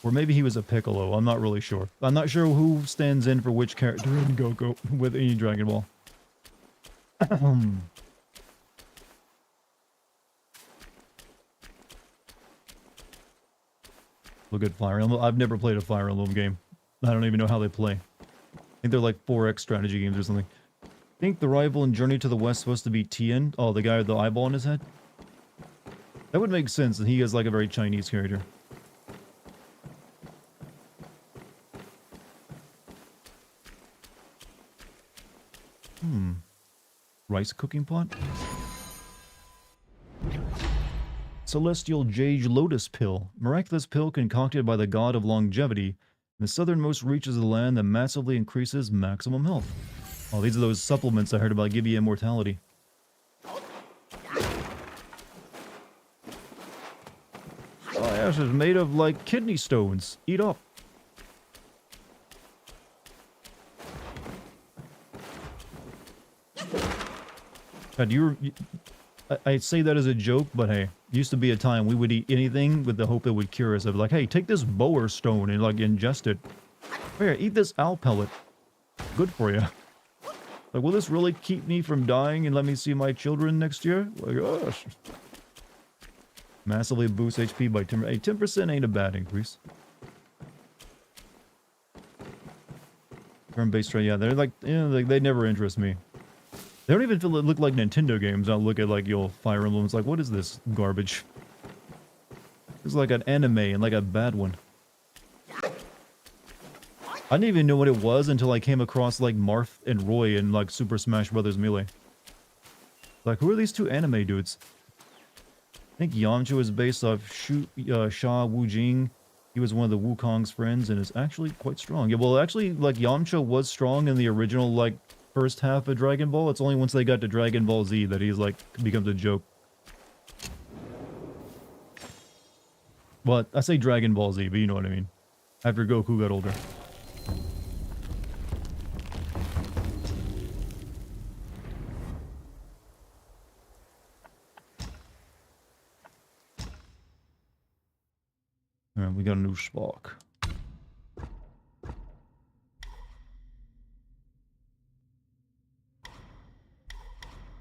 Or maybe he was a Piccolo, I'm not really sure. I'm not sure who stands in for which character in Goku with any Dragon Ball. Look at Fire Emblem. I've never played a Fire Emblem game. I don't even know how they play. I think they're like 4X strategy games or something. I think the rival in Journey to the West is supposed to be Tien. Oh, the guy with the eyeball in his head? That would make sense, and he is like a very Chinese character. Rice cooking pot? Celestial Jade Lotus Pill. Miraculous pill concocted by the god of longevity in the southernmost reaches of the land that massively increases maximum health. Oh, these are those supplements I heard about give you immortality. Oh yes, it's made of like kidney stones. Eat up. God, I say that as a joke, but hey, used to be a time we would eat anything with the hope it would cure us. I'd be like, hey, take this bower stone and like ingest it. Here, eat this owl pellet. Good for you. Like, will this really keep me from dying and let me see my children next year? Like, gosh. Massively boost HP by 10%. Hey, 10% ain't a bad increase. Turn-based, yeah, they're like, they never interest me. They don't even look like Nintendo games. I'll look at like your Fire Emblem. It's like, what is this garbage? It's like an anime and like a bad one. I didn't even know what it was until I came across like Marth and Roy in like Super Smash Bros. Melee. Like, who are these two anime dudes? I think Yamcha is based off Sha Wujing. He was one of the Wukong's friends and is actually quite strong. Yeah, well, actually, like Yamcha was strong in the original like first half of Dragon Ball. It's only once they got to Dragon Ball Z that he's like becomes a joke. Well, I say Dragon Ball Z, but you know what I mean. After Goku got older. Alright, we got a new Spock.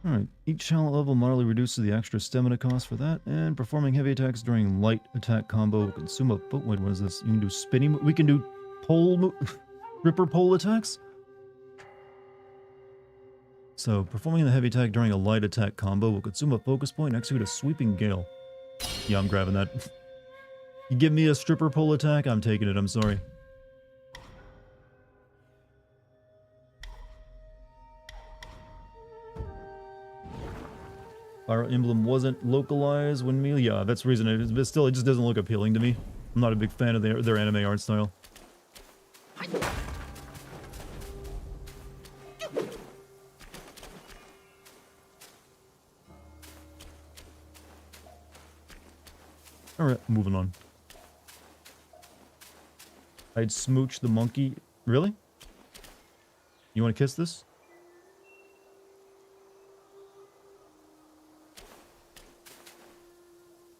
Alright, each talent level moderately reduces the extra stamina cost for that, and performing heavy attacks during light attack combo will consume a... Oh, wait, what is this? You can do spinning... We can do pole... Ripper pole attacks? So, performing the heavy attack during a light attack combo will consume a focus point and execute a sweeping gale. Yeah, I'm grabbing that. You give me a stripper pole attack, I'm taking it, I'm sorry. Fire Emblem wasn't localized when me... Yeah, that's the reason. But still, it just doesn't look appealing to me. I'm not a big fan of their anime art style. Alright, moving on. I'd smooch the monkey. Really? You want to kiss this?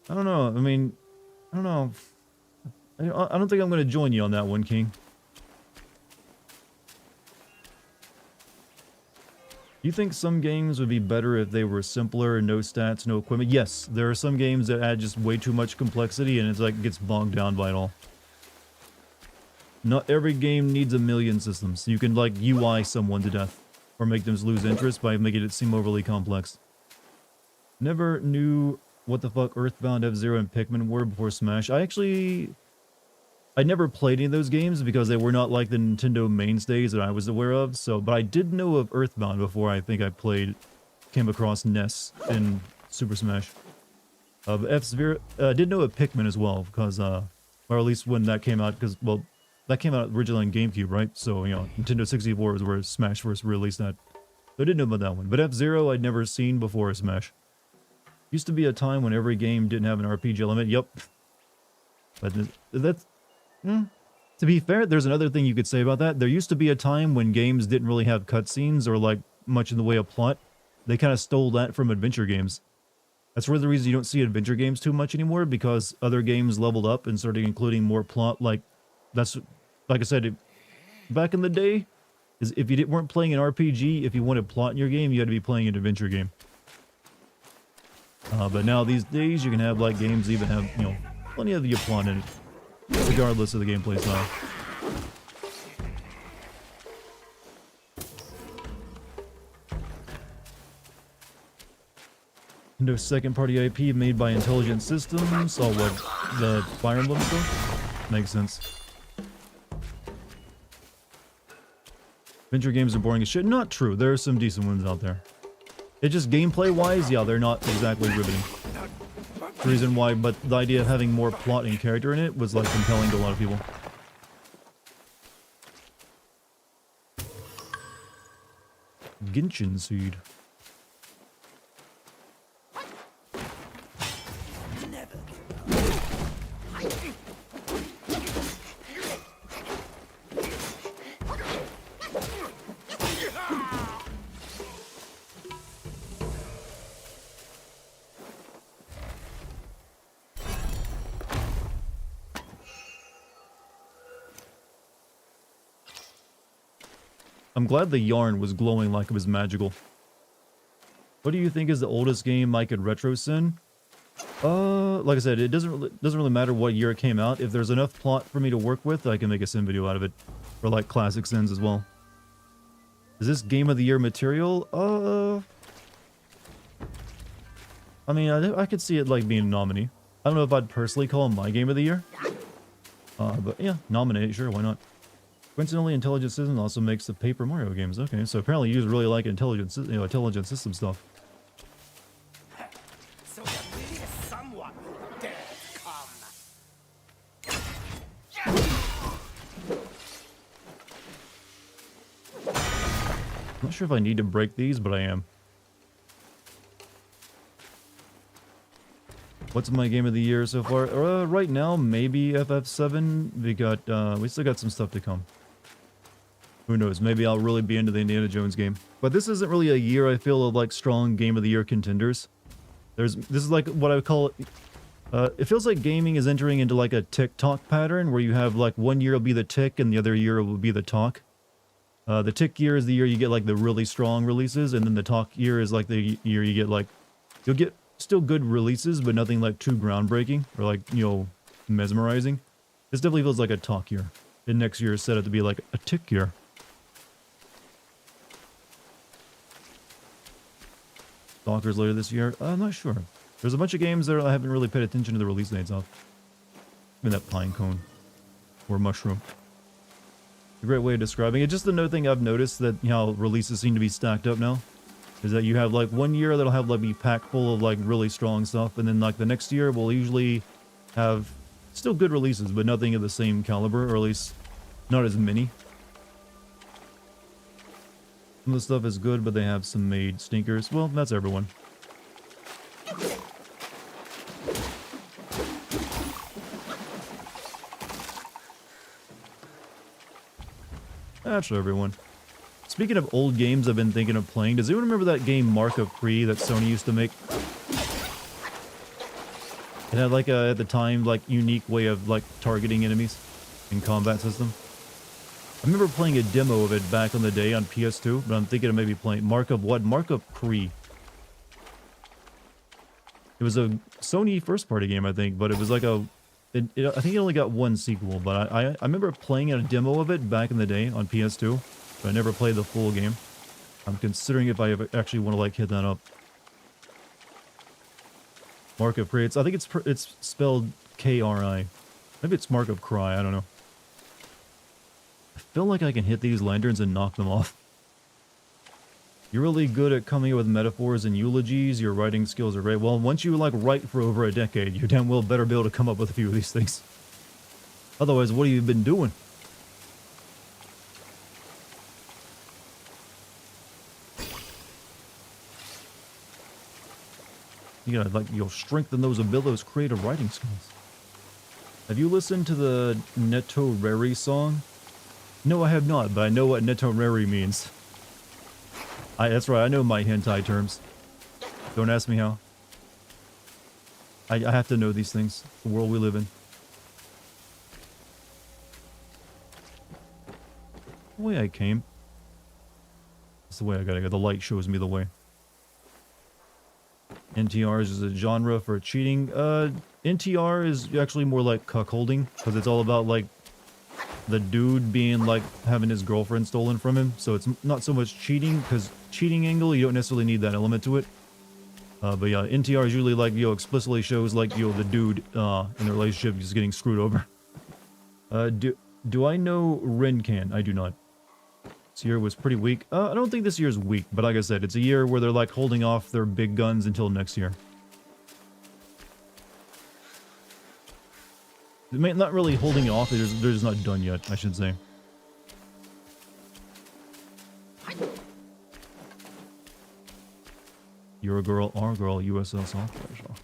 I don't know. I mean, I don't know. I don't think I'm going to join you on that one, King. You think some games would be better if they were simpler, no stats, no equipment? Yes, there are some games that add just way too much complexity and it's like gets bogged down by it all. Not every game needs a million systems. You can like UI someone to death or make them lose interest by making it seem overly complex. Never knew what the fuck Earthbound, F-Zero, and Pikmin were before Smash. I never played any of those games because they were not like the Nintendo mainstays that I was aware of. So, but I did know of Earthbound before I think I came across NES in Super Smash. F-Zero, I did know of Pikmin as well because, or at least when that came out, because, well, that came out originally on GameCube, right? So, you know, Nintendo 64 is where Smash first released that. So I didn't know about that one. But F-Zero I'd never seen before Smash. Used to be a time when every game didn't have an RPG element. Yep. But that's... To be fair, there's another thing you could say about that. There used to be a time when games didn't really have cutscenes or like much in the way of plot. They kind of stole that from adventure games. That's one of the reasons you don't see adventure games too much anymore, because other games leveled up and started including more plot. Like I said, back in the day, is if you weren't playing an RPG, if you wanted plot in your game, you had to be playing an adventure game. But now these days, you can have like games even have, you know, plenty of your plot in it, regardless of the gameplay style. Nintendo second-party IP made by Intelligent Systems. Oh, what? The Fire Emblem stuff? Makes sense. Adventure games are boring as shit. Not true. There are some decent ones out there. It's just gameplay-wise, yeah, they're not exactly riveting. The reason why, but the idea of having more plot and character in it was, like, compelling to a lot of people. Genshin Seed. I'm glad the yarn was glowing like it was magical. What do you think is the oldest game I could retro sin? Like I said, it doesn't really matter what year it came out. If there's enough plot for me to work with, I can make a sin video out of it. Or like classic sins as well. Is this game of the year material? I mean, I could see it like being a nominee. I don't know if I'd personally call it my game of the year. But yeah, nominate, sure, why not? Coincidentally, Intelligent System also makes the Paper Mario games. Okay, so apparently you really like intelligent system stuff. So there really is someone who dares come. I'm not sure if I need to break these, but I am. What's my game of the year so far? Right now, maybe FF7. We still got some stuff to come. Who knows? Maybe I'll really be into the Indiana Jones game. But this isn't really a year, I feel, of like strong game of the year contenders. This is like what I would call it. It feels like gaming is entering into like a tick-tock pattern where you have like one year will be the tick and the other year will be the talk. The tick year is the year you get like the really strong releases, and then the talk year is like the year you get like, you'll get still good releases, but nothing like too groundbreaking or like, you know, mesmerizing. This definitely feels like a talk year. And next year is set up to be like a tick year. Stalkers later this year? I'm not sure. There's a bunch of games that I haven't really paid attention to the release dates of. Even that pine cone. Or mushroom. A great way of describing it. Just another thing I've noticed that, you know, releases seem to be stacked up now. Is that you have like one year that'll have like be packed full of like really strong stuff, and then like the next year will usually have still good releases, but nothing of the same caliber, or at least not as many. Some of the stuff is good, but they have some made stinkers. Well, that's everyone. That's everyone. Speaking of old games I've been thinking of playing, does anyone remember that game Mark of Cree that Sony used to make? It had like a, at the time, like unique way of like targeting enemies in combat system. I remember playing a demo of it back in the day on PS2, but I'm thinking of maybe playing Mark of what? Mark of Cree. It was a Sony first-party game, I think, but it was like a... I think it only got one sequel, but I remember playing a demo of it back in the day on PS2, but I never played the full game. I'm considering if I ever actually want to like hit that up. Mark of Cree. I think it's spelled K-R-I. Maybe it's Mark of Cry, I don't know. I feel like I can hit these lanterns and knock them off. You're really good at coming up with metaphors and eulogies. Your writing skills are great. Well, once you like write for over a decade, you damn well better be able to come up with a few of these things. Otherwise, what have you been doing? You gotta like strengthen those creative writing skills. Have you listened to the Netoreri song? No, I have not, but I know what Netoreri means. That's right, I know my hentai terms. Don't ask me how. I have to know these things. The world we live in. The way I came. That's the way I gotta go. The light shows me the way. NTR is a genre for cheating. NTR is actually more like cuckolding, because it's all about like the dude being like having his girlfriend stolen from him. So it's not so much cheating, because cheating angle, you don't necessarily need that element to it. But yeah, NTR is usually like, explicitly shows like, the dude in the relationship just getting screwed over. Do I know Renkan? I do not. This year was pretty weak. I don't think this year's weak, but like I said, it's a year where they're like holding off their big guns until next year. Not really holding it off, they're just not done yet, I should say. You're a girl, our girl, USS Operational.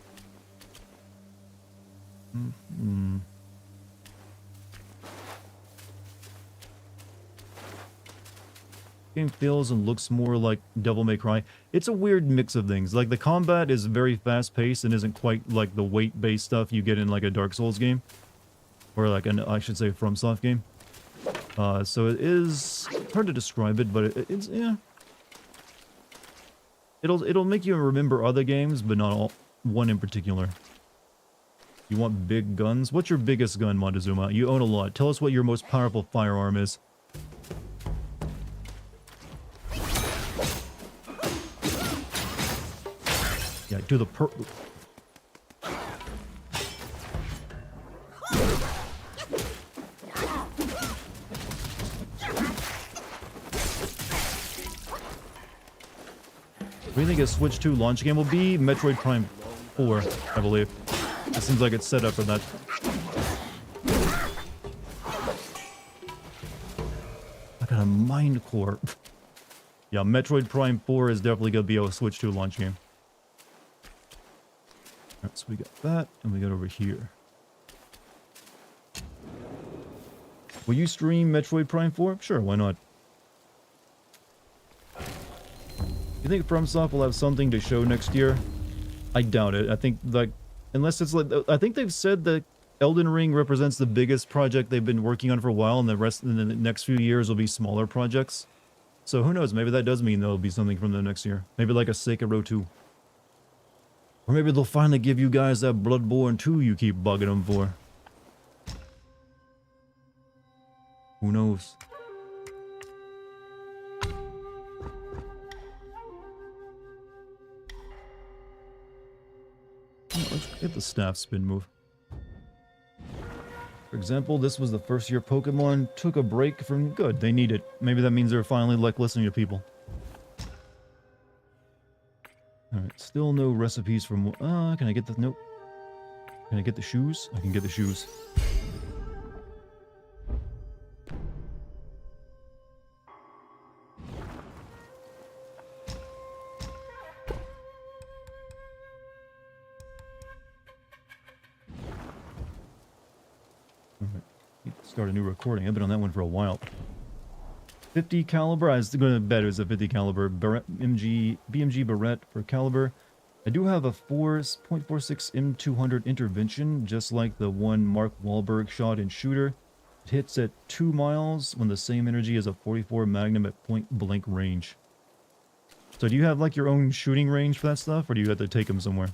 Game feels and looks more like Devil May Cry. It's a weird mix of things. Like, the combat is very fast-paced and isn't quite like the weight-based stuff you get in like a Dark Souls game. Or like I should say, FromSoft game. So it is hard to describe it, but it's, yeah. It'll make you remember other games, but not one in particular. You want big guns? What's your biggest gun, Montezuma? You own a lot. Tell us what your most powerful firearm is. Yeah, do the What do you think a Switch 2 launch game will be? Metroid Prime 4, I believe. It seems like it's set up for that. I got a Mind Core. Yeah, Metroid Prime 4 is definitely going to be a Switch 2 launch game. Alright, so we got that, and we got over here. Will you stream Metroid Prime 4? Sure, why not? You think FromSoft will have something to show next year? I doubt it. I think, like, unless it's like, I think they've said that Elden Ring represents the biggest project they've been working on for a while, and the rest in the next few years will be smaller projects. So who knows? Maybe that does mean there'll be something from them next year. Maybe like a Sekiro 2. Or maybe they'll finally give you guys that Bloodborne 2 you keep bugging them for. Who knows? Let's get the staff spin move. For example, this was the first year Pokemon took a break from good. They need it. Maybe that means they're finally like listening to people. Alright, still no recipes from... can I get the... Nope. Can I get the shoes? I can get the shoes. Alright, start a new recording. I've been on that one for a while. 50 caliber. I was going to bet it was a 50 caliber BMG Barrett for caliber. I do have a 4.46 M200 intervention, just like the one Mark Wahlberg shot in Shooter. It hits at 2 miles when the same energy as a 44 Magnum at point blank range. So do you have like your own shooting range for that stuff, or do you have to take them somewhere?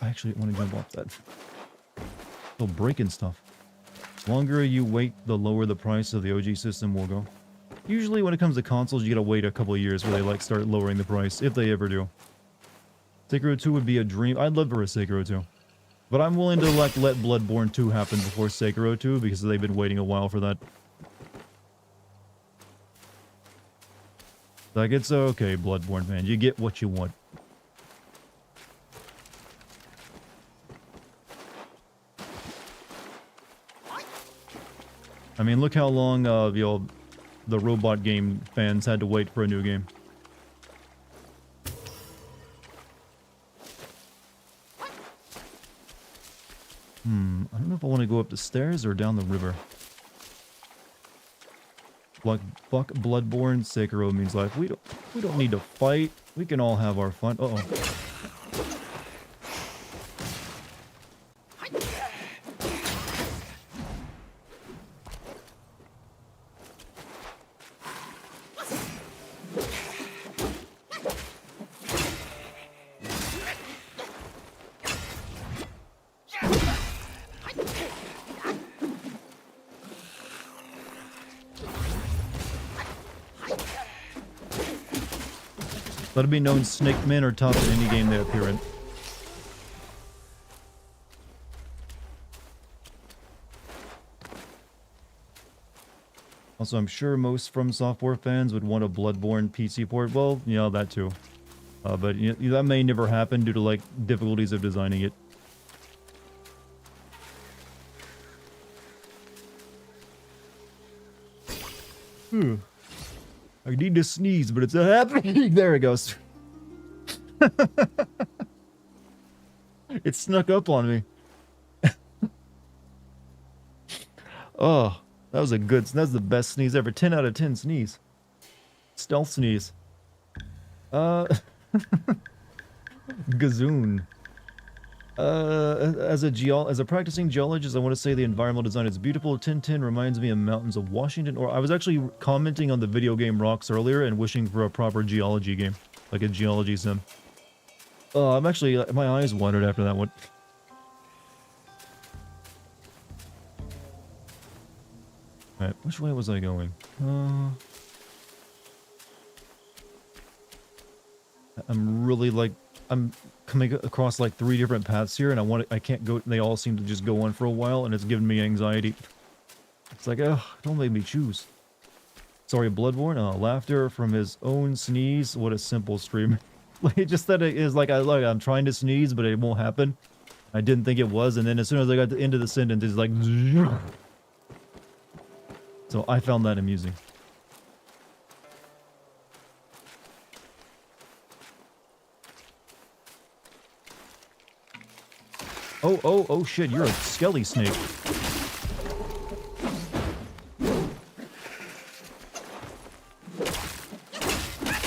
I actually want to jump off that. Still breaking stuff. The longer you wait, the lower the price of the OG system will go. Usually when it comes to consoles, you gotta wait a couple of years where they like start lowering the price, if they ever do. Sekiro 2 would be a dream. I'd love for a Sekiro 2. But I'm willing to like let Bloodborne 2 happen before Sekiro 2 because they've been waiting a while for that. Like, it's okay, Bloodborne fan. You get what you want. I mean, look how long, you know, the robot game fans had to wait for a new game. I don't know if I want to go up the stairs or down the river. Like, fuck Bloodborne, Sekiro means life. We don't need to fight. We can all have our fun. Uh-oh. Let it be known, Snake Men are tough in any game they appear in. Also, I'm sure most From Software fans would want a Bloodborne PC port. Well, you know, that too. But you know, that may never happen due to, like, difficulties of designing it. I need to sneeze, but it's not happening. There it goes. It snuck up on me. Oh, that was a good, that's the best sneeze ever. 10 out of 10 sneeze. Stealth sneeze. Gazoon. As a practicing geologist, I want to say the environmental design is beautiful. 1010 reminds me of mountains of Washington. Or I was actually commenting on the video game Rocks earlier and wishing for a proper geology game, like a geology sim. I'm actually, my eyes watered after that one. Alright, which way was I going? I'm really like, I'm coming across like 3 different paths here, and I can't go, they all seem to just go on for a while, and it's giving me anxiety. It's like, ugh, don't make me choose. Sorry, Bloodborne, laughter from his own sneeze, what a simple stream. Like, just that it is like, I'm trying to sneeze, but it won't happen. I didn't think it was, and then as soon as I got to the end of the sentence, it's like, so I found that amusing. Oh shit, you're a skelly snake.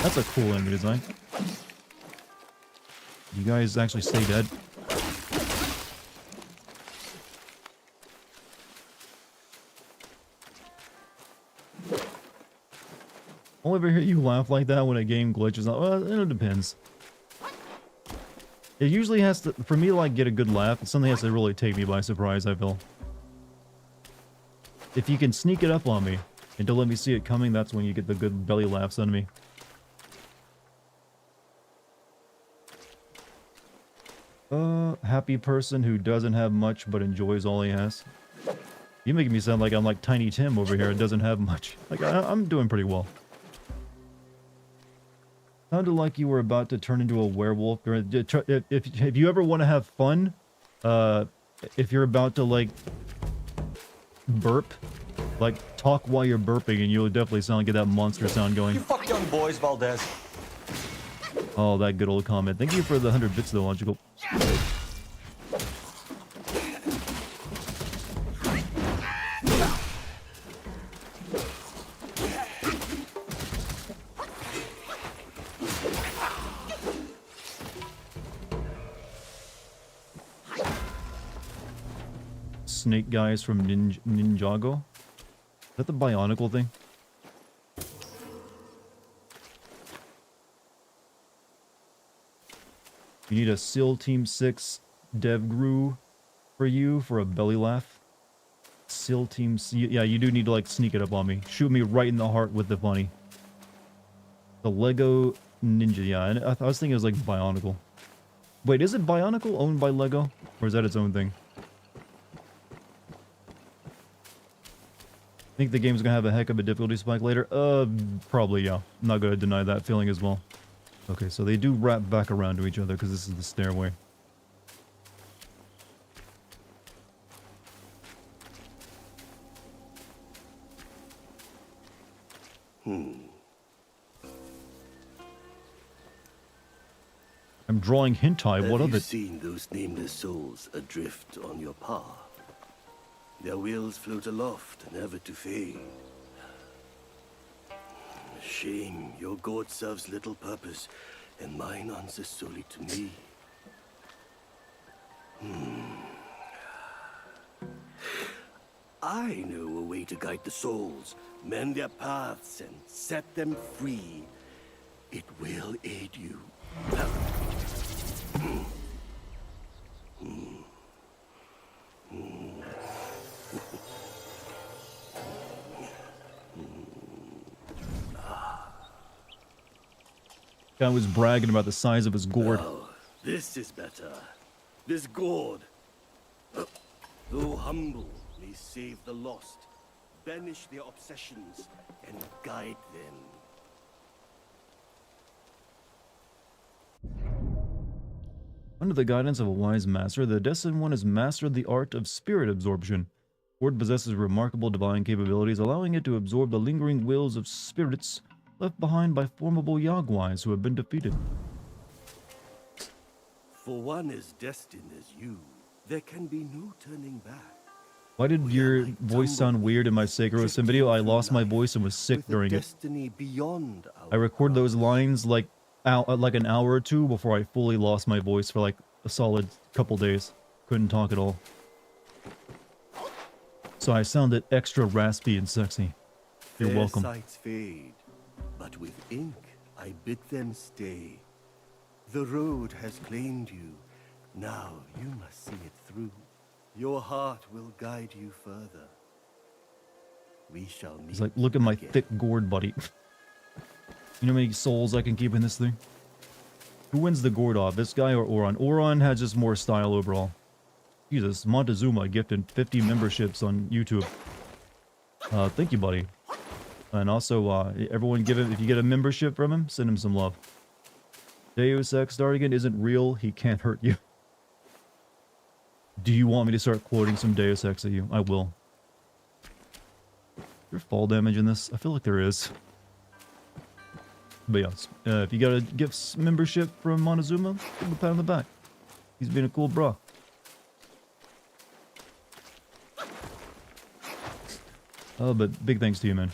That's a cool enemy design. You guys actually stay dead. I'll ever hear you laugh like that when a game glitches out. Well, it depends. It usually has to, for me to like get a good laugh, something has to really take me by surprise, I feel. If you can sneak it up on me and don't let me see it coming, that's when you get the good belly laughs on me. Happy person who doesn't have much but enjoys all he has. You making me sound like I'm like Tiny Tim over here and doesn't have much. Like, I'm doing pretty well. Sounded like you were about to turn into a werewolf. If you ever want to have fun, if you're about to like burp. Like, talk while you're burping and you'll definitely sound get that monster sound going. You fuck young boys, Valdez. Oh, that good old comment. Thank you for the 100 bits though, Logical. Snake guys from Ninjago. Is that the Bionicle thing? You need a SEAL Team 6 Dev Gru for you for a belly laugh. SEAL Team yeah, you do need to like sneak it up on me. Shoot me right in the heart with the funny. The Lego Ninja, yeah, I was thinking it was like Bionicle. Wait, is it Bionicle owned by Lego? Or is that its own thing? Think the game's gonna have a heck of a difficulty spike later? Probably, yeah. I'm not gonna deny that feeling as well. Okay, so they do wrap back around to each other because this is the stairway. I'm drawing hentai, what of Have you it? seen those nameless souls adrift on your path? Their wheels float aloft, never to fade. Shame, your god serves little purpose, and mine answers solely to me. I know a way to guide the souls, mend their paths, and set them free. It will aid you. Guy was bragging about the size of his gourd. Oh, this is better. This gourd, though humble, may save the lost, banish their obsessions, and guide them. Under the guidance of a wise master, the Destined One has mastered the art of spirit absorption. Gourd possesses remarkable divine capabilities, allowing it to absorb the lingering wills of spirits left behind by formidable Yagwais who have been defeated. For one as destined as you, there can be no turning back. Why did your voice sound weird in my Sacred Sim video? I lost my voice and was sick With a during it. destiny beyond our I record those grasp. lines like an hour or two before I fully lost my voice for like a solid couple days. Couldn't talk at all. So I sounded extra raspy and sexy. You're Fair welcome. sights fade, but with ink I bid them stay. The road has claimed you. Now you must see it through. Your heart will guide you further. We shall meet. He's like, look at my again. thick gourd, buddy. You know how many souls I can keep in this thing? Who wins the gourd off, this guy or Oron? Oron has just more style overall. Jesus, Montezuma gifted 50 memberships on YouTube. Thank you, buddy. And also, everyone give him, if you get a membership from him, send him some love. Deus Ex Dartigan isn't real, he can't hurt you. Do you want me to start quoting some Deus Ex at you? I will. Is there fall damage in this? I feel like there is. But yes, if you got a gift membership from Montezuma, give him a pat on the back. He's being a cool bro. Oh, but big thanks to you, man.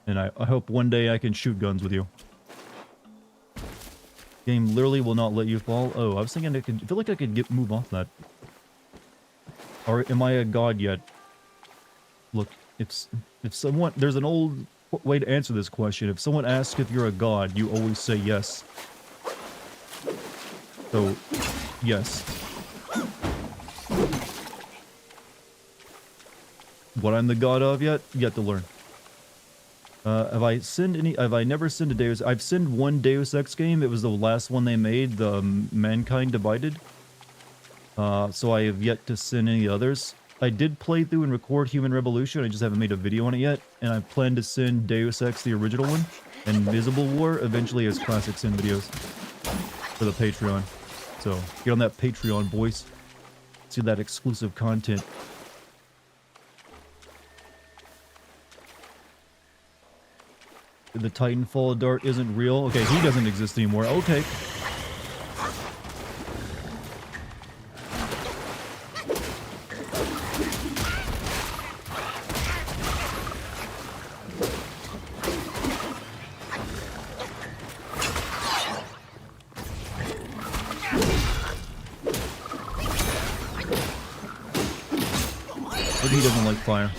And I hope one day I can shoot guns with you. Game literally will not let you fall. Oh, I was thinking I feel like I could move off that. Or am I a god yet? Look, if someone, there's an old way to answer this question. If someone asks if you're a god, you always say yes. So, yes. What I'm the god of yet? Yet to learn. Have I never sinned a Deus? I've sinned one Deus Ex game. It was the last one they made, the Mankind Divided. So I have yet to sin any others. I did play through and record Human Revolution. I just haven't made a video on it yet. And I plan to sin Deus Ex, the original one, and Invisible War eventually as classic sin videos for the Patreon. So get on that Patreon, boys. See that exclusive content. The Titanfall dart isn't real. Okay, he doesn't exist anymore. Okay. But he doesn't like fire.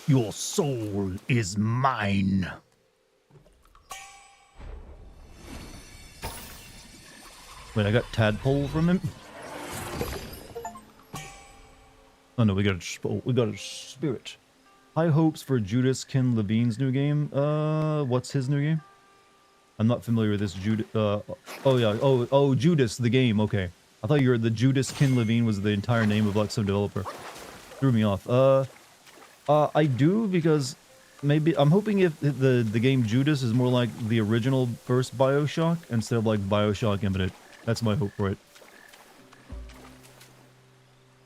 Your soul is mine. Wait, I got tadpole from him? Oh no, we got a spirit. High hopes for Judas Kin Levine's new game. What's his new game? I'm not familiar with this Judas. Oh yeah. Oh, Judas the game. Okay. I thought you were the Judas Kin Levine was the entire name of like some developer. Threw me off. I do because maybe I'm hoping if the game Judas is more like the original first BioShock instead of like BioShock Infinite. That's my hope for it.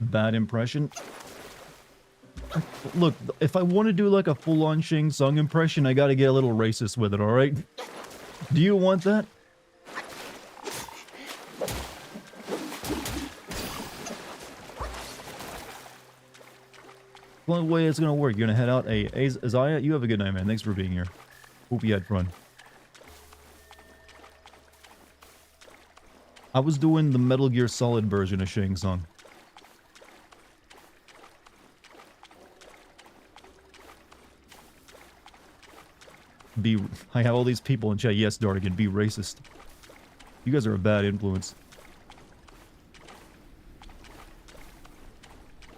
Bad impression. Look, if I want to do like a full-on Shang Tsung impression, I gotta get a little racist with it, alright? Do you want that? The only way it's gonna work. You're gonna head out. Hey, Isaiah, you have a good night, man. Thanks for being here. Hope you had fun. I was doing the Metal Gear Solid version of Shang Tsung. I have all these people in chat. Yes, Dartigan, be racist. You guys are a bad influence.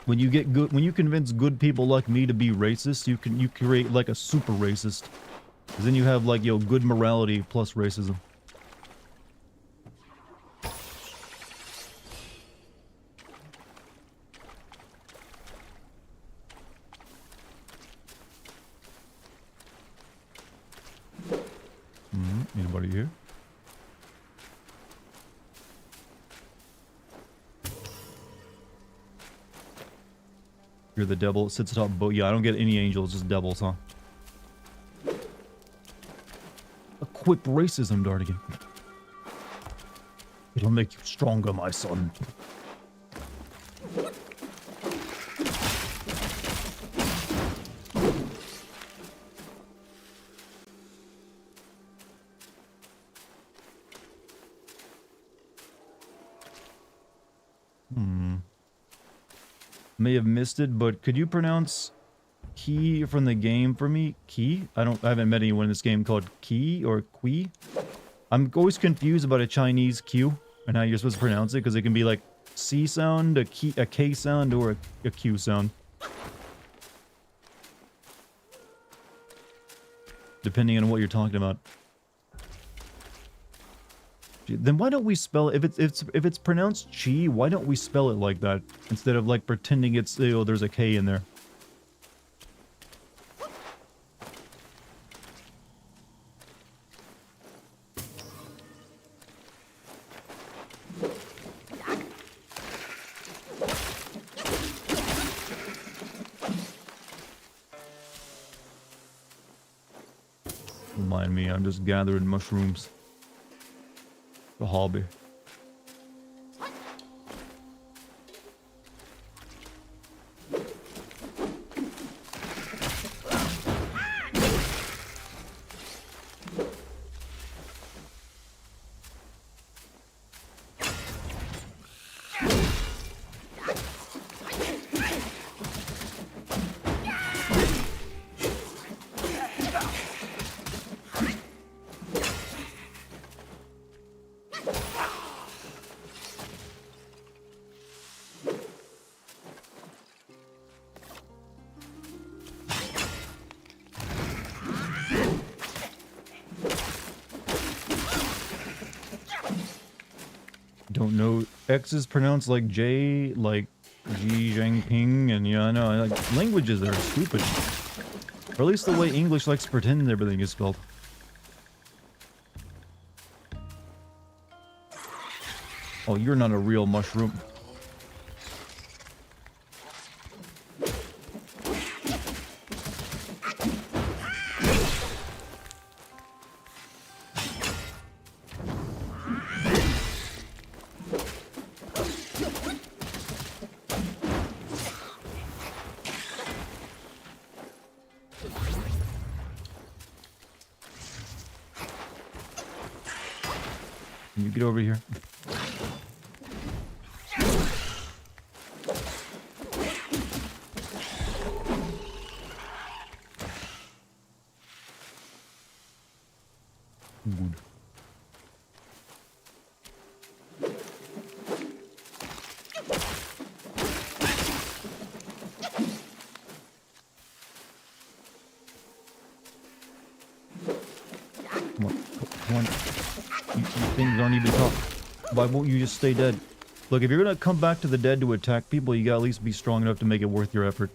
When you convince good people like me to be racist, you create like a super racist. Cause then you have like, yo, good morality plus racism. Anybody here? You're the devil. It sits atop boat. Yeah, I don't get any angels, just devils, huh? Equip racism, Dartigan. It'll make you stronger, my son. May have missed it, but could you pronounce key from the game for me? Key? I haven't met anyone in this game called key or qui. I'm always confused about a Chinese Q and how you're supposed to pronounce it, because it can be like C sound, a K sound, or a Q sound. Depending on what you're talking about. Then why don't we spell it, if it's pronounced chi, why don't we spell it like that instead of like pretending it's, oh, there's a K in there. Don't mind me, I'm just gathering mushrooms. A hobby. Don't know. X is pronounced like J, like Xi Jinping, and yeah, I know. Like, languages are stupid. Or at least the way English likes to pretend everything is spelled. Oh, you're not a real mushroom. Can you get over here? Good. Come on, come on. You things aren't even tough. Why won't you just stay dead? Look, if you're gonna come back to the dead to attack people, you gotta at least be strong enough to make it worth your effort.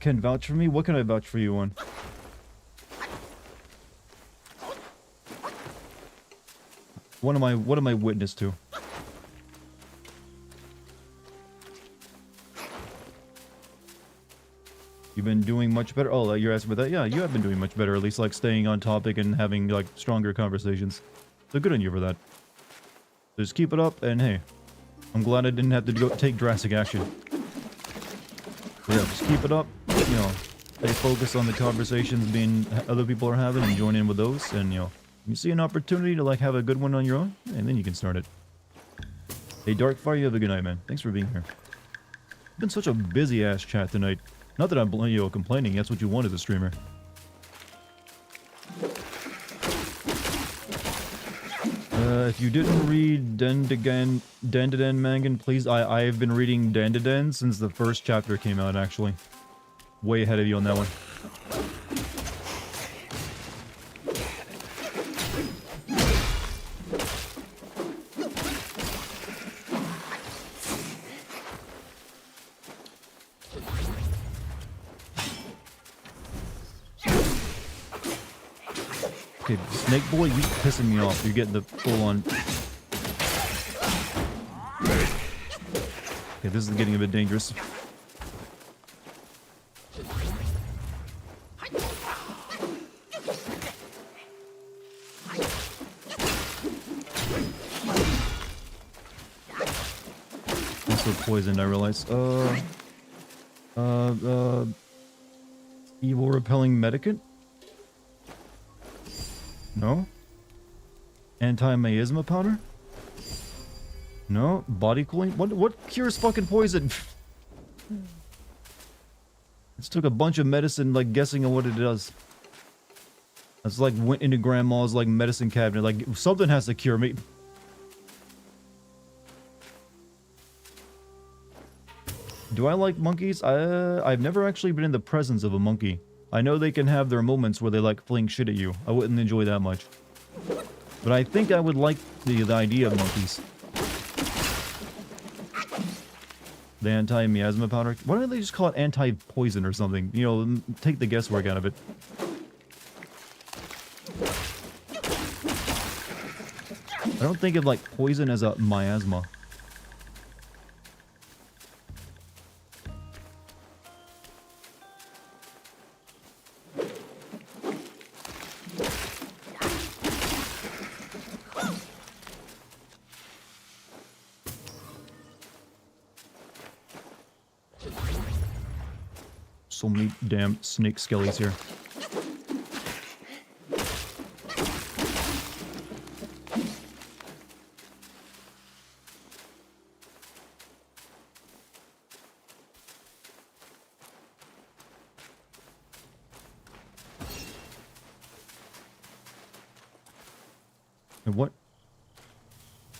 Can vouch for me? What can I vouch for you on? What am I witness to? You've been doing much better. Oh, you're asking about that? Yeah, you have been doing much better. At least like staying on topic and having like stronger conversations. So good on you for that. Just keep it up, and hey, I'm glad I didn't have to go take drastic action. Yeah, just keep it up. You know, stay focused on the conversations other people are having and join in with those. And you know, you see an opportunity to like have a good one on your own, and then you can start it. Hey, Darkfire, you have a good night, man. Thanks for being here. It's been such a busy ass chat tonight. Not that I'm, you know, complaining. That's what you want as a streamer. If you didn't read Dartigan Mangan, please. I have been reading Dartigan since the first chapter came out, actually. Way ahead of you on that one. Okay, Snake Boy, you pissing me off. You're getting the full-on... Okay, this is getting a bit dangerous. Also poisoned, I realize. Evil repelling medicant? No? Anti-miasma powder? No? Body cooling? What cures fucking poison? This took a bunch of medicine, like, guessing on what it does. That's like, went into grandma's, like, medicine cabinet. Like, something has to cure me. Do I like monkeys? I've never actually been in the presence of a monkey. I know they can have their moments where they like fling shit at you. I wouldn't enjoy that much. But I think I would like the idea of monkeys. The anti-miasma powder. Why don't they just call it anti-poison or something? You know, take the guesswork out of it. I don't think of like poison as a miasma. So many damn snake skellies here. And what?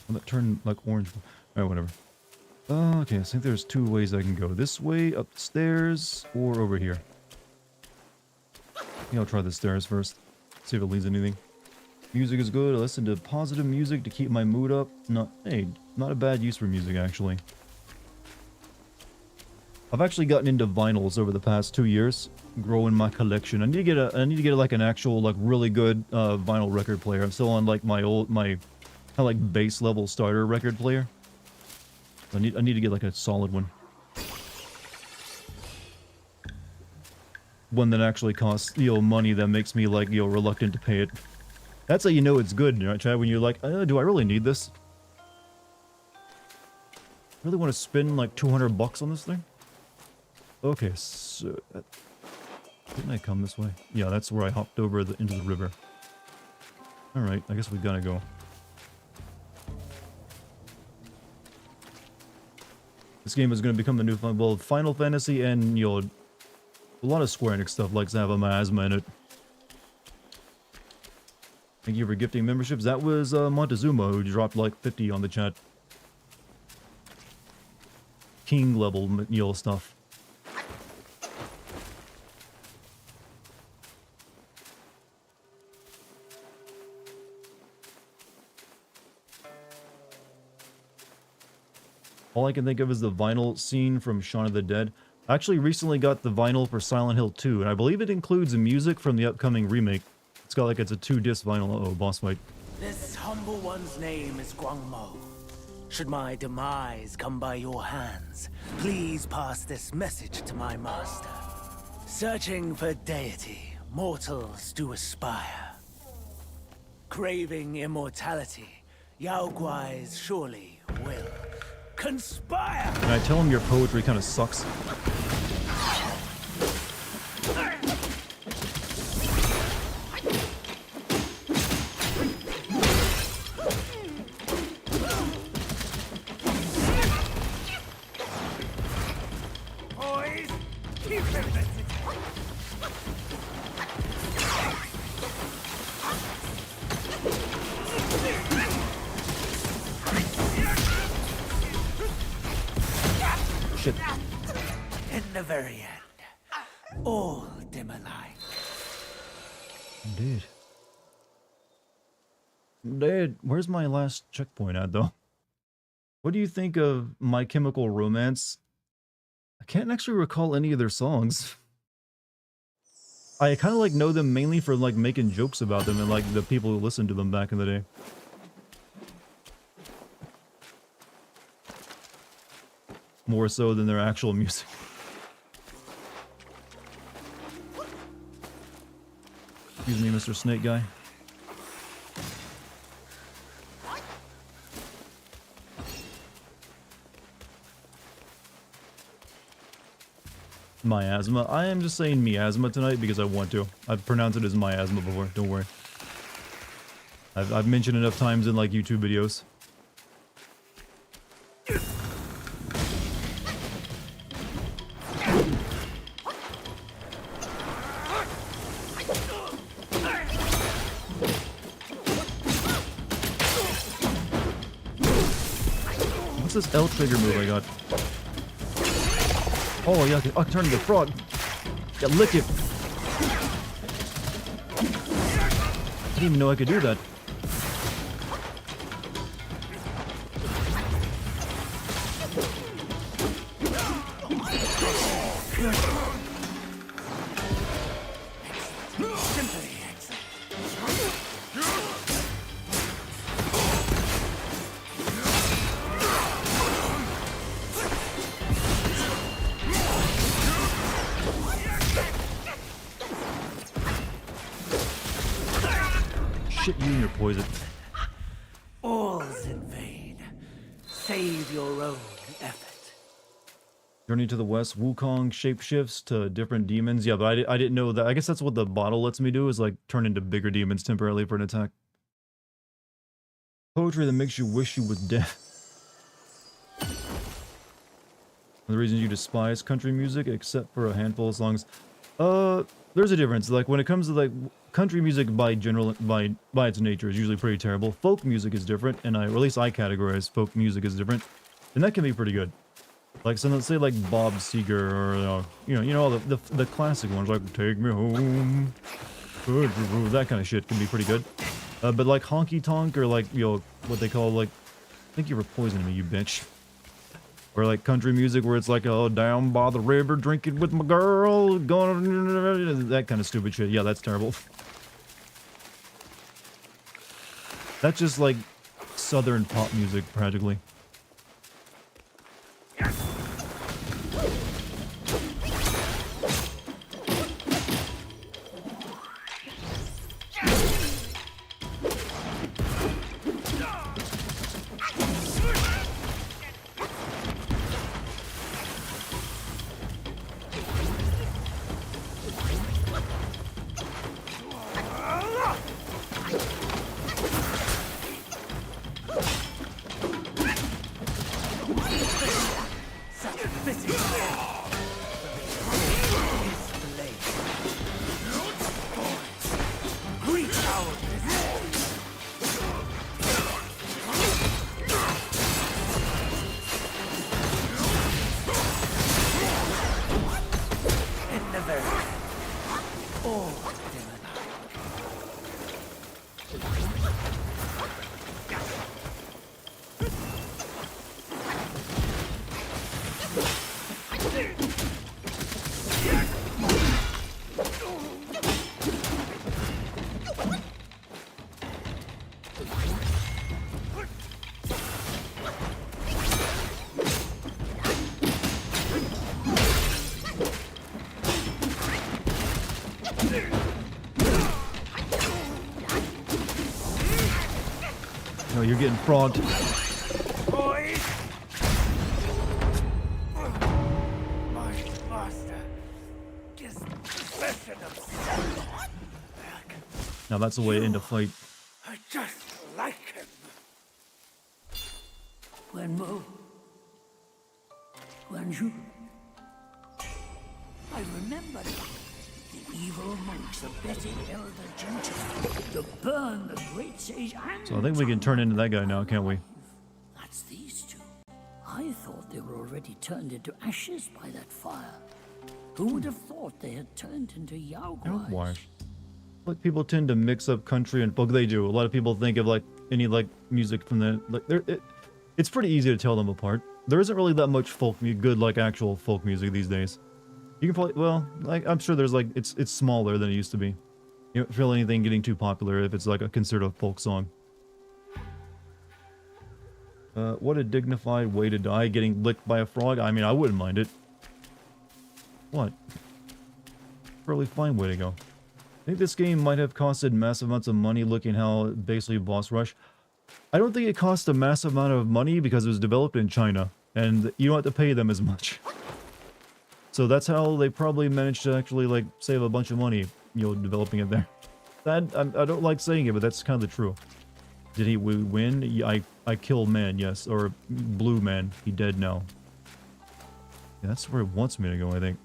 Well, that turned like orange. Alright, whatever. Okay, I think there's two ways I can go. This way, upstairs, or over here. I think I'll try the stairs first. See if it leads anything. Music is good. I listen to positive music to keep my mood up. Hey, not a bad use for music, actually. I've actually gotten into vinyls over the past 2 years, growing my collection. I need to get like an actual, like, really good vinyl record player. I'm still on like my kind of like base level starter record player. I need to get like a solid one. One that actually costs, money that makes me, like, reluctant to pay it. That's how you know it's good, right, Chad? When you're like, do I really need this? Really want to spend like 200 bucks on this thing? Okay, so didn't I come this way? Yeah, that's where I hopped over into the river. All right, I guess we gotta go. This game is going to become the new Final Fantasy, and a lot of Square Enix stuff likes to have a miasma in it. Thank you for gifting memberships. That was Montezuma who dropped like 50 on the chat. King level stuff. All I can think of is the vinyl scene from Shaun of the Dead. I actually recently got the vinyl for Silent Hill 2, and I believe it includes music from the upcoming remake. It's got like it's a 2-disc vinyl. Uh-oh, boss fight. This humble one's name is Guangmo. Should my demise come by your hands, please pass this message to my master. Searching for deity, mortals do aspire. Craving immortality, Yao Guais surely will conspire! Can I tell him your poetry kind of sucks? Boys, keep them busy. Shit. In the very end, all dim alike. Indeed. Indeed. Where's my last checkpoint at, though? What do you think of My Chemical Romance? I can't actually recall any of their songs. I kind of like know them mainly for like making jokes about them and like the people who listened to them back in the day. More so than their actual music. Excuse me, Mr. Snake Guy. Miasma. I am just saying miasma tonight because I want to. I've pronounced it as miasma before, don't worry. I've mentioned enough times in like YouTube videos. What's this L trigger move I got? Oh yeah, I can turn into a frog. Yeah, lick it. I didn't even know I could do that. Shit, you and your poison. All's in vain. Save your own effort. Journey to the West, Wukong shapeshifts to different demons. Yeah, but I didn't know that. I guess that's what the bottle lets me do, is like turn into bigger demons temporarily for an attack. Poetry that makes you wish you was dead. The reasons you despise country music, except for a handful of songs. There's a difference. Like when it comes to like country music by its nature is usually pretty terrible. Folk music is different, and or at least I categorize folk music as different, and that can be pretty good. Like so, let's say like Bob Seger or you know all the classic ones like Take Me Home, that kind of shit can be pretty good. But like honky tonk or like, you know, what they call like, I think you were poisoning me, you bitch. Or like country music where it's like, oh, down by the river, drinking with my girl, going, that kind of stupid shit. Yeah, that's terrible. That's just like southern pop music, practically. No, you're getting frogged. Boys! My master gives possession of self. Now that's the way to end a fight. I just like him. Wenmo. Wenju. I remember the evil monks abetting Elder Gentle to burn the great sage and So I think we can turn into that guy now, can't we? That's these two. I thought they were already turned into ashes by that fire. Who would have thought they had turned into Yaoguais? Why? Like people tend to mix up country and folk. They do. A lot of people think of like any like music from the like. It's pretty easy to tell them apart. There isn't really that much folk good like actual folk music these days. You can probably like I'm sure there's like it's smaller than it used to be. You don't feel anything getting too popular if it's like a considered a folk song. What a dignified way to die, getting licked by a frog. I mean, I wouldn't mind it. What? Really fine way to go. I think this game might have costed massive amounts of money looking how basically boss rush. I don't think it cost a massive amount of money because it was developed in China and you don't have to pay them as much. So that's how they probably managed to actually like save a bunch of money, you know, developing it there. That I don't like saying it, but that's kind of the truth. Did he win? Yeah, I killed man, yes, or blue man. He dead now. Yeah, that's where it wants me to go, I think.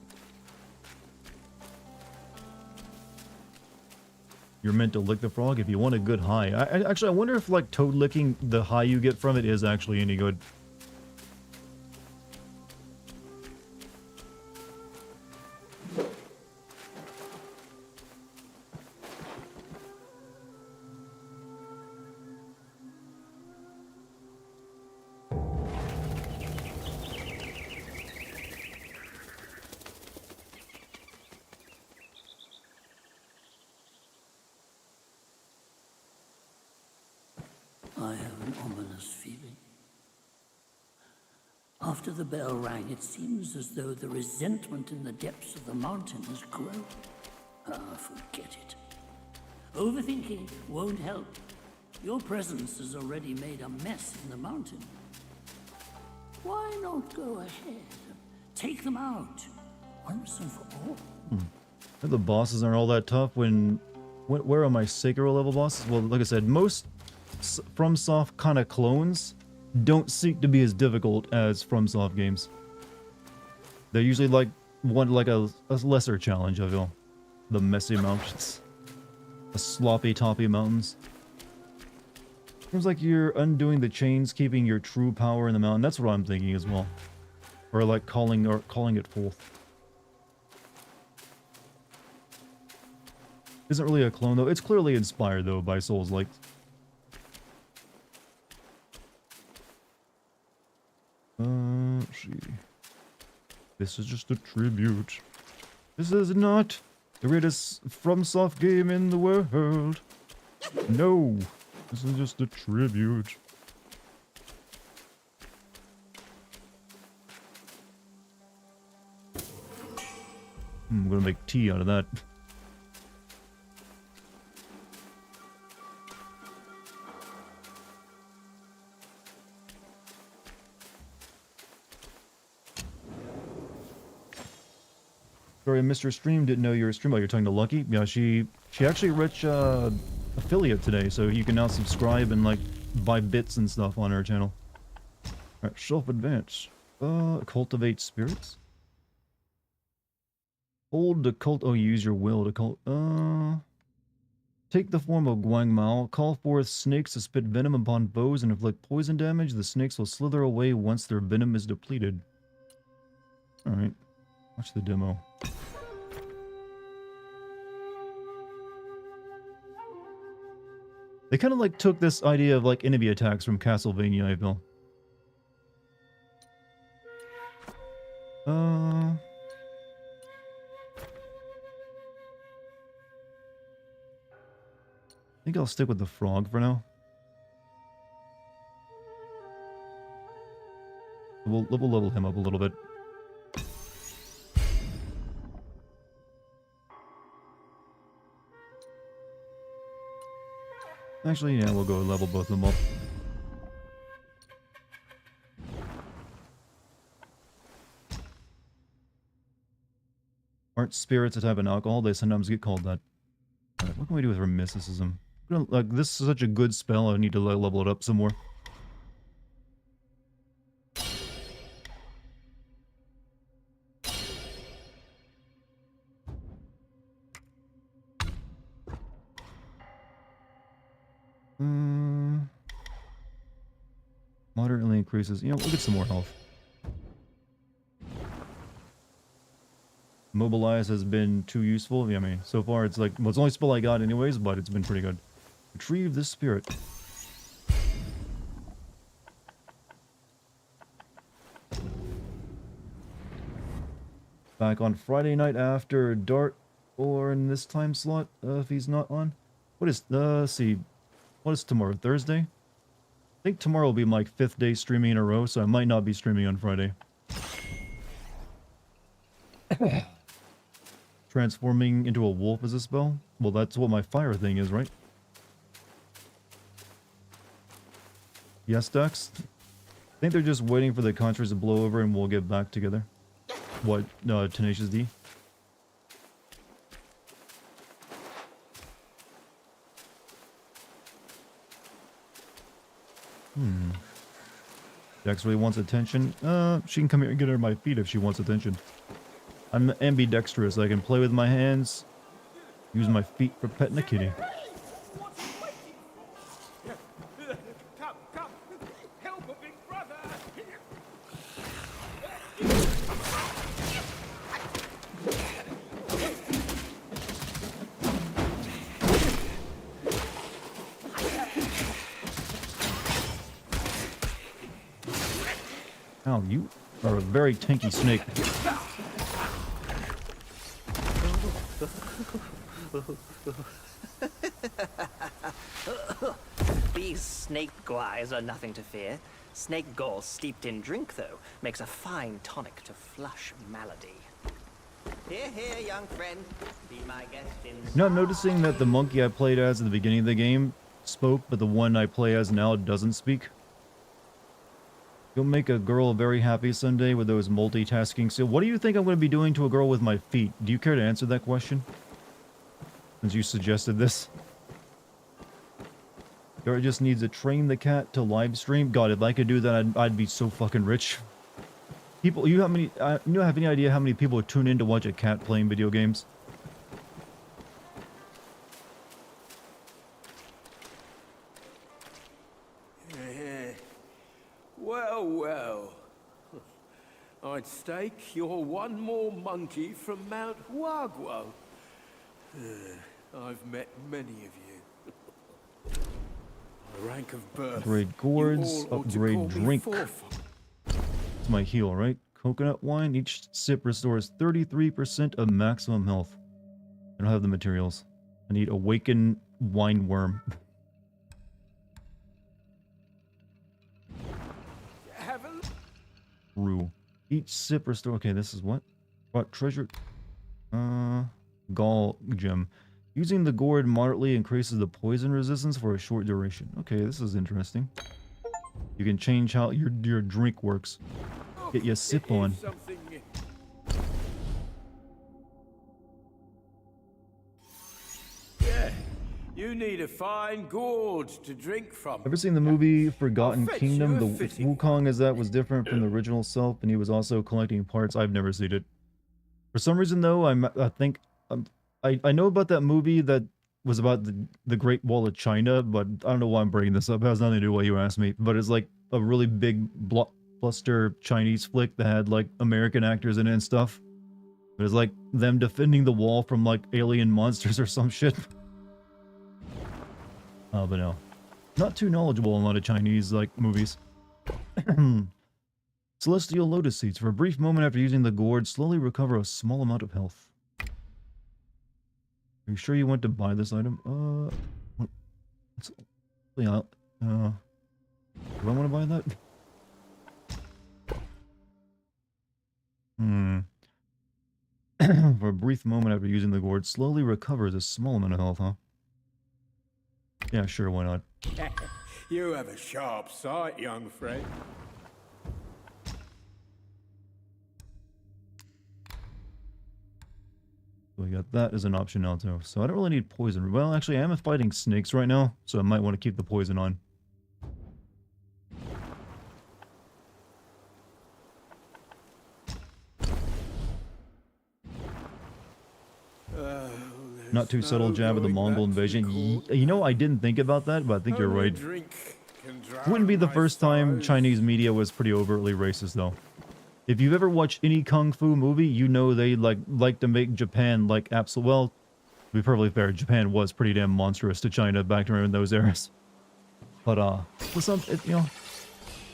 You're meant to lick the frog if you want a good high. Actually, I wonder if like toad licking, the high you get from it is actually any good. I have an ominous feeling. After the bell rang, it seems as though the resentment in the depths of the mountain has grown. Ah, forget it. Overthinking won't help. Your presence has already made a mess in the mountain. Why not go ahead and take them out, once and for all? The bosses aren't all that tough where are my Sekiro level bosses? Well, like I said, most FromSoft kind of clones don't seek to be as difficult as FromSoft games. They're usually like a lesser challenge, I feel. The messy mountains. The sloppy toppy mountains. Seems like you're undoing the chains, keeping your true power in the mountain. That's what I'm thinking as well. Or like calling it forth. Isn't really a clone though. It's clearly inspired though by Souls-like. See. This is just a tribute. This is not the greatest FromSoft game in the world. No, this is just a tribute. I'm gonna make tea out of that. Sorry, I missed your stream. Didn't know you were a stream. Oh, you're talking to Lucky? Yeah, she actually rich affiliate today, so you can now subscribe and like buy bits and stuff on her channel. Alright, self-advance. Cultivate spirits? Hold the cult. Oh, use your will to cult. Take the form of Guangmao. Call forth snakes to spit venom upon foes and inflict poison damage. The snakes will slither away once their venom is depleted. Alright. Watch the demo. They kind of like took this idea of like enemy attacks from Castlevania, I feel. I think I'll stick with the frog for now. We'll level him up a little bit. Actually, yeah, we'll go level both of them up. Aren't spirits a type of alcohol? They sometimes get called that. Alright, what can we do with her mysticism? Like, this is such a good spell, I need to level it up some more. Moderately increases. You know, we'll get some more health. Mobilize has been too useful. Yeah, I mean, so far it's like, well, it's the only spell I got anyways, but it's been pretty good. Retrieve this spirit. Back on Friday night after Dart, or in this time slot, if he's not on. What is, let's see, what is tomorrow, Thursday? I think tomorrow will be my 5th day streaming in a row, so I might not be streaming on Friday. Transforming into a wolf is a spell? Well, that's what my fire thing is, right? Yes, Dex? I think they're just waiting for the contrast to blow over and we'll get back together. What, Tenacious D? Dex really wants attention. She can come here and get her my feet if she wants attention. I'm ambidextrous. I can play with my hands, use my feet for petting a kitty. Come, help a big brother. Ow, you are a very tanky snake. These snake guys are nothing to fear. Snake gall steeped in drink, though, makes a fine tonic to flush malady. Here, here, young friend. Be my guest in... Not noticing that the monkey I played as at the beginning of the game spoke, but the one I play as now doesn't speak? You'll make a girl very happy someday with those multitasking skills. What do you think I'm going to be doing to a girl with my feet? Do you care to answer that question? Since you suggested this. Dora just needs to train the cat to live stream. God, if I could do that, I'd be so fucking rich. People, you have any idea how many people tune in to watch a cat playing video games? Well. I'd stake you're one more monkey from Mount Huaguo. I've met many of you. The rank of birth. Upgrade gourds, you all ought to upgrade call me drink. forefather. It's my heal, right? Coconut wine. Each sip restores 33% of maximum health. I don't have the materials. I need awaken wine worm. Have a Brew. Each sip restore. Okay, this is what? What treasure? Gall gem. Using the gourd moderately increases the poison resistance for a short duration. Okay, this is interesting. You can change how your drink works. Get you a sip on. something. Yeah, you need a fine gourd to drink from. Ever seen the movie Forgotten fetch Kingdom? you a The fitting Wukong as that was different from the original self, and he was also collecting parts. I've never seen it. For some reason, though, I know about that movie that was about the Great Wall of China, but I don't know why I'm bringing this up. It has nothing to do with what you asked me. But it's like a really big blockbuster Chinese flick that had like American actors in it and stuff. But it's like them defending the wall from like alien monsters or some shit. Oh, but no. Not too knowledgeable in a lot of Chinese like movies. Celestial Lotus Seeds. For a brief moment after using the gourd, slowly recover a small amount of health. Are you sure you want to buy this item? What? Yeah, do I want to buy that? For a brief moment after using the gourd, slowly recovers a small amount of health, huh? Yeah, sure, why not? You have a sharp sight, young friend. We got that as an option now too. So I don't really need poison. Well, actually, I am fighting snakes right now, so I might want to keep the poison on. Not too subtle jab of the Mongol invasion. You know, I didn't think about that, but I think you're right. Wouldn't be the first time Chinese media was pretty overtly racist, though. If you've ever watched any kung fu movie, you know they like to make Japan like absolute. Well, to be perfectly fair, Japan was pretty damn monstrous to China back during those eras. But for some, you know,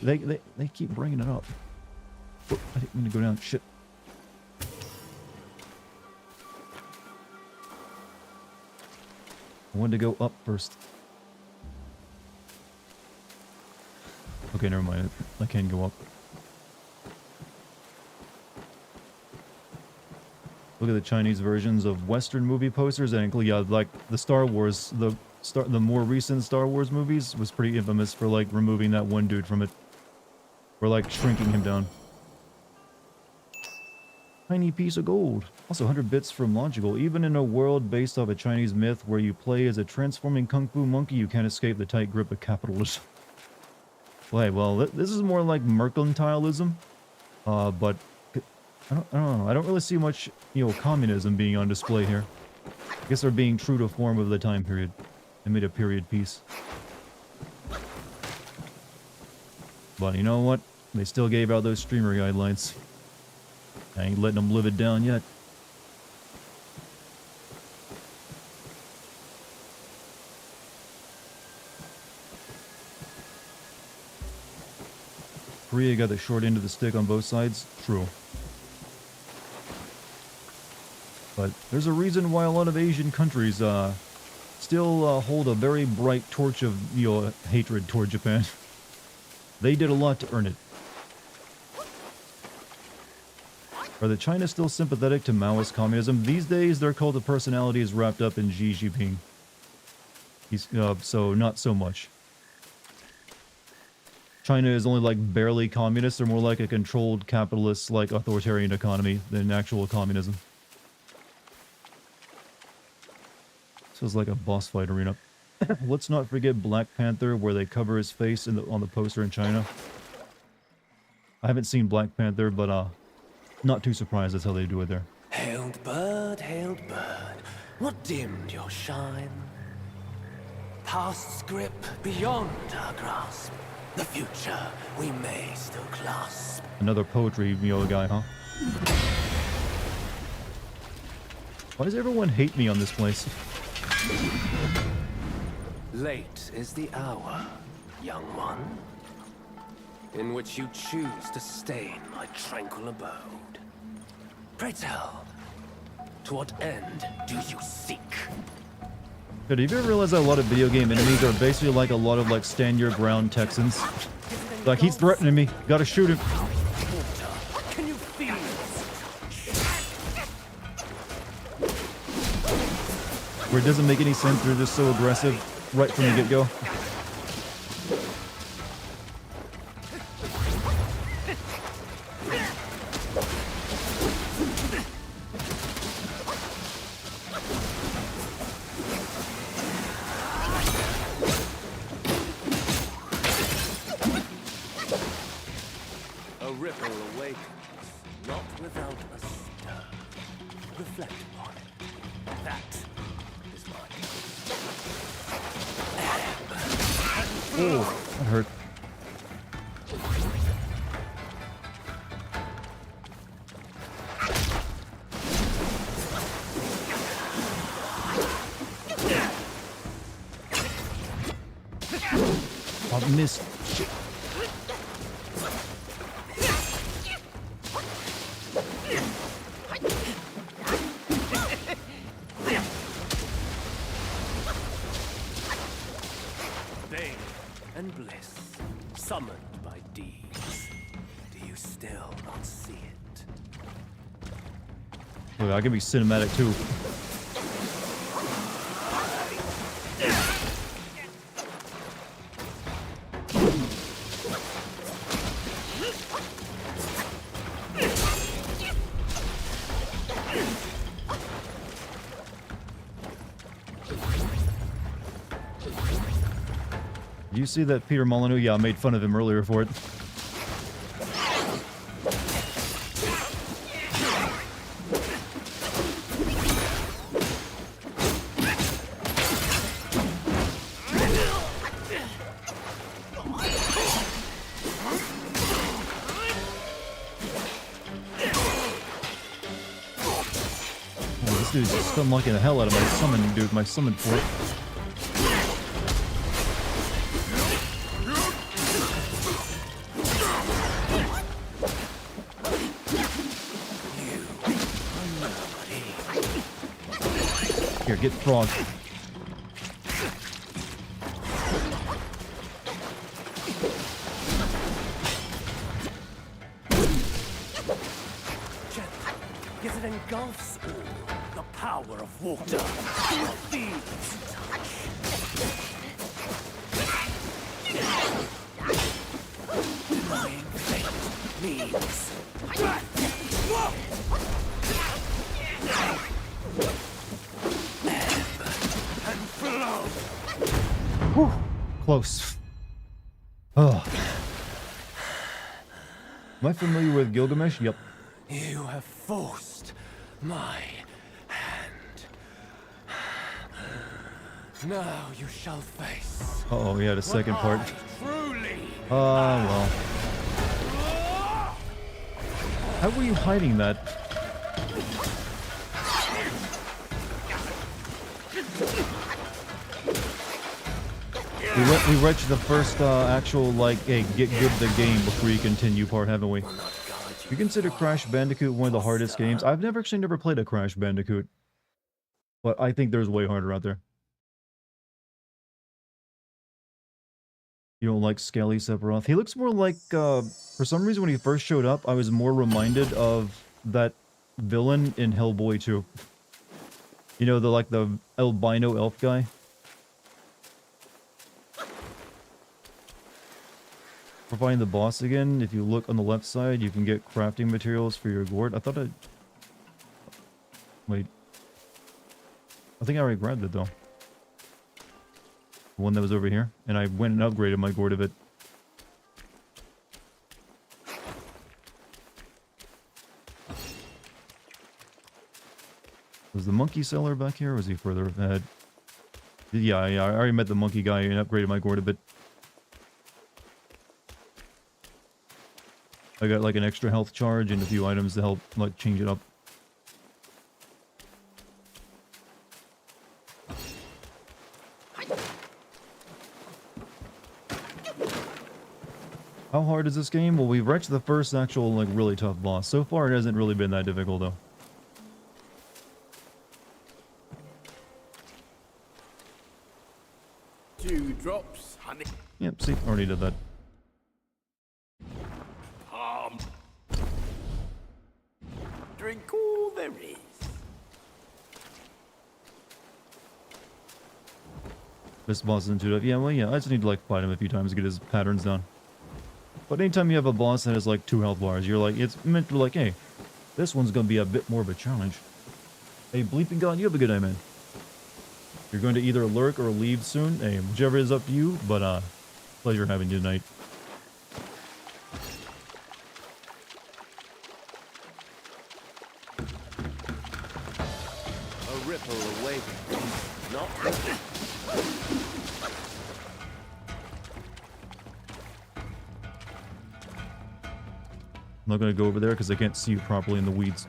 they keep bringing it up. Oh, I didn't mean to go down. Shit. I wanted to go up first. Okay, never mind. I can go up. Look at the Chinese versions of Western movie posters, and yeah, like the Star Wars, the more recent Star Wars movies was pretty infamous for like removing that one dude from it, or like shrinking him down. Tiny piece of gold. Also 100 bits from Logical. Even in a world based off a Chinese myth where you play as a transforming kung fu monkey, you can't escape the tight grip of capitalism. Well, this is more like mercantilism, but I don't know. I don't really see much, you know, communism being on display here. I guess they're being true to form of the time period. They made a period piece. But you know what? They still gave out those streamer guidelines. I ain't letting them live it down yet. Korea got the short end of the stick on both sides. True. But there's a reason why a lot of Asian countries still hold a very bright torch of, you know, hatred toward Japan. They did a lot to earn it. Are the China still sympathetic to Maoist communism? These days, their cult of personality is wrapped up in Xi Jinping. So not so much. China is only like barely communist. They're more like a controlled capitalist, like authoritarian economy than actual communism. This was like a boss fight arena. Let's not forget Black Panther, where they cover his face on the poster in China. I haven't seen Black Panther, but not too surprised that's how they do it there. Hailed bird, what dimmed your shine? Past's grip beyond our grasp. The future we may still clasp. Another poetry, you know, guy, huh? Why does everyone hate me on this place? Late is the hour, young one, in which you choose to stain my tranquil abode. Pray tell, to what end do you seek? Dude, have you ever realized that a lot of video game enemies are basically like a lot of like stand your ground Texans? Like, he's threatening me, gotta shoot him. Can you feel Where it doesn't make any sense, they're just so aggressive right from the get-go. A ripple awakens, not without a stir. Reflect upon it. That is mine. Oh, that hurt. I missed. Shit. Bane and bliss, summoned by deeds. Do you still not see it? Oh, I can be cinematic too. You see that Peter Molyneux? Yeah, I made fun of him earlier for it. Oh, this dude's just unlocking the hell out of my summon, dude. My summon fort. Here, get frog. Yet it engulfs all. The power of water. Thieves. Denying fate means. Whew, close. Oh. Am I familiar with Gilgamesh? Yep. You have forced my hand. Now you shall face. Uh-oh, yeah, the second part. Truly. Well. How were you hiding that? We reached the first actual, like, hey, get good at the game before you continue part, haven't we? You consider Crash Bandicoot one of the hardest games? I've never played a Crash Bandicoot. But I think there's way harder out there. You don't like Skelly Sephiroth? He looks more like, for some reason when he first showed up, I was more reminded of that villain in Hellboy 2. You know, the albino elf guy? For finding the boss again, if you look on the left side, you can get crafting materials for your gourd. I thought wait. I think I already grabbed it, though. The one that was over here. And I went and upgraded my gourd a bit. Was the monkey seller back here, or was he further ahead? Yeah, I already met the monkey guy and upgraded my gourd a bit. I got like an extra health charge and a few items to help like change it up. How hard is this game? Well, we've reached the first actual, like, really tough boss. So far, it hasn't really been that difficult, though. 2 drops, honey. Yep, see, already did that. Drink all there is. This boss isn't too tough. Yeah, well, yeah, I just need to, like, fight him a few times to get his patterns down. But anytime you have a boss that has, like, 2 health bars, you're like, it's meant to be like, hey, this one's gonna be a bit more of a challenge. Hey, bleeping god, you have a good day, man. You're going to either lurk or leave soon. Hey, whichever is up to you, but, pleasure having you tonight. A ripple awakens, not I'm not gonna go over there because I can't see you properly in the weeds.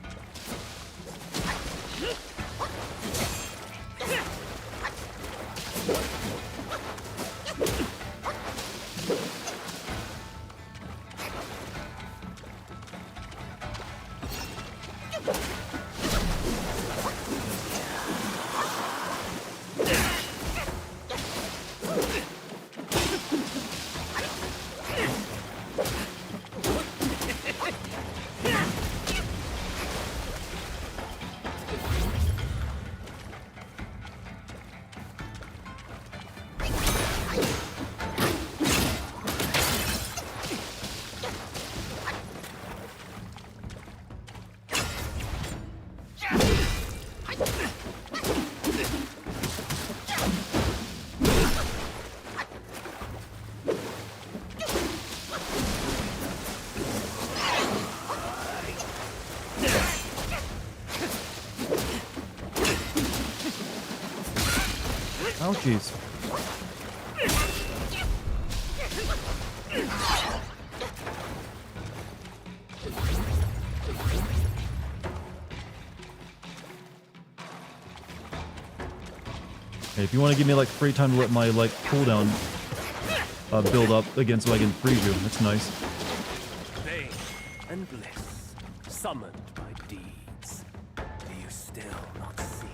Ouchies. Hey, if you want to give me like free time to let my like cooldown build up again so I can freeze you, that's nice. pain and bliss, summoned by deeds. Do you still not see it?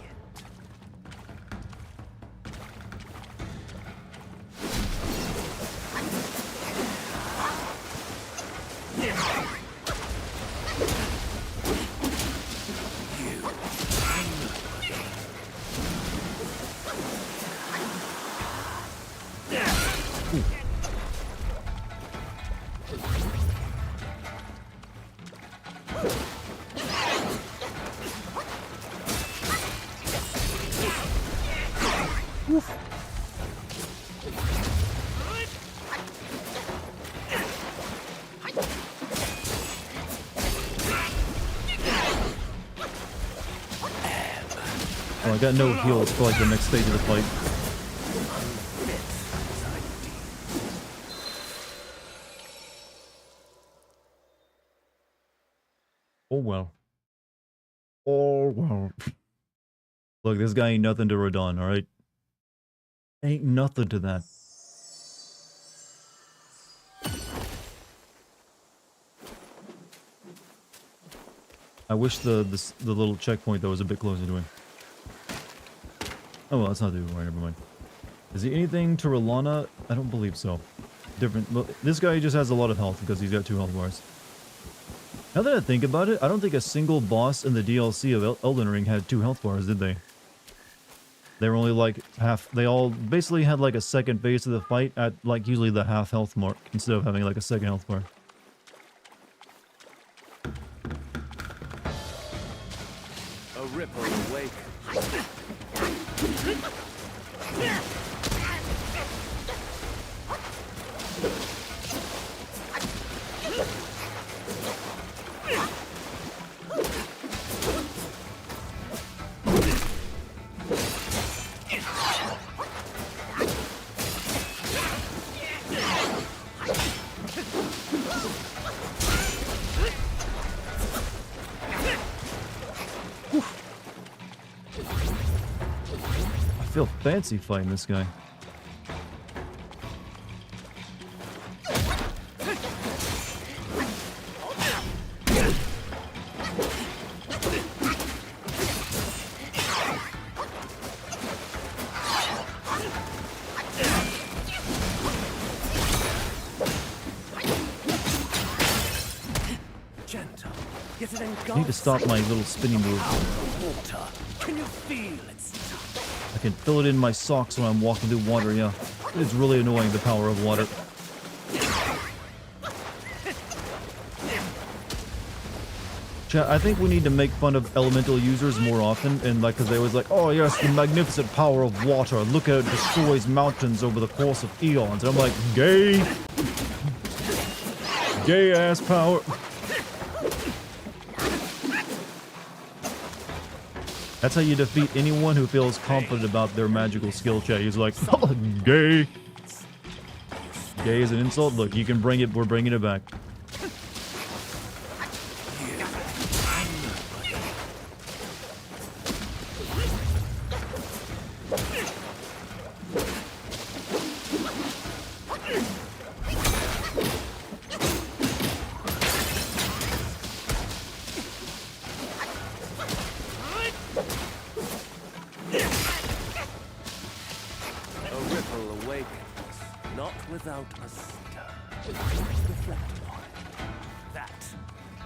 Oh, I got no heals for like the next stage of the fight. Oh well. Oh well. Look, this guy ain't nothing to Radon, alright? Ain't nothing to that. I wish the little checkpoint though was a bit closer to him. Oh well, that's not the right, never mind. Is he anything to Rolana? I don't believe so. Different. Well, this guy just has a lot of health because he's got 2 health bars. Now that I think about it, I don't think a single boss in the DLC of Elden Ring had 2 health bars, did they? They were only like half. They all basically had like a second phase of the fight at like usually the half health mark instead of having like a second health bar. A ripple awakens. I feel fancy fighting this guy. I need to stop my little spinning move. Water. Can you feel it? I can feel it in my socks when I'm walking through water, yeah. It's really annoying, the power of water. Chat, I think we need to make fun of elemental users more often, and like, because they always like, oh yes, the magnificent power of water. Look at it destroys mountains over the course of eons. And I'm like, gay. Gay ass power. That's how you defeat anyone who feels confident about their magical skill, chat. He's like, oh, gay. Gay is an insult. Look, you can bring it. We're bringing it back.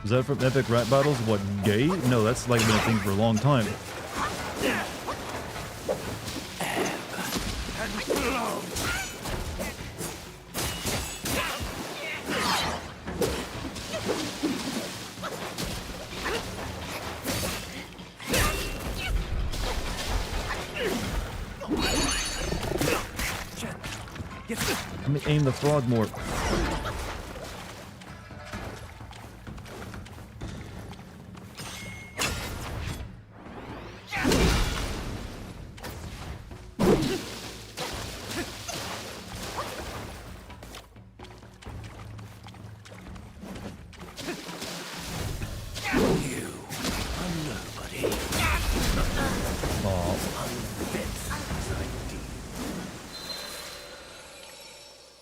Is that from Epic Rap Battles? What, gay? No, that's like been a thing for a long time. Let me aim the frog more.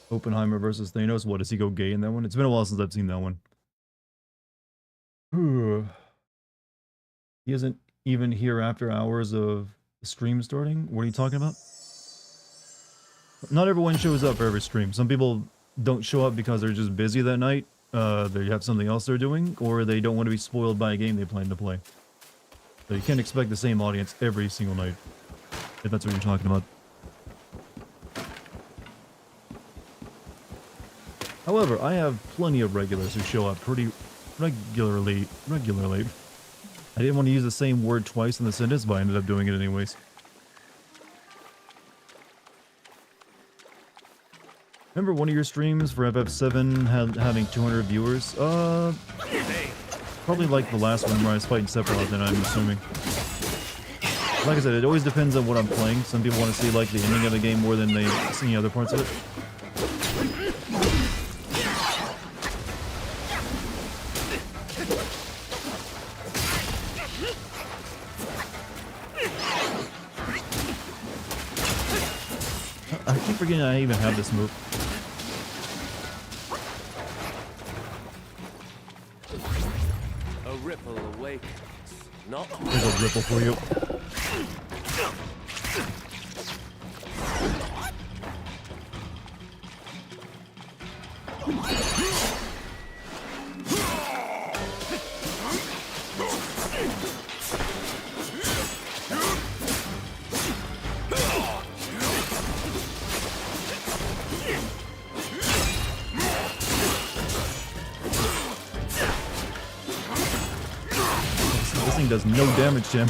Oppenheimer versus Thanos. What, does he go gay in that one? It's been a while since I've seen that one. He isn't even here after hours of the stream starting? What are you talking about? Not everyone shows up for every stream. Some people don't show up because they're just busy that night. They have something else they're doing, or they don't want to be spoiled by a game they plan to play. So you can't expect the same audience every single night, if that's what you're talking about. However, I have plenty of regulars who show up pretty regularly. I didn't want to use the same word twice in the sentence, but I ended up doing it anyways. Remember one of your streams for FF7 having 200 viewers? Probably like the last one where I was fighting Sephiroth, then I'm assuming. Like I said, it always depends on what I'm playing. Some people want to see like the ending of the game more than they see other parts of it. I keep forgetting I even have this move. A ripple awakens. Not There's a ripple for you. This thing does no damage to him.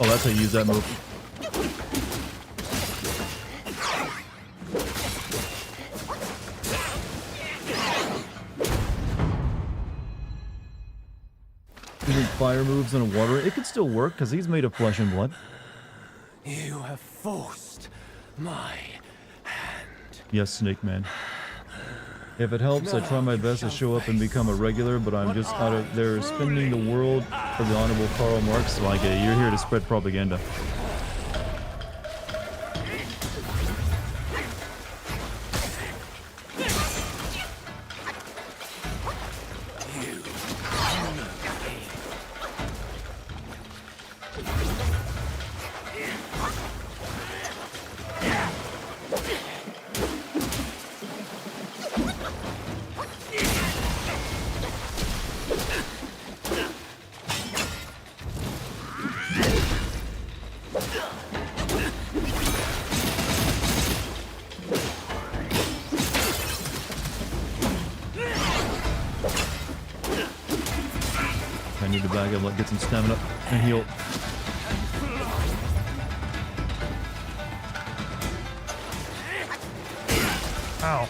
Oh, that's how you use that move. Using fire moves in water, it could still work because he's made of flesh and blood. You have forced my hand. Yes, Snake Man. If it helps, I try my best to show up and become a regular, but I'm just out of there spinning the world for the Honorable Karl Marx. Like, you're here to spread propaganda. I need to back up, like, get some stamina and heal. Ow.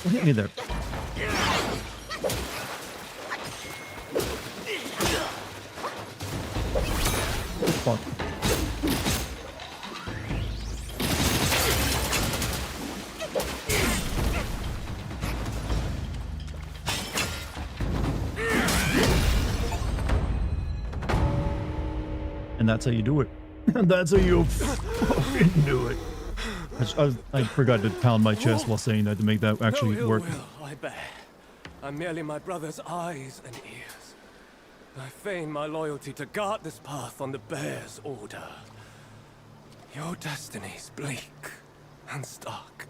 Hit me there. Fuck. And that's how you do it. That's how you fucking do it. I forgot to pound my chest while saying that to make that actually No work. ill will, I bear. I'm merely my brother's eyes and ears. I feign my loyalty to guard this path on the bear's order. Your destiny's bleak and stark.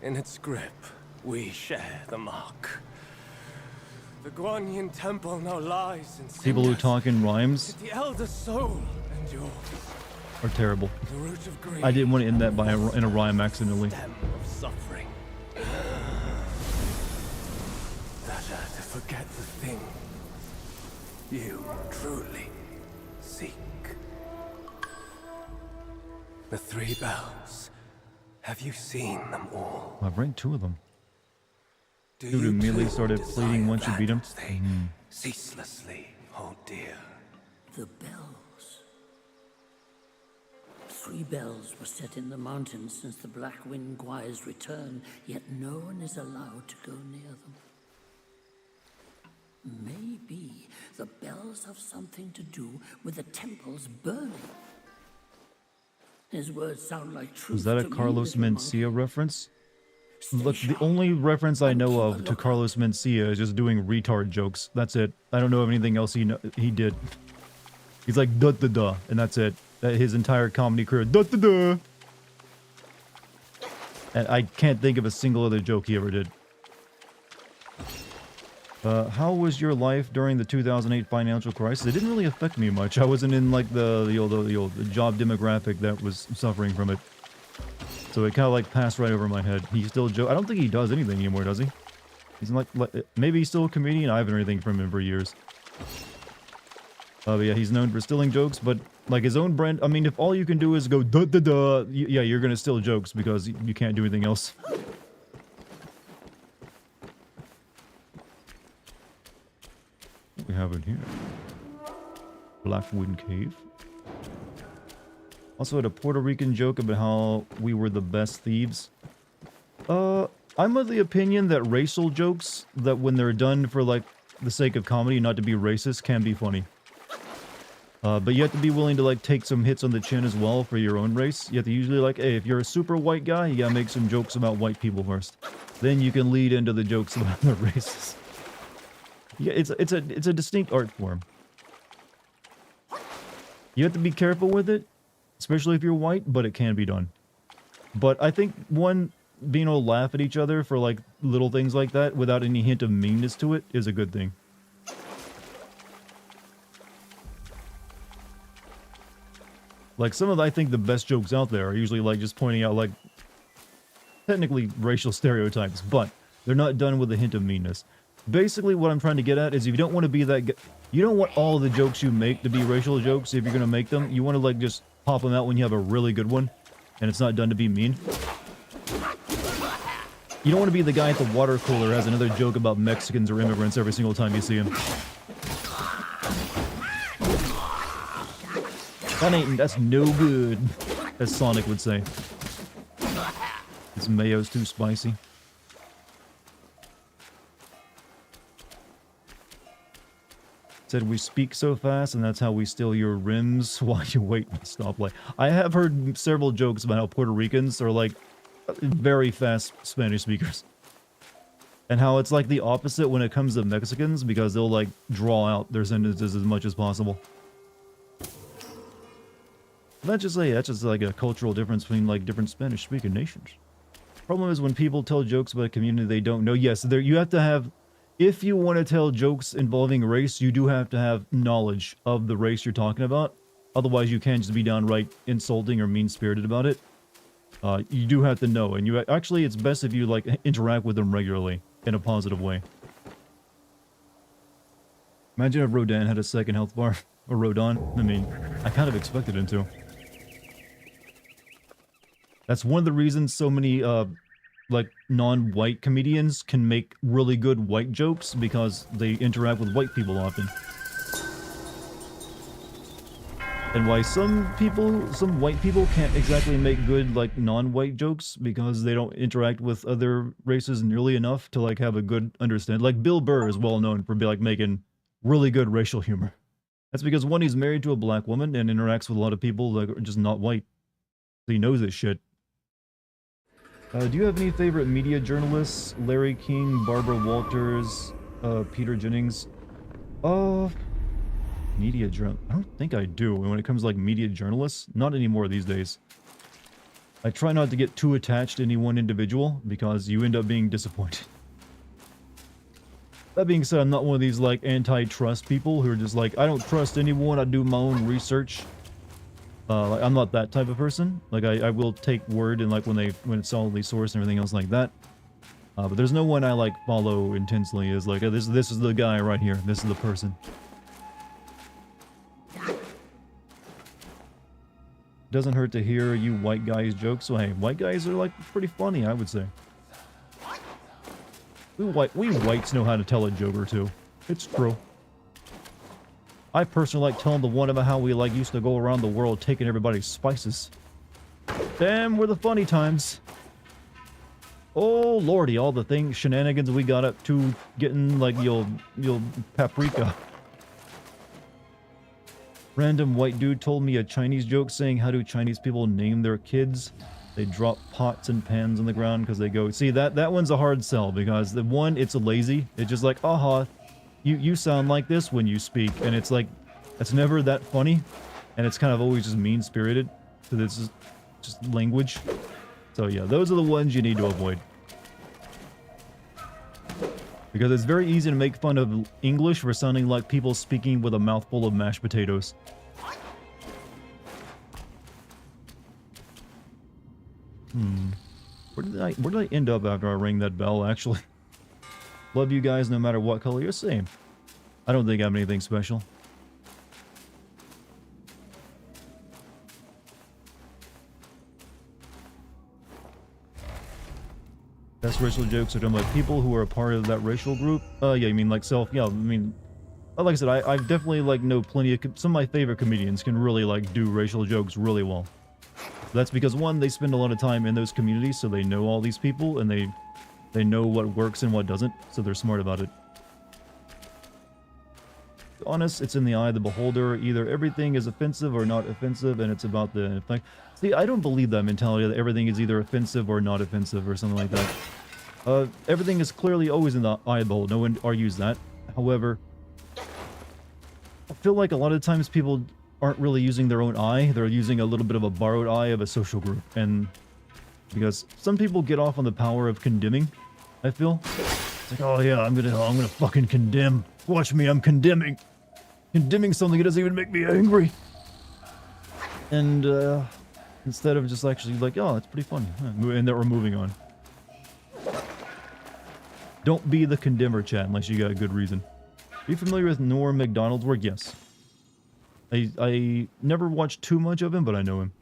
In its grip, we share the mark. The Guanyin temple now lies in People who cinders. talk in rhymes The elder soul endures. are terrible. The root of grief. I didn't want to end that by in a rhyme accidentally. Stem of suffering. Better to forget the thing you truly seek. The three bells. Have you seen them all? I've ranked 2 of them. Do Dude you immediately too started desire pleading once you that beat him. which they ceaselessly hold dear? The bells. 3 bells were set in the mountains since the Black Wind Gwy's return, yet no one is allowed to go near them. Maybe the bells have something to do with the temple's burning. His words sound like truth. Was that a to me, Carlos little monk. Mencia reference? Stay Look, the sharp. only reference I know Keep a of to lookout. Carlos Mencia is just doing retard jokes. That's it. I don't know of anything else he did. He's like da da da, and that's it. His entire comedy career, da da da. And I can't think of a single other joke he ever did. How was your life during the 2008 financial crisis? It didn't really affect me much. I wasn't in like the job demographic that was suffering from it. So it kind of like passed right over my head. He still I don't think he does anything anymore, does he? He's like maybe he's still a comedian. I haven't heard anything from him for years. But yeah, he's known for stealing jokes, but like his own brand. I mean, if all you can do is go da da da, yeah, you're gonna steal jokes because you can't do anything else. What we have in here? Blackwood Cave. Also had a Puerto Rican joke about how we were the best thieves. I'm of the opinion that racial jokes, that when they're done for like the sake of comedy, not to be racist, can be funny. But you have to be willing to like take some hits on the chin as well for your own race. You have to usually like, hey, if you're a super white guy, you gotta make some jokes about white people first. Then you can lead into the jokes about the races. Yeah, it's a distinct art form. You have to be careful with it, especially if you're white, but it can be done. But I think being able to laugh at each other for like little things like that without any hint of meanness to it is a good thing. Like some of I think the best jokes out there are usually like just pointing out like technically racial stereotypes, but they're not done with a hint of meanness. Basically, what I'm trying to get at is if you don't want to be that you don't want all the jokes you make to be racial jokes if you're going to make them. You want to, like, just pop them out when you have a really good one, and it's not done to be mean. You don't want to be the guy at the water cooler who has another joke about Mexicans or immigrants every single time you see him. That's no good, as Sonic would say. This mayo's too spicy. Said we speak so fast, and that's how we steal your rims while you wait at the stoplight. I have heard several jokes about how Puerto Ricans are, like, very fast Spanish speakers. And how it's, like, the opposite when it comes to Mexicans, because they'll, like, draw out their sentences as much as possible. That's just like a cultural difference between, like, different Spanish-speaking nations. Problem is when people tell jokes about a community they don't know. Yes, you have to have... If you want to tell jokes involving race, you do have to have knowledge of the race you're talking about. Otherwise, you can't just be downright insulting or mean-spirited about it. You do have to know, and actually, it's best if you, like, interact with them regularly in a positive way. Imagine if Rodan had a second health bar. Or Rodon. I mean, I kind of expected him to. That's one of the reasons so many, like, non-white comedians can make really good white jokes, because they interact with white people often. And why some white people can't exactly make good, like, non-white jokes, because they don't interact with other races nearly enough to, like, have a good understanding. Like, Bill Burr is well known for, like, making really good racial humor. That's because, one, he's married to a black woman and interacts with a lot of people that are just not white. So he knows this shit. Do you have any favorite media journalists? Larry King, Barbara Walters, Peter Jennings? Media journal... I don't think I do. When it comes to, like, media journalists, not anymore these days. I try not to get too attached to any one individual, because you end up being disappointed. That being said, I'm not one of these, like, antitrust people who are just like, I don't trust anyone, I do my own research. Like, I'm not that type of person. Like, I will take word and, like, when it's solidly sourced and everything else like that. But there's no one I, like, follow intensely as, like, this is the guy right here. This is the person. Doesn't hurt to hear you white guys' jokes. So, hey, white guys are, like, pretty funny, I would say. We whites know how to tell a joke or two. It's true. I personally like telling the one about how we, like, used to go around the world taking everybody's spices. Damn, were the funny times. Oh lordy, all the shenanigans we got up to getting, like, your paprika. Random white dude told me a Chinese joke saying, how do Chinese people name their kids? They drop pots and pans on the ground because they go... See, that one's a hard sell, because the one, it's lazy. It's just like, aha, you sound like this when you speak. And it's like, it's never that funny. And it's kind of always just mean-spirited. So this is just language. So yeah, those are the ones you need to avoid. Because it's very easy to make fun of English for sounding like people speaking with a mouthful of mashed potatoes. Where did I end up after I rang that bell, actually? Love you guys no matter what color you're. Same. I don't think I have anything special. Best racial jokes are done by people who are a part of that racial group. Yeah, you mean like yeah, I mean, like I said, I definitely, like, know plenty of, some of my favorite comedians can really, like, do racial jokes really well. That's because, one, they spend a lot of time in those communities, so they know all these people, and they know what works and what doesn't, so they're smart about it. To be honest, it's in the eye of the beholder. Either everything is offensive or not offensive, and it's about the effect. See, I don't believe that mentality that everything is either offensive or not offensive or something like that. Everything is clearly always in the eye of the beholder. No one argues that. However, I feel like a lot of times people aren't really using their own eye. They're using a little bit of a borrowed eye of a social group. And because some people get off on the power of condemning, I feel. It's like, oh yeah, I'm gonna fucking condemn. Watch me, I'm condemning. Condemning something that doesn't even make me angry. And instead of just actually like, oh, that's pretty funny. And that we're moving on. Don't be the condemner, chat, unless you got a good reason. Are you familiar with Norm Macdonald's work? Yes. I never watched too much of him, but I know him.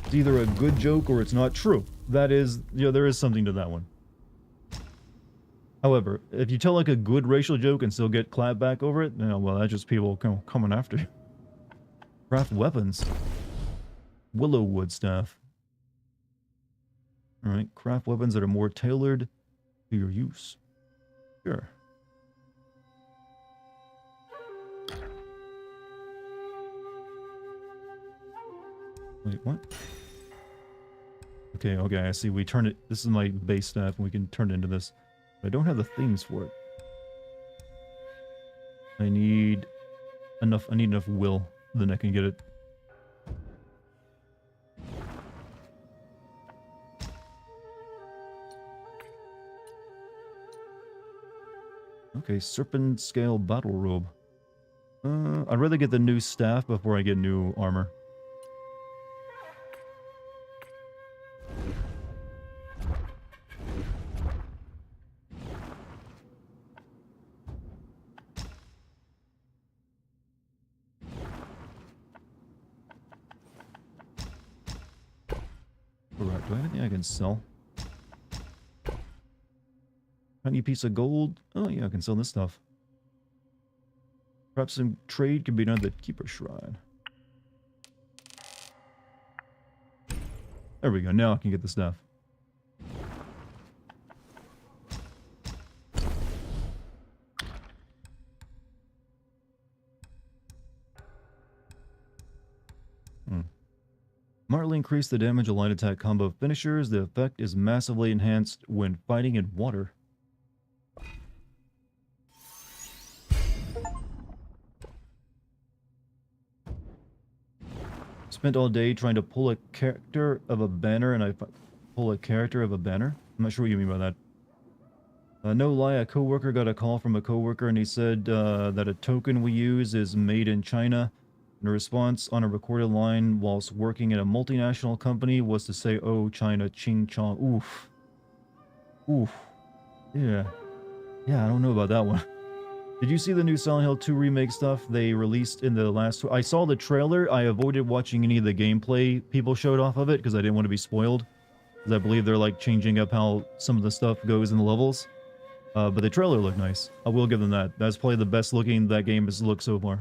It's either a good joke or it's not true. That is, you know, there is something to that one. However, if you tell like a good racial joke and still get clapped back over it, you know, well, that's just people coming after you. Craft weapons. Willow wood staff. Alright, craft weapons that are more tailored to your use. Sure. Wait, what? Okay, I see. We turn it... This is my base staff, and we can turn it into this. But I don't have the things for it. I need enough will, then I can get it. Okay, serpent scale battle robe. I'd rather get the new staff before I get new armor. Alright, do I have anything I can sell? Tiny piece of gold. Oh yeah, I can sell this stuff. Perhaps some trade could be done at the Keeper Shrine. There we go, now I can get the stuff. Markedly increase the damage of light attack combo finishers. The effect is massively enhanced when fighting in water. Spent all day trying to pull a character of a banner, and I pull a character of a banner? I'm not sure what you mean by that. No lie, a coworker got a call from a coworker, and he said that a token we use is made in China. And a response on a recorded line whilst working at a multinational company was to say, "Oh, China, ching chong." Oof. Oof. Yeah. Yeah, I don't know about that one. Did you see the new Silent Hill 2 remake stuff they released in the last... I saw the trailer. I avoided watching any of the gameplay people showed off of it because I didn't want to be spoiled. Because I believe they're like changing up how some of the stuff goes in the levels. But the trailer looked nice. I will give them that. That's probably the best looking that game has looked so far.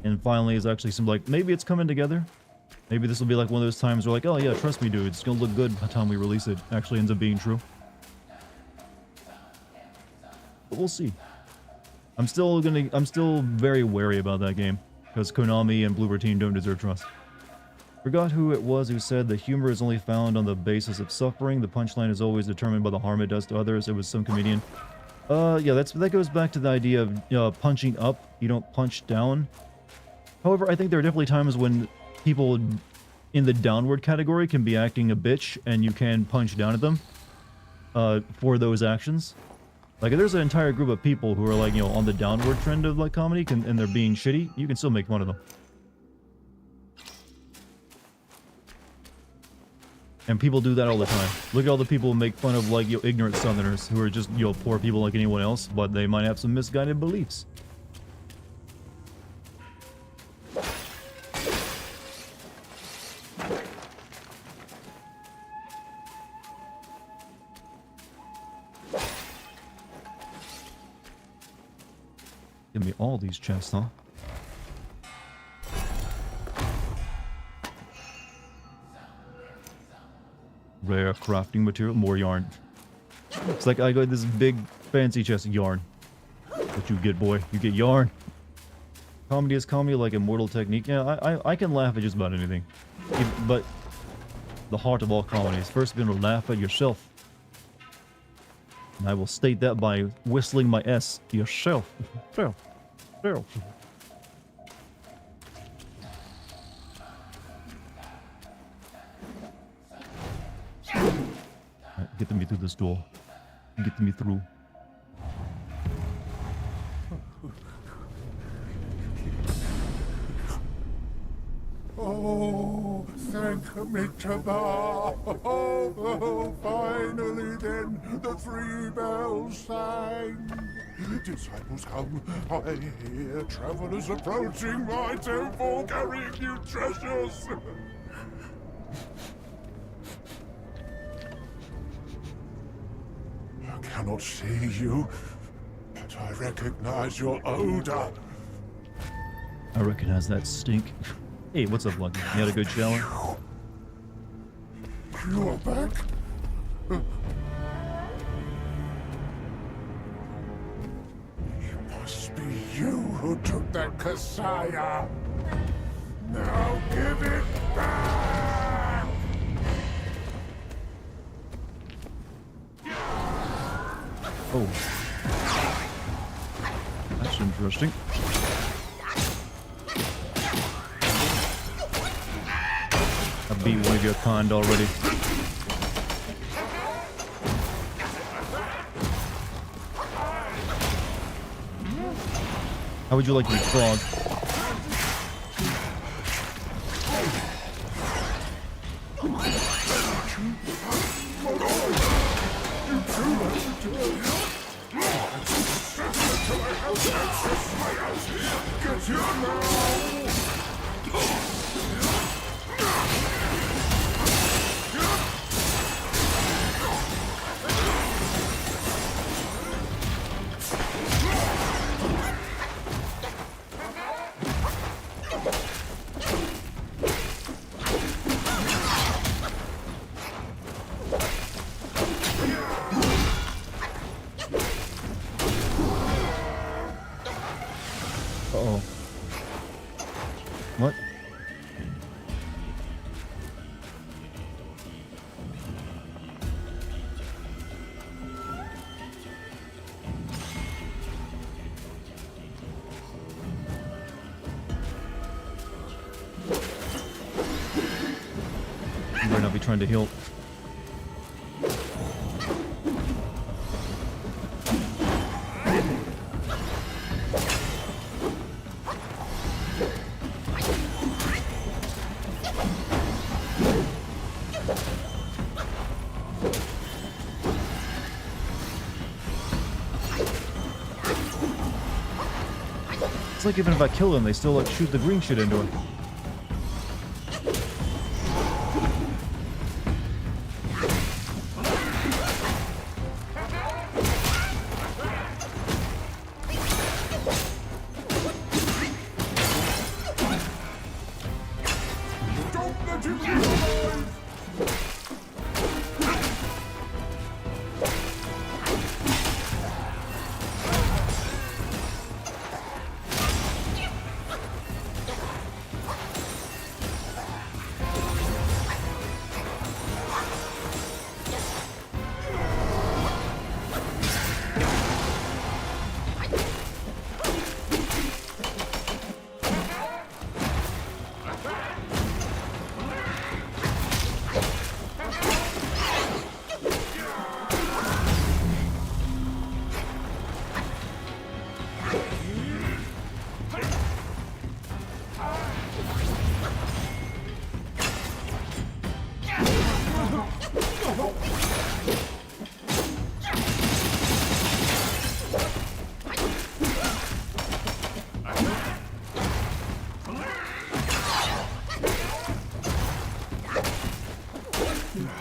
And finally, it's actually some like, maybe it's coming together. Maybe this will be like one of those times where like, oh yeah, trust me, dude, it's gonna look good by the time we release it. Actually ends up being true. But we'll see. I'm still very wary about that game. Because Konami and Bloober Team don't deserve trust. Forgot who it was who said the humor is only found on the basis of suffering. The punchline is always determined by the harm it does to others. It was some comedian. Yeah, that goes back to the idea of punching up. You don't punch down. However, I think there are definitely times when people in the downward category can be acting a bitch, and you can punch down at them for those actions. Like, if there's an entire group of people who are, like, you know, on the downward trend of, like, comedy, and they're being shitty, you can still make fun of them. And people do that all the time. Look at all the people who make fun of, like, you know, ignorant Southerners who are just, you know, poor people like anyone else, but they might have some misguided beliefs. Give me all these chests, huh? Rare crafting material, more yarn. It's like I got this big fancy chest of yarn. What you get, boy? You get yarn. Comedy is comedy, like immortal technique. Yeah, I can laugh at just about anything. But the heart of all comedy is first being able to laugh at yourself. And I will state that by whistling my S. Yourself. Self. Self. Right, get me through this door. Get me through. Oh, thank Mitaba. Oh, finally then, the 3 bells sang. Disciples come, I hear travelers approaching my temple carrying new treasures. I cannot see you, but I recognize your odor. I recognize that stink. Hey, what's up, Lucky? You had a good shower? You are back? It must be you who took that Kasaya. Now give it back! Oh. That's interesting. I beat one of your kind already. How would you like to be frog? Uh-oh. What? You better not be trying to heal. It's like even if I kill them, they still like shoot the green shit into it. Don't let him alive!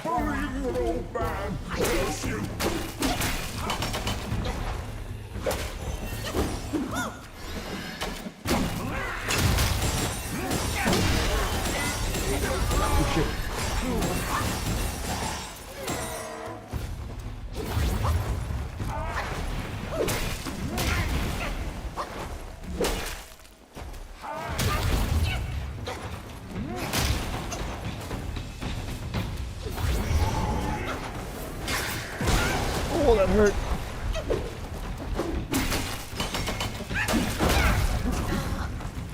Hurry, your old man! Curse you! Oh shit. Oh, that hurt.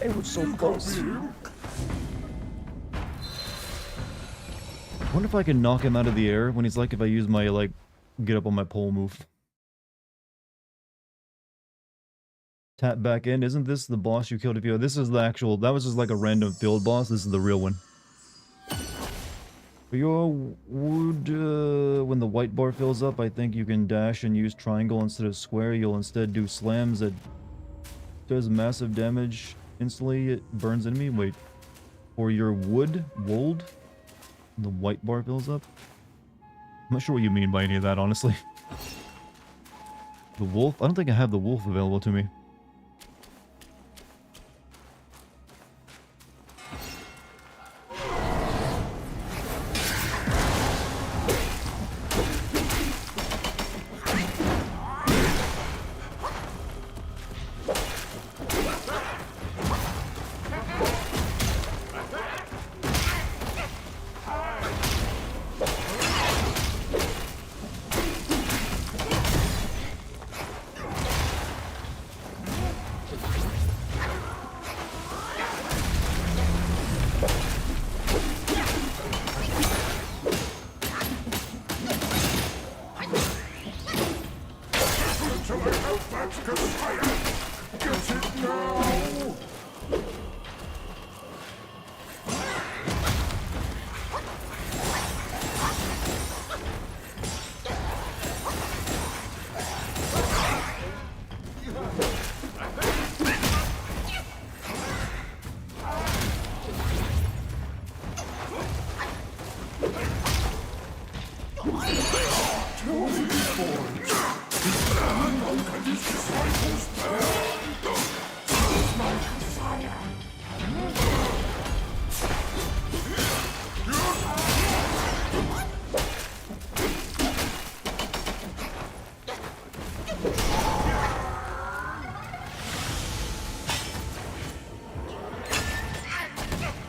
It was so close. I wonder if I can knock him out of the air when he's like, if I use my, like, get up on my pole move. Tap back in. Isn't this the boss you killed if you... This is the actual... That was just like a random field boss. This is the real one. For your wood, when the white bar fills up, I think you can dash and use triangle instead of square. You'll instead do slams that does massive damage instantly. It burns enemy. Wait. For your wood, when the white bar fills up? I'm not sure what you mean by any of that, honestly. The wolf? I don't think I have the wolf available to me.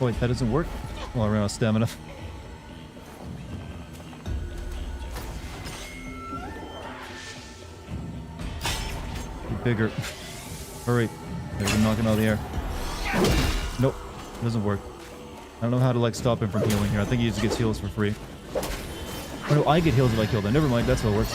Oh, wait, that doesn't work? Well, I ran out of stamina. Get bigger. Hurry. They're knocking out of the air. Nope. Doesn't work. I don't know how to, like, stop him from healing here. I think he just gets heals for free. Oh, no, I get heals if I kill them. Never mind. That's how it works.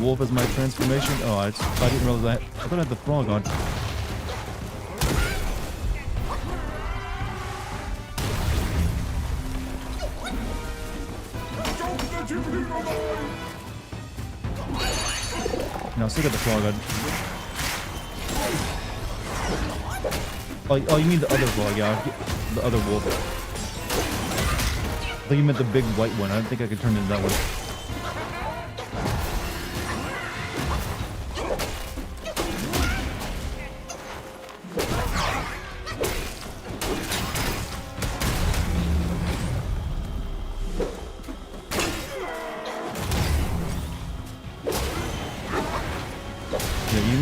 Wolf as my transformation? Oh, I didn't realize that. I thought I had the frog on. No, still got the frog on. Oh, you mean the other frog, yeah. The other wolf. I thought you meant the big white one. I don't think I could turn into that one.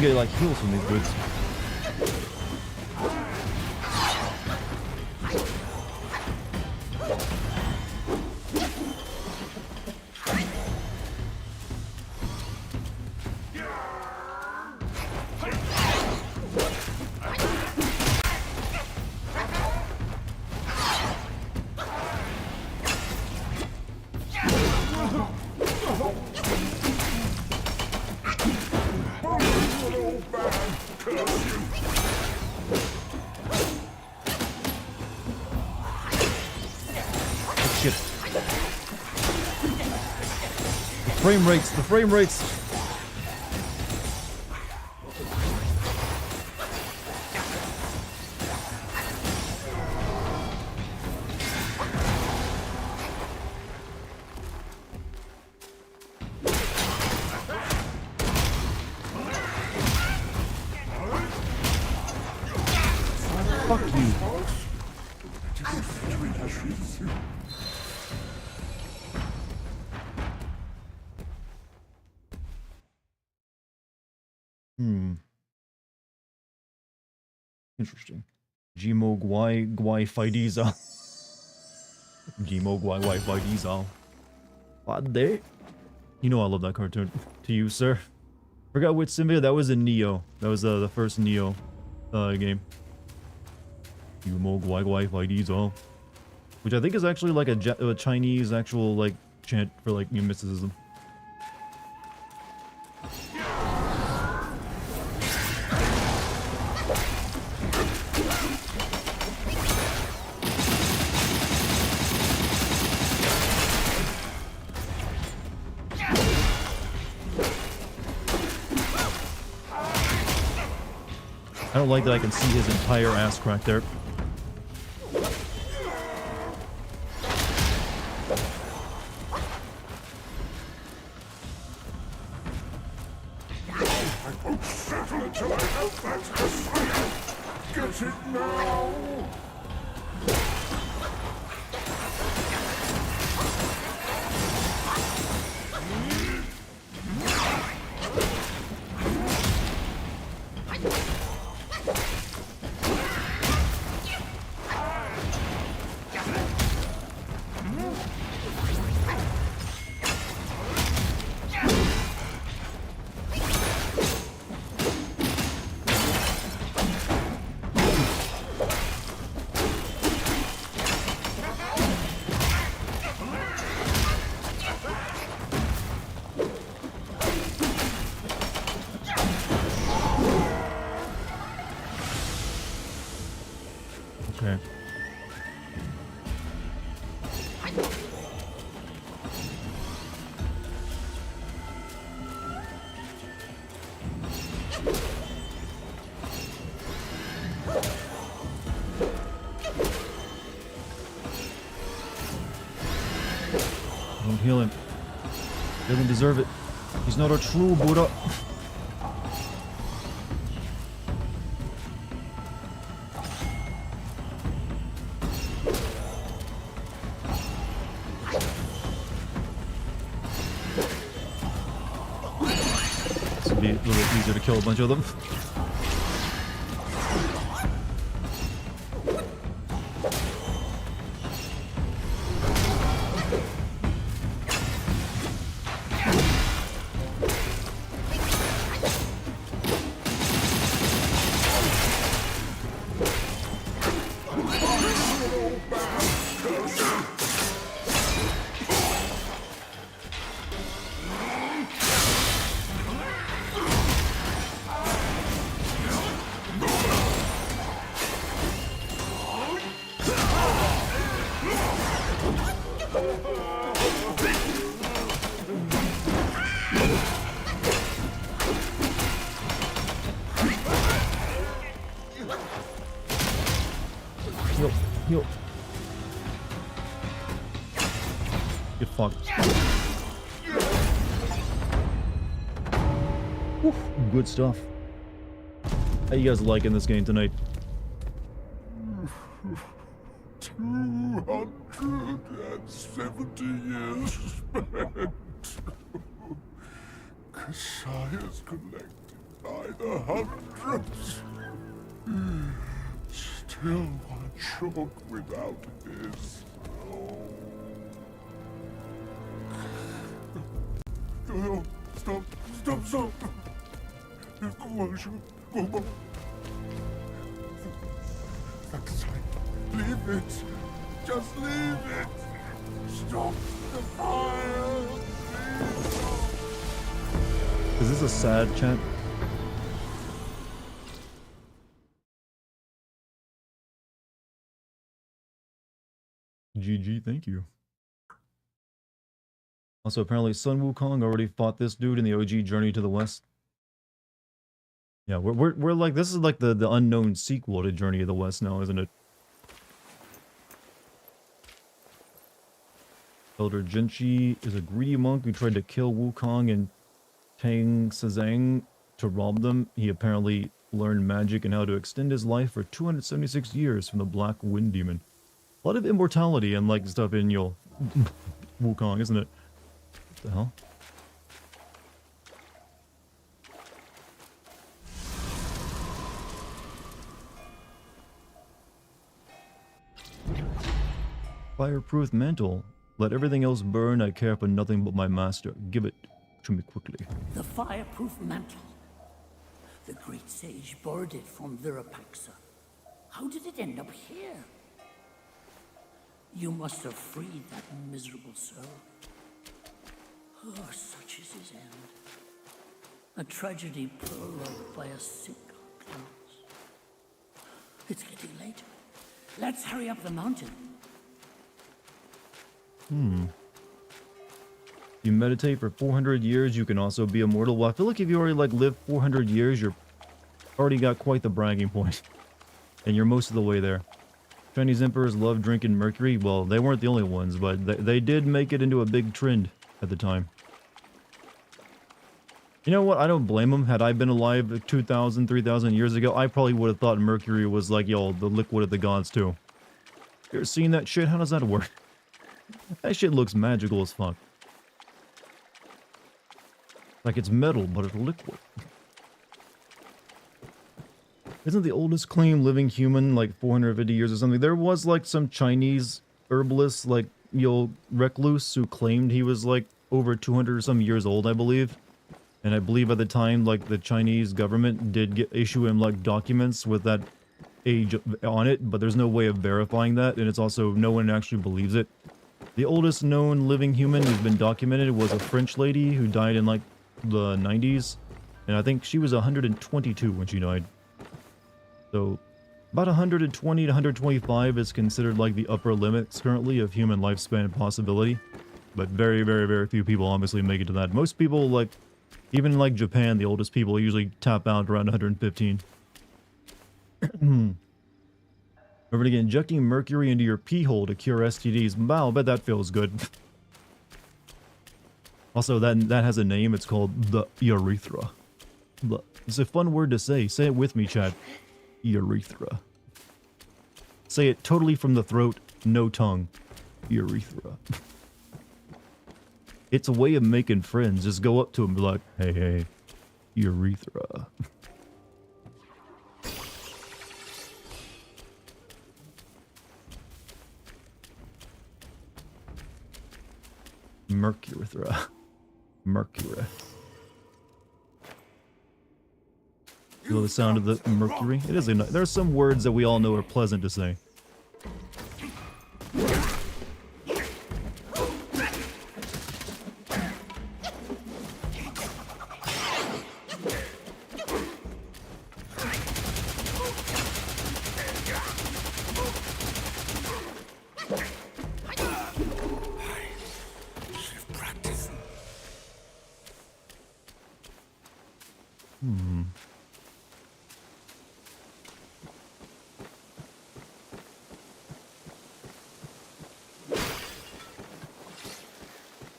Get like heals from these dudes. The frame rates. Fuck you. Interesting. Jimo Gwai Faidiza. Gimo Guai Wai Wai Dizal. What day? You know I love that cartoon. To you, sir. Forgot which symbiote that was in Neo. That was the first Neo game. Gimo Guai Guai Wai Dizal. Which I think is actually like a Chinese actual like chant for like new mysticism. I don't like that I can see his entire ass crack there. I won't settle until I have that Messiah. Get it now! Okay. Don't heal him. He doesn't deserve it. He's not a true Buddha. This would be a little bit easier to kill a bunch of them. Heal. Get fucked. Whew, good stuff. How you guys liking this game tonight? 270 years spent. Kashaya's collected by the hundreds. Still one short without his. No, stop. Go back. That's right. Leave it. Just leave it. Stop the fire. Please stop. Is this a sad chant? GG, thank you. Also, apparently Sun Wukong already fought this dude in the OG Journey to the West. Yeah, we're like, this is like the unknown sequel to Journey to the West now, isn't it? Elder Jinchi is a greedy monk who tried to kill Wukong and Tang Sazang to rob them. He apparently learned magic and how to extend his life for 276 years from the Black Wind Demon. A lot of immortality and like stuff in your Wukong, isn't it? What the hell? Fireproof mantle. Let everything else burn. I care for nothing but my master. Give it to me quickly. The fireproof mantle. The great sage borrowed it from Virapaxa. How did it end up here? You must have freed that miserable soul. Oh, such is his end. A tragedy prologued by a sick close. It's getting late. Let's hurry up the mountain. You meditate for 400 years, you can also be immortal. Well, I feel like if you already like lived 400 years, you're already got quite the bragging point. And you're most of the way there. Chinese emperors love drinking mercury. Well, they weren't the only ones, but they did make it into a big trend at the time. You know what? I don't blame them. Had I been alive 2,000, 3,000 years ago, I probably would have thought mercury was like, yo, the liquid of the gods too. You ever seen that shit? How does that work? That shit looks magical as fuck. Like it's metal, but it's liquid. Isn't the oldest claimed living human like 450 years or something? There was like some Chinese herbalist, like, recluse who claimed he was like over 200 or some years old, I believe. And I believe at the time, like, the Chinese government did issue him like documents with that age on it, but there's no way of verifying that, and it's also, no one actually believes it. The oldest known living human who's been documented was a French lady who died in like the 90s, and I think she was 122 when she died. So about 120 to 125 is considered like the upper limits currently of human lifespan and possibility, but very, very, very few people obviously make it to that. Most people, like, even like Japan, the oldest people usually tap out around 115. Remember to get injecting mercury into your pee hole to cure STDs. Wow, I bet that feels good. Also, that has a name. It's called the urethra. It's a fun word to say. Say it with me, chat. Urethra. Say it totally from the throat, no tongue. Urethra. It's a way of making friends. Just go up to them and be like, hey, hey, urethra. Mercurethra. Mercury. You know the sound of the mercury? It is a, there are some words that we all know are pleasant to say.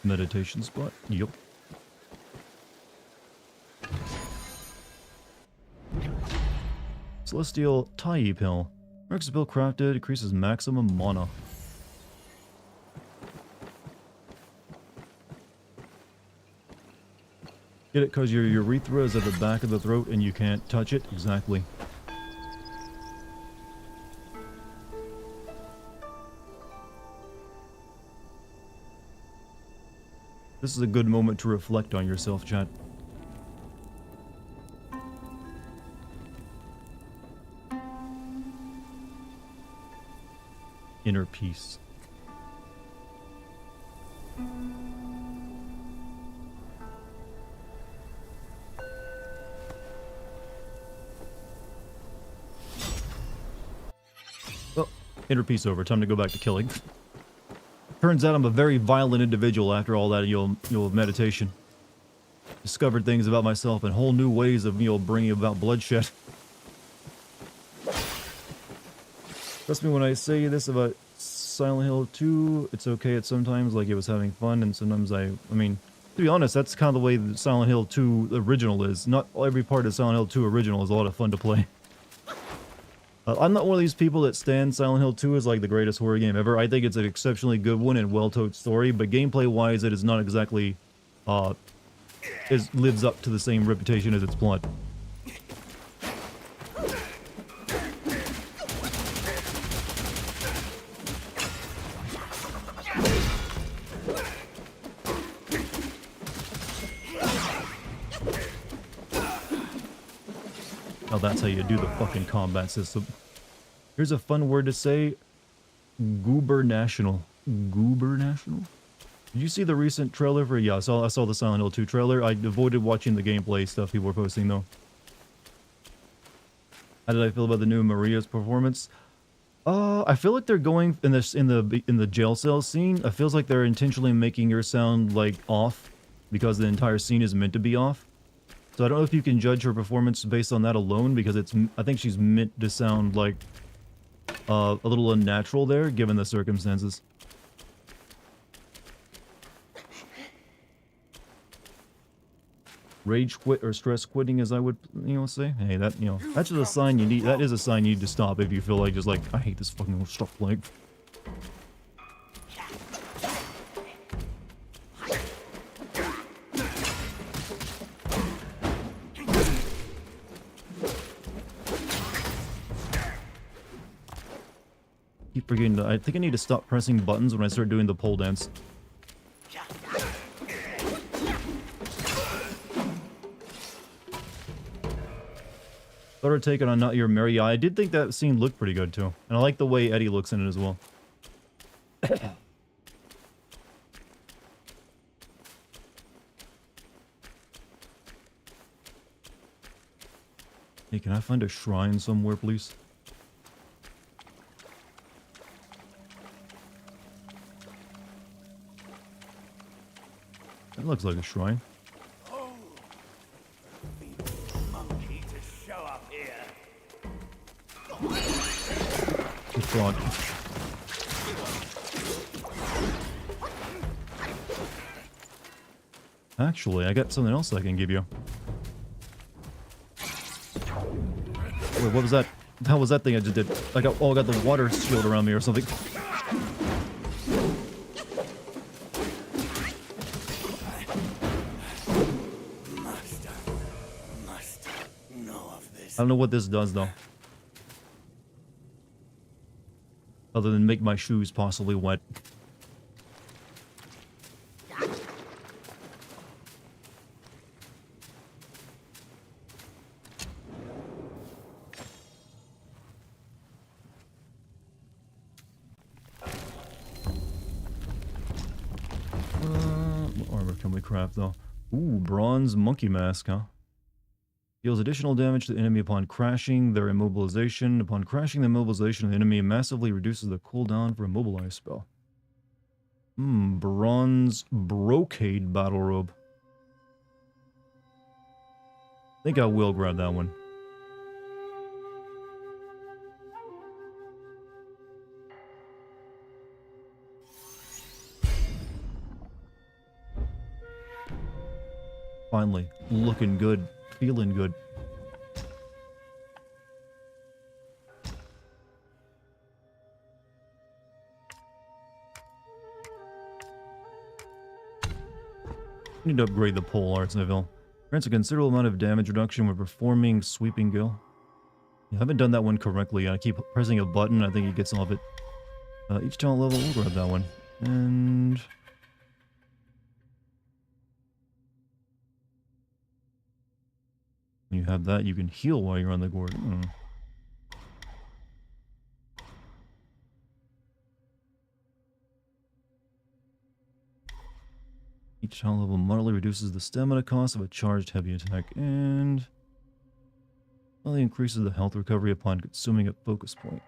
Meditation spot? Yup. Celestial Tai Pill. Marks a pill crafted, increases maximum mana. Get it because your urethra is at the back of the throat and you can't touch it? Exactly. This is a good moment to reflect on yourself, chat. Inner peace. Well, inner peace over. Time to go back to killing. Turns out I'm a very violent individual after all that, meditation. Discovered things about myself and whole new ways of, bringing about bloodshed. Trust me when I say this about Silent Hill 2, it's okay at sometimes, like it was having fun, and sometimes I mean, to be honest, that's kind of the way the Silent Hill 2 original is. Not every part of Silent Hill 2 original is a lot of fun to play. I'm not one of these people that stand Silent Hill 2 as like the greatest horror game ever. I think it's an exceptionally good one and well-told story, but gameplay-wise, it is not exactly lives up to the same reputation as its plot. Oh, that's how you do the fucking combat system. Here's a fun word to say. Goober National. Goober National? Did you see the recent trailer for... Yeah, I saw the Silent Hill 2 trailer. I avoided watching the gameplay stuff people were posting, though. How did I feel about the new Maria's performance? I feel like they're going in the jail cell scene. It feels like they're intentionally making her sound like off because the entire scene is meant to be off. So I don't know if you can judge her performance based on that alone, because I think she's meant to sound like a little unnatural there, given the circumstances. Rage quit or stress quitting, as I would, say. Hey, that, that's just a sign you need. That is a sign you need to stop if you feel like just like, I hate this fucking stuff, like. Keep forgetting I think I need to stop pressing buttons when I start doing the pole dance. Thought I'd take it on Not Your Mary. Yeah, I did think that scene looked pretty good too. And I like the way Eddie looks in it as well. Hey, can I find a shrine somewhere, please? That looks like a shrine. Frog. Actually, I got something else I can give you. Wait, what was that? How was that thing I just did? I got the water shield around me or something. I don't know what this does though. Other than make my shoes possibly wet. What armor can we craft though? Ooh, bronze monkey mask, huh? Deals additional damage to the enemy upon crashing their immobilization. Upon crashing the immobilization of the enemy, massively reduces the cooldown for immobilize spell. Bronze brocade battle robe. I think I will grab that one. Finally, looking good. Feeling good. Need to upgrade the pole arts, I feel. Grants a considerable amount of damage reduction when performing sweeping kill. Yeah, I haven't done that one correctly. I keep pressing a button. I think it gets off it. Each talent level, we'll grab that one. And... when you have that, you can heal while you're on the gourd. Each talent level moderately reduces the stamina cost of a charged heavy attack, and only increases the health recovery upon consuming a focus point.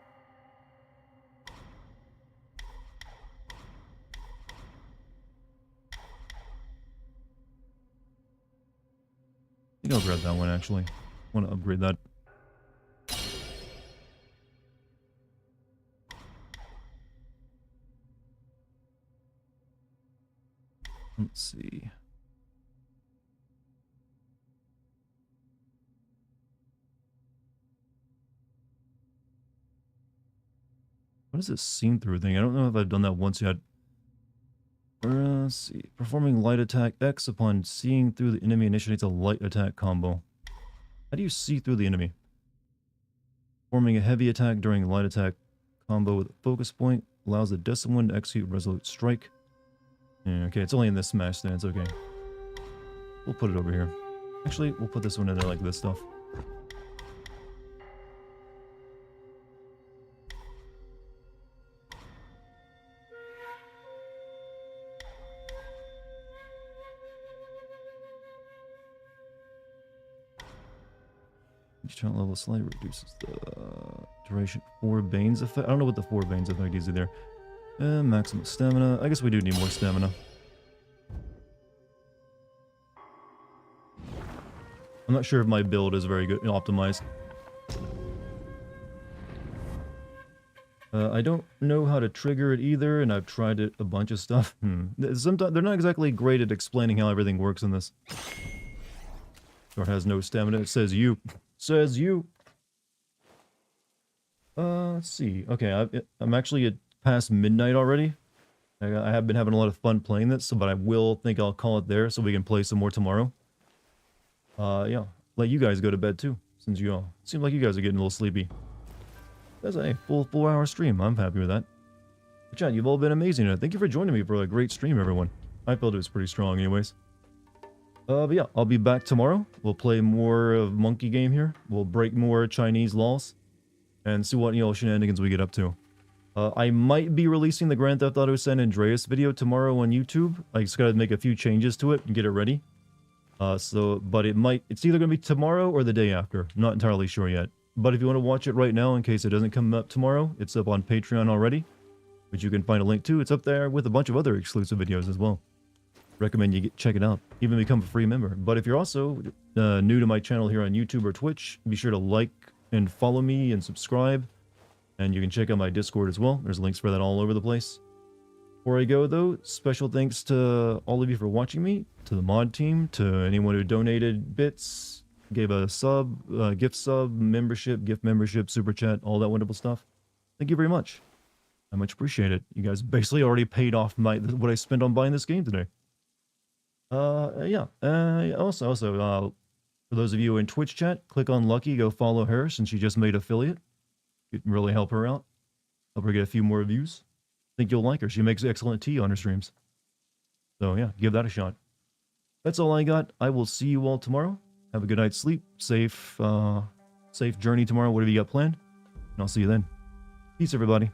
I think I'll grab that one, actually. I want to upgrade that. Let's see. What is this see-through thing? I don't know if I've done that once yet. Let's see. Performing light attack X upon seeing through the enemy initiates a light attack combo. How do you see through the enemy? Performing a heavy attack during light attack combo with a focus point allows the Decim one to execute resolute strike. Yeah, okay, it's only in this smash stance, okay. We'll put it over here. Actually, we'll put this one in there like this stuff. each talent level slightly reduces the duration. 4 Bane's effect. I don't know what the 4 Bane's effect is either. Maximum stamina. I guess we do need more stamina. I'm not sure if my build is very good and optimized. I don't know how to trigger it either, and I've tried it a bunch of stuff. Sometimes they're not exactly great at explaining how everything works in this. Or has no stamina. It says you. Says you. Let's see. Okay, I'm actually at past midnight already. I have been having a lot of fun playing this, but I will think I'll call it there so we can play some more tomorrow. Yeah, let you guys go to bed too, since you all seem like you guys are getting a little sleepy. That's a full 4-hour stream. I'm happy with that. But chat, you've all been amazing. Thank you for joining me for a great stream, everyone. I felt it was pretty strong anyways. But yeah, I'll be back tomorrow. We'll play more of Monkey Game here. We'll break more Chinese laws. And see what, shenanigans we get up to. I might be releasing the Grand Theft Auto San Andreas video tomorrow on YouTube. I just gotta make a few changes to it and get it ready. But it's either gonna be tomorrow or the day after. Not entirely sure yet. But if you want to watch it right now in case it doesn't come up tomorrow, it's up on Patreon already, which you can find a link to. It's up there with a bunch of other exclusive videos as well. Recommend you check it out, even become a free member. But if you're also new to my channel here on YouTube or Twitch, be sure to like and follow me and subscribe. And you can check out my Discord as well. There's links for that all over the place. Before I go though, special thanks to all of you for watching me, to the mod team, to anyone who donated bits, gave a sub, gift sub, membership, gift membership, super chat, all that wonderful stuff. Thank you very much. I much appreciate it. You guys basically already paid off what I spent on buying this game today. Yeah. Also, for those of you in Twitch chat, click on Lucky, go follow her since she just made affiliate. You can really help her out. Help her get a few more views. Think you'll like her. She makes excellent tea on her streams. So yeah, give that a shot. That's all I got. I will see you all tomorrow. Have a good night's sleep. Safe journey tomorrow, whatever you got planned. And I'll see you then. Peace, everybody.